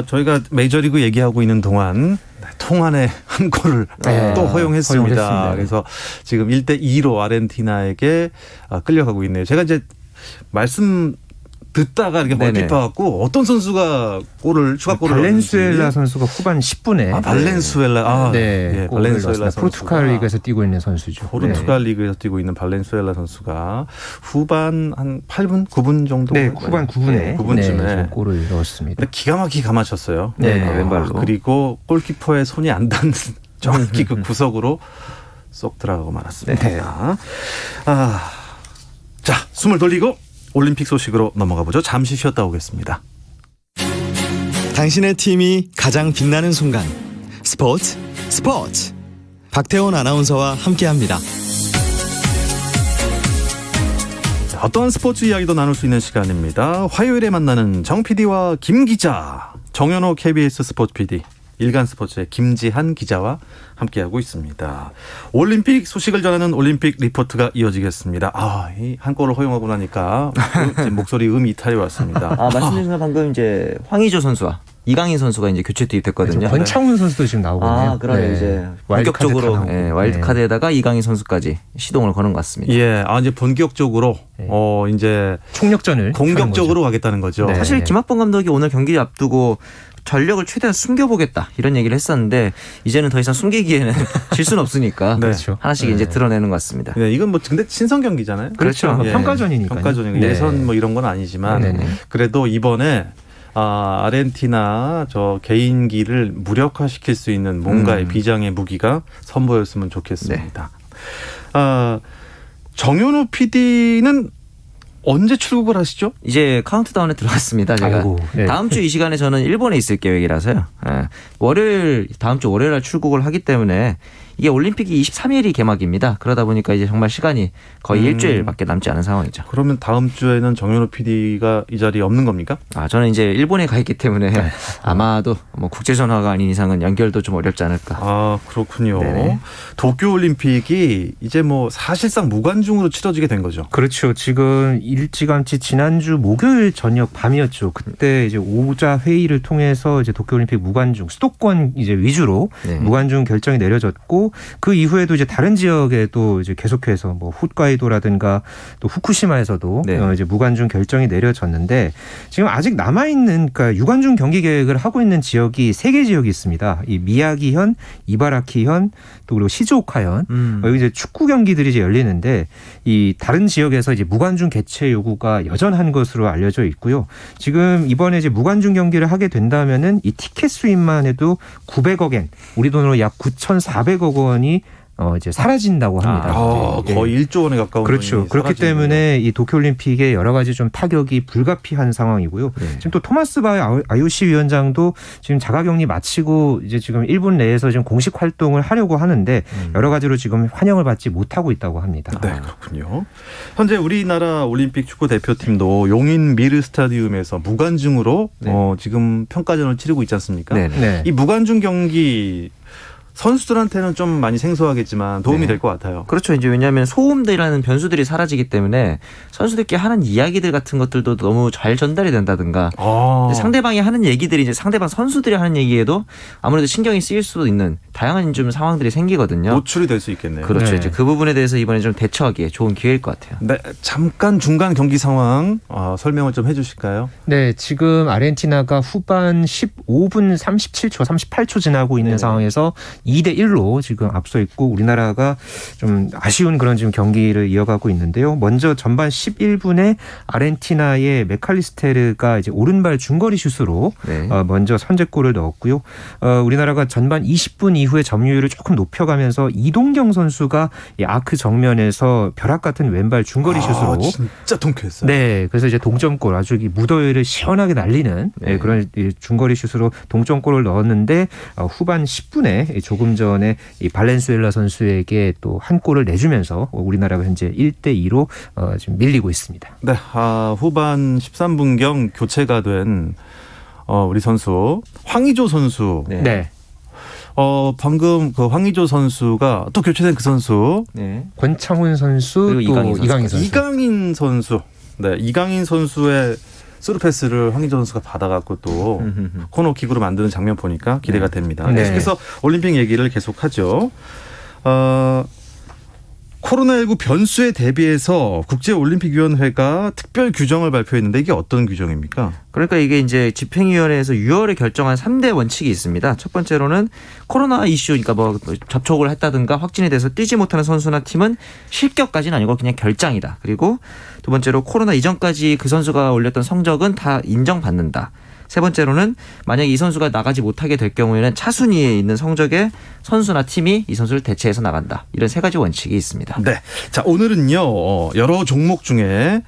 저희가 메이저리그 얘기하고 있는 동안 통안의 한 골을 또 허용했습니다. 그래서 지금 1대2로 아르헨티나에게 끌려가고 있네요. 제가 이제 말씀 듣다가 이렇게 멀티파갖고 어떤 선수가 추가골을 발렌수엘라 선수가 후반 10분에 발렌수엘라 발렌수엘라 선수 포르투갈 리그에서 뛰고 있는 선수죠. 포르투갈 리그에서 뛰고 있는 발렌수엘라 선수가 후반 한 8분 9분 정도 후반 9분에 9분쯤에 골을 넣었습니다. 기가 막히게 감아쳤어요. 왼발로. 그리고 골키퍼의 손이 안 닿는 정확히 그 구석으로 쏙 들어가고 말았습니다. 자, 숨을 돌리고 올림픽 소식으로 넘어가 보죠. 잠시 쉬었다 오겠습니다. 당신의 팀이 가장 빛나는 순간. 스포츠. 박태원 아나운서와 함께합니다. 어떠한 스포츠 이야기도 나눌 수 있는 시간입니다. 화요일에 만나는 정 PD와 김 기자, 정현호 KBS 스포츠 PD, 일간 스포츠의 김지한 기자와 함께하고 있습니다. 올림픽 소식을 전하는 올림픽 리포트가 이어지겠습니다. 이 한 골을 허용하고 나니까 목소리 이탈이 왔습니다. 말씀드린 건 방금 이제 황의조 선수와 이강인 선수가 이제 교체 투입됐거든요. 권창훈 선수도 지금 나오고 있네요. 그러네. 이제 본격적으로 와일드카드에다가 이강인 선수까지 시동을 거는 것 같습니다. 이제 본격적으로 이제 총력전을 공격적으로 가겠다는 거죠. 사실 김학범 감독이 오늘 경기 앞두고 전력을 최대한 숨겨보겠다 이런 얘기를 했었는데 이제는 더 이상 숨기기에는 질 수는 없으니까 하나씩 이제 드러내는 것 같습니다. 이건 근데 친선 경기잖아요. 그렇죠. 평가전이니까요. 예선 이런 건 아니지만 그래도 이번에 아르헨티나 개인기를 무력화시킬 수 있는 뭔가의 비장의 무기가 선보였으면 좋겠습니다. 정현우 PD는 언제 출국을 하시죠? 이제 카운트다운에 들어갔습니다. 제가 다음 주 이 시간에 저는 일본에 있을 계획이라서요. 다음 주 월요일 날 출국을 하기 때문에 이게 올림픽이 23일이 개막입니다. 그러다 보니까 이제 정말 시간이 거의 일주일밖에 남지 않은 상황이죠. 그러면 다음 주에는 정현호 PD가 이 자리에 없는 겁니까? 저는 이제 일본에 가 있기 때문에 아마도 국제 전화가 아닌 이상은 연결도 좀 어렵지 않을까. 그렇군요. 도쿄 올림픽이 이제 사실상 무관중으로 치러지게 된 거죠. 그렇죠. 지금 일찌감치 지난주 목요일 저녁 밤이었죠. 그때 이제 5자 회의를 통해서 이제 도쿄올림픽 무관중 수도권 이제 위주로 무관중 결정이 내려졌고 그 이후에도 이제 다른 지역에도 이제 계속해서 뭐 홋카이도라든가 또 후쿠시마에서도 이제 무관중 결정이 내려졌는데 지금 아직 남아 있는 그러니까 유관중 경기 계획을 하고 있는 지역이 3개 지역이 있습니다. 이 미야기현, 이바라키현, 또 그리고 시즈오카현 여기 이제 축구 경기들이 이제 열리는데 이 다른 지역에서 이제 무관중 개최 요구가 여전한 것으로 알려져 있고요. 지금 이번에 이제 무관중 경기를 하게 된다면은 이 티켓 수입만 해도 900억 엔, 우리 돈으로 약 9,400억 원이 이제 사라진다고 합니다. 거의 1조 원에 가까운 그렇죠. 돈이 그렇기 사라지는군요. 때문에 이 도쿄올림픽에 여러 가지 좀 타격이 불가피한 상황이고요. 지금 또 토마스 바 IOC 위원장도 지금 자가격리 마치고 이제 지금 일본 내에서 지금 공식 활동을 하려고 하는데 여러 가지로 지금 환영을 받지 못하고 있다고 합니다. 네, 그렇군요. 현재 우리나라 올림픽 축구 대표팀도 용인 미르 스타디움에서 무관중으로 지금 평가전을 치르고 있지 않습니까? 이 무관중 경기 선수들한테는 좀 많이 생소하겠지만 도움이 될 것 같아요. 그렇죠. 이제 왜냐하면 소음들이라는 변수들이 사라지기 때문에 선수들끼리 하는 이야기들 같은 것들도 너무 잘 전달이 된다든가 상대방이 하는 얘기들이 이제 상대방 선수들이 하는 얘기에도 아무래도 신경이 쓰일 수도 있는 다양한 좀 상황들이 생기거든요. 노출이 될 수 있겠네요. 그렇죠. 이제 그 부분에 대해서 이번에 좀 대처하기에 좋은 기회일 것 같아요. 네, 잠깐 중간 경기 상황 설명을 좀 해주실까요? 네, 지금 아르헨티나가 후반 15분 37초, 38초 지나고 있는 상황에서 2대1로 지금 앞서 있고 우리나라가 좀 아쉬운 그런 지금 경기를 이어가고 있는데요. 먼저 전반 11분에 아르헨티나의 메칼리스테르가 이제 오른발 중거리 슛으로 먼저 선제골을 넣었고요. 우리나라가 전반 20분 이후에 점유율을 조금 높여가면서 이동경 선수가 이 아크 정면에서 벼락 같은 왼발 중거리 슛으로 진짜 통쾌했어요. 네, 그래서 이제 동점골 아주 이 무더위를 시원하게 날리는 그런 중거리 슛으로 동점골을 넣었는데 후반 10분에 조금 전에 이 발렌수엘라 선수에게 또 한 골을 내주면서 우리나라가 현재 1대2로 지금 밀리고 있습니다. 네, 후반 13분경 교체가 된 우리 선수 황의조 선수. 네. 방금 그 황의조 선수가 또 교체된 그 선수. 권창훈 선수 또 이강인 선수. 이강인 선수. 네, 이강인 선수의 스루 패스를 황의조 선수가 받아갖고 또 코너킥으로 만드는 장면 보니까 기대가 됩니다. 계속해서 올림픽 얘기를 계속하죠. 코로나19 변수에 대비해서 국제올림픽위원회가 특별 규정을 발표했는데 이게 어떤 규정입니까? 그러니까 이게 이제 집행위원회에서 6월에 결정한 3대 원칙이 있습니다. 첫 번째로는 코로나 이슈, 그러니까 뭐 접촉을 했다든가 확진이 돼서 뛰지 못하는 선수나 팀은 실격까지는 아니고 그냥 결장이다. 그리고 두 번째로 코로나 이전까지 그 선수가 올렸던 성적은 다 인정받는다. 세 번째로는 만약에 이 선수가 나가지 못하게 될 경우에는 차순위에 있는 성적의 선수나 팀이 이 선수를 대체해서 나간다. 이런 3가지 원칙이 있습니다. 네. 자, 오늘은요, 여러 종목 중에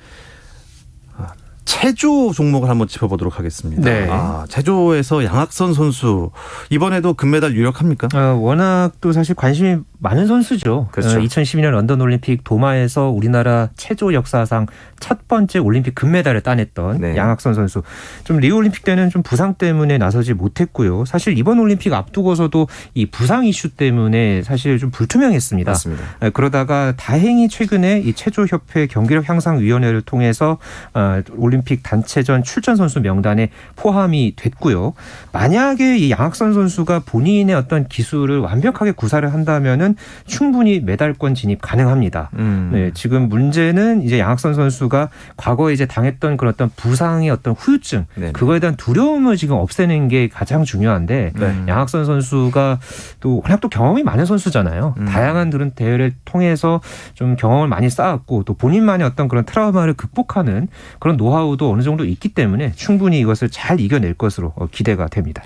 체조 종목을 한번 짚어보도록 하겠습니다. 네. 체조에서 양학선 선수 이번에도 금메달 유력합니까? 워낙 또 사실 관심이 많은 선수죠. 그렇죠. 2012년 런던 올림픽 도마에서 우리나라 체조 역사상 첫 번째 올림픽 금메달을 따냈던 양학선 선수. 좀 리우 올림픽 때는 좀 부상 때문에 나서지 못했고요. 사실 이번 올림픽 앞두고서도 이 부상 이슈 때문에 사실 좀 불투명했습니다. 맞습니다. 그러다가 다행히 최근에 이 체조협회 경기력 향상 위원회를 통해서 올림픽 단체전 출전 선수 명단에 포함이 됐고요. 만약에 이 양학선 선수가 본인의 어떤 기술을 완벽하게 구사를 한다면은 충분히 메달권 진입 가능합니다. 네, 지금 문제는 이제 양학선 선수가 과거에 이제 당했던 그런 어떤 부상의 어떤 후유증, 그거에 대한 두려움을 지금 없애는 게 가장 중요한데 양학선 선수가 또 워낙 또 경험이 많은 선수잖아요. 다양한 그런 대회를 통해서 좀 경험을 많이 쌓았고 또 본인만의 어떤 그런 트라우마를 극복하는 그런 노하우도 어느 정도 있기 때문에 충분히 이것을 잘 이겨낼 것으로 기대가 됩니다.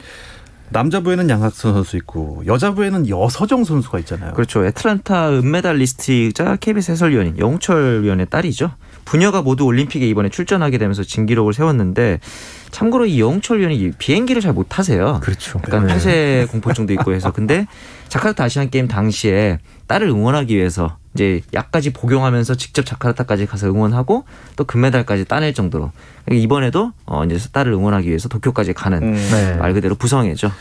남자부에는 양학선 선수 있고 여자부에는 여서정 선수가 있잖아요. 그렇죠. 애틀란타 은메달리스트이자 KBS 해설위원인 영철 위원의 딸이죠. 부녀가 모두 올림픽에 이번에 출전하게 되면서 진기록을 세웠는데 참고로 이 영철 위원이 비행기를 잘 못 타세요. 그렇죠. 약간 폐쇄 공포증도 있고 해서. 근데 자카르타 아시안 게임 당시에 딸을 응원하기 위해서 이제 약까지 복용하면서 직접 자카르타까지 가서 응원하고 또 금메달까지 따낼 정도로 이번에도 이제 딸을 응원하기 위해서 도쿄까지 가는 말 그대로 부성애죠.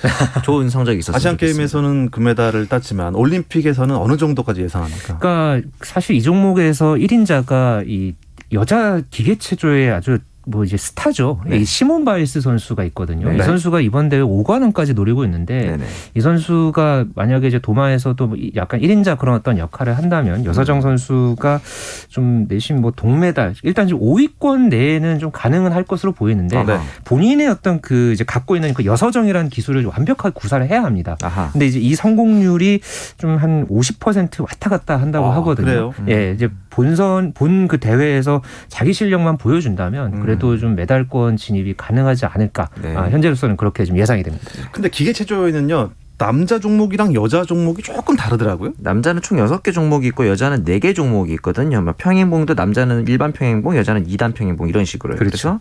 좋은 성적이 있었습니다. 아시안 게임에서는 금메달을 땄지만 올림픽에서는 어느 정도까지 예상합니까? 그러니까 사실 이 종목에서 1인자가 이 여자 기계체조의 아주 뭐 이제 스타죠. 네. 이 시몬 바일스 선수가 있거든요. 네. 이 선수가 이번 대회 5관왕까지 노리고 있는데 네네. 이 선수가 만약에 이제 도마에서도 약간 1인자 그런 어떤 역할을 한다면 여서정 선수가 좀 내심 뭐 동메달 일단 지금 5위권 내에는 좀 가능은 할 것으로 보이는데 네. 본인의 어떤 그 이제 갖고 있는 그 여서정이라는 기술을 완벽하게 구사를 해야 합니다. 아하. 근데 이제 이 성공률이 좀 한 50% 왔다 갔다 한다고 하거든요. 그래요? 예, 이제 본 그 대회에서 자기 실력만 보여준다면 그래도 좀 메달권 진입이 가능하지 않을까. 네. 현재로서는 그렇게 좀 예상이 됩니다. 근데 기계체조에는요. 남자 종목이랑 여자 종목이 조금 다르더라고요. 남자는 총 6개 종목이 있고 여자는 4개 종목이 있거든요. 평행봉도 남자는 일반 평행봉, 여자는 2단 평행봉 이런 식으로요. 그렇죠. 그래서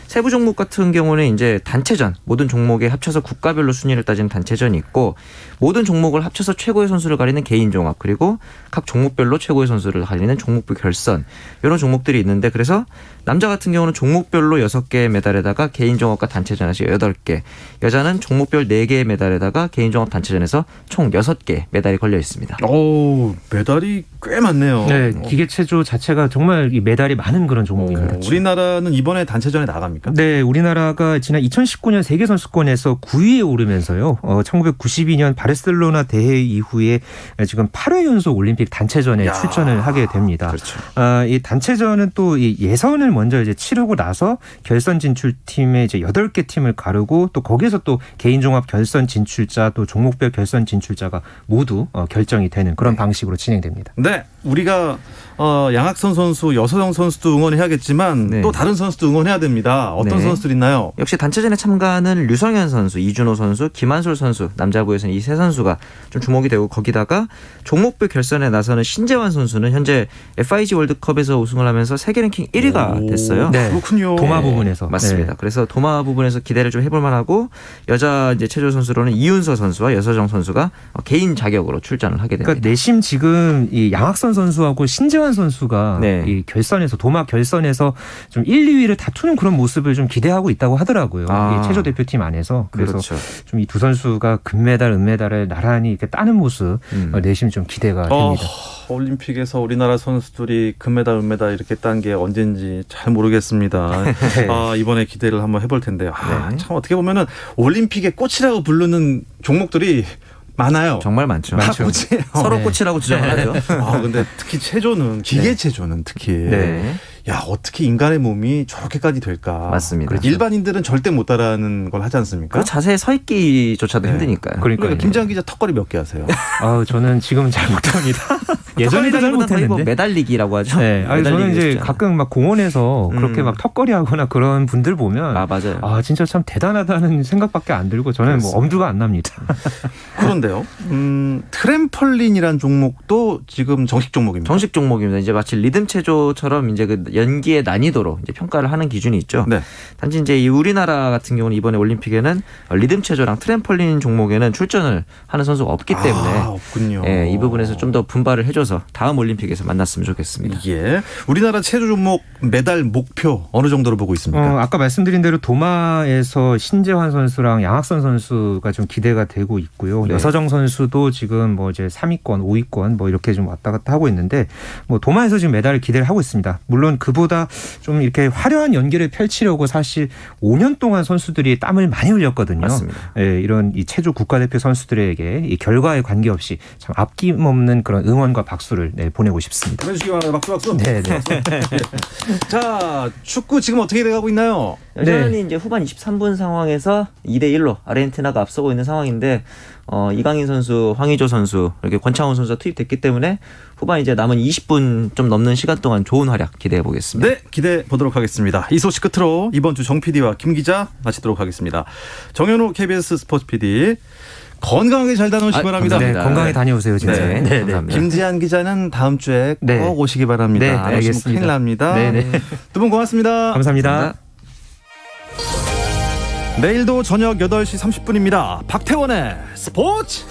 세부 종목 같은 경우는 이제 단체전, 모든 종목에 합쳐서 국가별로 순위를 따지는 단체전이 있고 모든 종목을 합쳐서 최고의 선수를 가리는 개인 종합, 그리고 각 종목별로 최고의 선수를 가리는 종목별 결선 이런 종목들이 있는데 그래서 남자 같은 경우는 종목별로 6개의 메달에다가 개인 종합과 단체전에서 8개, 여자는 종목별 4개의 메달에다가 개인 종합 단체전에서 총 6개 메달이 걸려 있습니다. 오, 메달이 꽤 많네요. 네, 기계체조 자체가 정말 이 메달이 많은 그런 종목입니다. 우리나라는 이번에 단체전에 나갑니까? 네, 우리나라가 지난 2019년 세계선수권에서 9위에 오르면서요. 1992년 바르셀로나 대회 이후에 지금 8회 연속 올림픽 단체전에 출전을 하게 됩니다. 그렇죠. 이 단체전은 또 이 예선을 먼저 이제 치르고 나서 결선 진출팀의 이제 8개 팀을 가르고 또 거기서 또 개인 종합 결선 진출자 또 종목별 결선 진출자가 모두 결정이 되는 그런 방식으로 진행됩니다. 네, 우리가 양학선 선수, 여서정 선수도 응원해야겠지만 네. 또 다른 선수도 응원해야 됩니다. 어떤 네. 선수들 있나요? 역시 단체전에 참가하는 류성현 선수, 이준호 선수, 김한솔 선수, 남자부에서는 이 세 선수가 좀 주목이 되고 거기다가 종목별 결선에 나서는 신재환 선수는 현재 FIG 월드컵에서 우승을 하면서 세계 랭킹 1위가 됐어요. 네, 그렇군요. 도마 부분에서. 맞습니다. 네. 그래서 도마 부분에서 기대를 좀 해볼 만하고 여자 이제 체조 선수로는 이윤서 선수와 여서정 선수가 개인 자격으로 출전을 하게 됩니다. 그러니까 내심 지금 이 양학선 선수하고 신재환 선수가 네. 이 결선에서 도마 결선에서 좀 1, 2위를 다투는 그런 모습을 좀 기대하고 있다고 하더라고요. 이 체조 대표팀 안에서. 그래서 그렇죠. 좀 이 두 선수가 금메달, 은메달을 나란히 이렇게 따는 모습 내심 좀 기대가 됩니다. 올림픽에서 우리나라 선수들이 금메달, 은메달 이렇게 딴 게 언젠지 잘 모르겠습니다. 네. 이번에 기대를 한번 해볼 텐데요. 네. 참 어떻게 보면은 올림픽의 꽃이라고 부르는 종목들이 많아요. 정말 많죠. 다 꽃이에요. 서로 네. 꽃이라고 주장을 하죠. 근데 특히 체조는 기계체조는 특히 네. 야 어떻게 인간의 몸이 저렇게까지 될까? 맞습니다. 그렇죠. 일반인들은 절대 못 따라하는 걸 하지 않습니까? 그 자세에 서 있기조차도 힘드니까요. 그러니까 김장 기자 턱걸이 몇 개 하세요? 저는 지금 잘 못합니다. 예전에도 잘 못했는데. 뭐 매달리기라고 하죠. 네, 저는 매달리기 이제 쉽지 가끔 막 공원에서 그렇게 막 턱걸이 하거나 그런 분들 보면 맞아요. 진짜 참 대단하다는 생각밖에 안 들고 저는 뭐 엄두가 안 납니다. 그런데요. 트램펄린이란 종목도 지금 정식 종목입니다. 정식 종목입니다. 이제 마치 리듬 체조처럼 이제 그 연기의 난이도로 이제 평가를 하는 기준이 있죠. 네. 단지 이제 이 우리나라 같은 경우는 이번에 올림픽에는 리듬 체조랑 트램펄린 종목에는 출전을 하는 선수가 없기 때문에 없군요. 예, 이 부분에서 좀 더 분발을 해줘서 다음 올림픽에서 만났으면 좋겠습니다. 예. 우리나라 체조 종목 메달 목표 어느 정도로 보고 있습니까? 아까 말씀드린 대로 도마에서 신재환 선수랑 양학선 선수가 좀 기대가 되고 있고요. 네. 여서정 선수도 지금 뭐 이제 3위권, 5위권 뭐 이렇게 좀 왔다 갔다 하고 있는데 뭐 도마에서 지금 메달을 기대를 하고 있습니다. 물론 그보다 좀 이렇게 화려한 연기를 펼치려고 사실 5년 동안 선수들이 땀을 많이 흘렸거든요. 맞습니다. 예, 이런 이 체조 국가대표 선수들에게 이 결과에 관계없이 참 아낌없는 그런 응원과 박수를 보내고 싶습니다. 보내주시기 바랍니다. 박수. 네. 자, 축구 지금 어떻게 돼가고 있나요? 여전히 이제 후반 23분 상황에서 2대1로 아르헨티나가 앞서고 있는 상황인데 이강인 선수, 황의조 선수, 이렇게 권창훈 선수가 투입됐기 때문에 후반 이제 남은 20분 좀 넘는 시간 동안 좋은 활약 기대해 보겠습니다. 네, 기대해 보도록 하겠습니다. 이 소식 끝으로 이번 주 정 PD와 김 기자 마치도록 하겠습니다. 정현호 KBS 스포츠 PD 건강하게 잘 다녀오시기 바랍니다. 네, 건강히 다녀오세요, 진짜. 네. 감사합니다. 김지한 기자는 다음 주에 꼭 오시기 바랍니다. 네, 안 오시면 알겠습니다. 큰일 납니다. 네. 두 분 고맙습니다. 감사합니다. 내일도 저녁 8시 30분입니다. 박태원의 스포츠.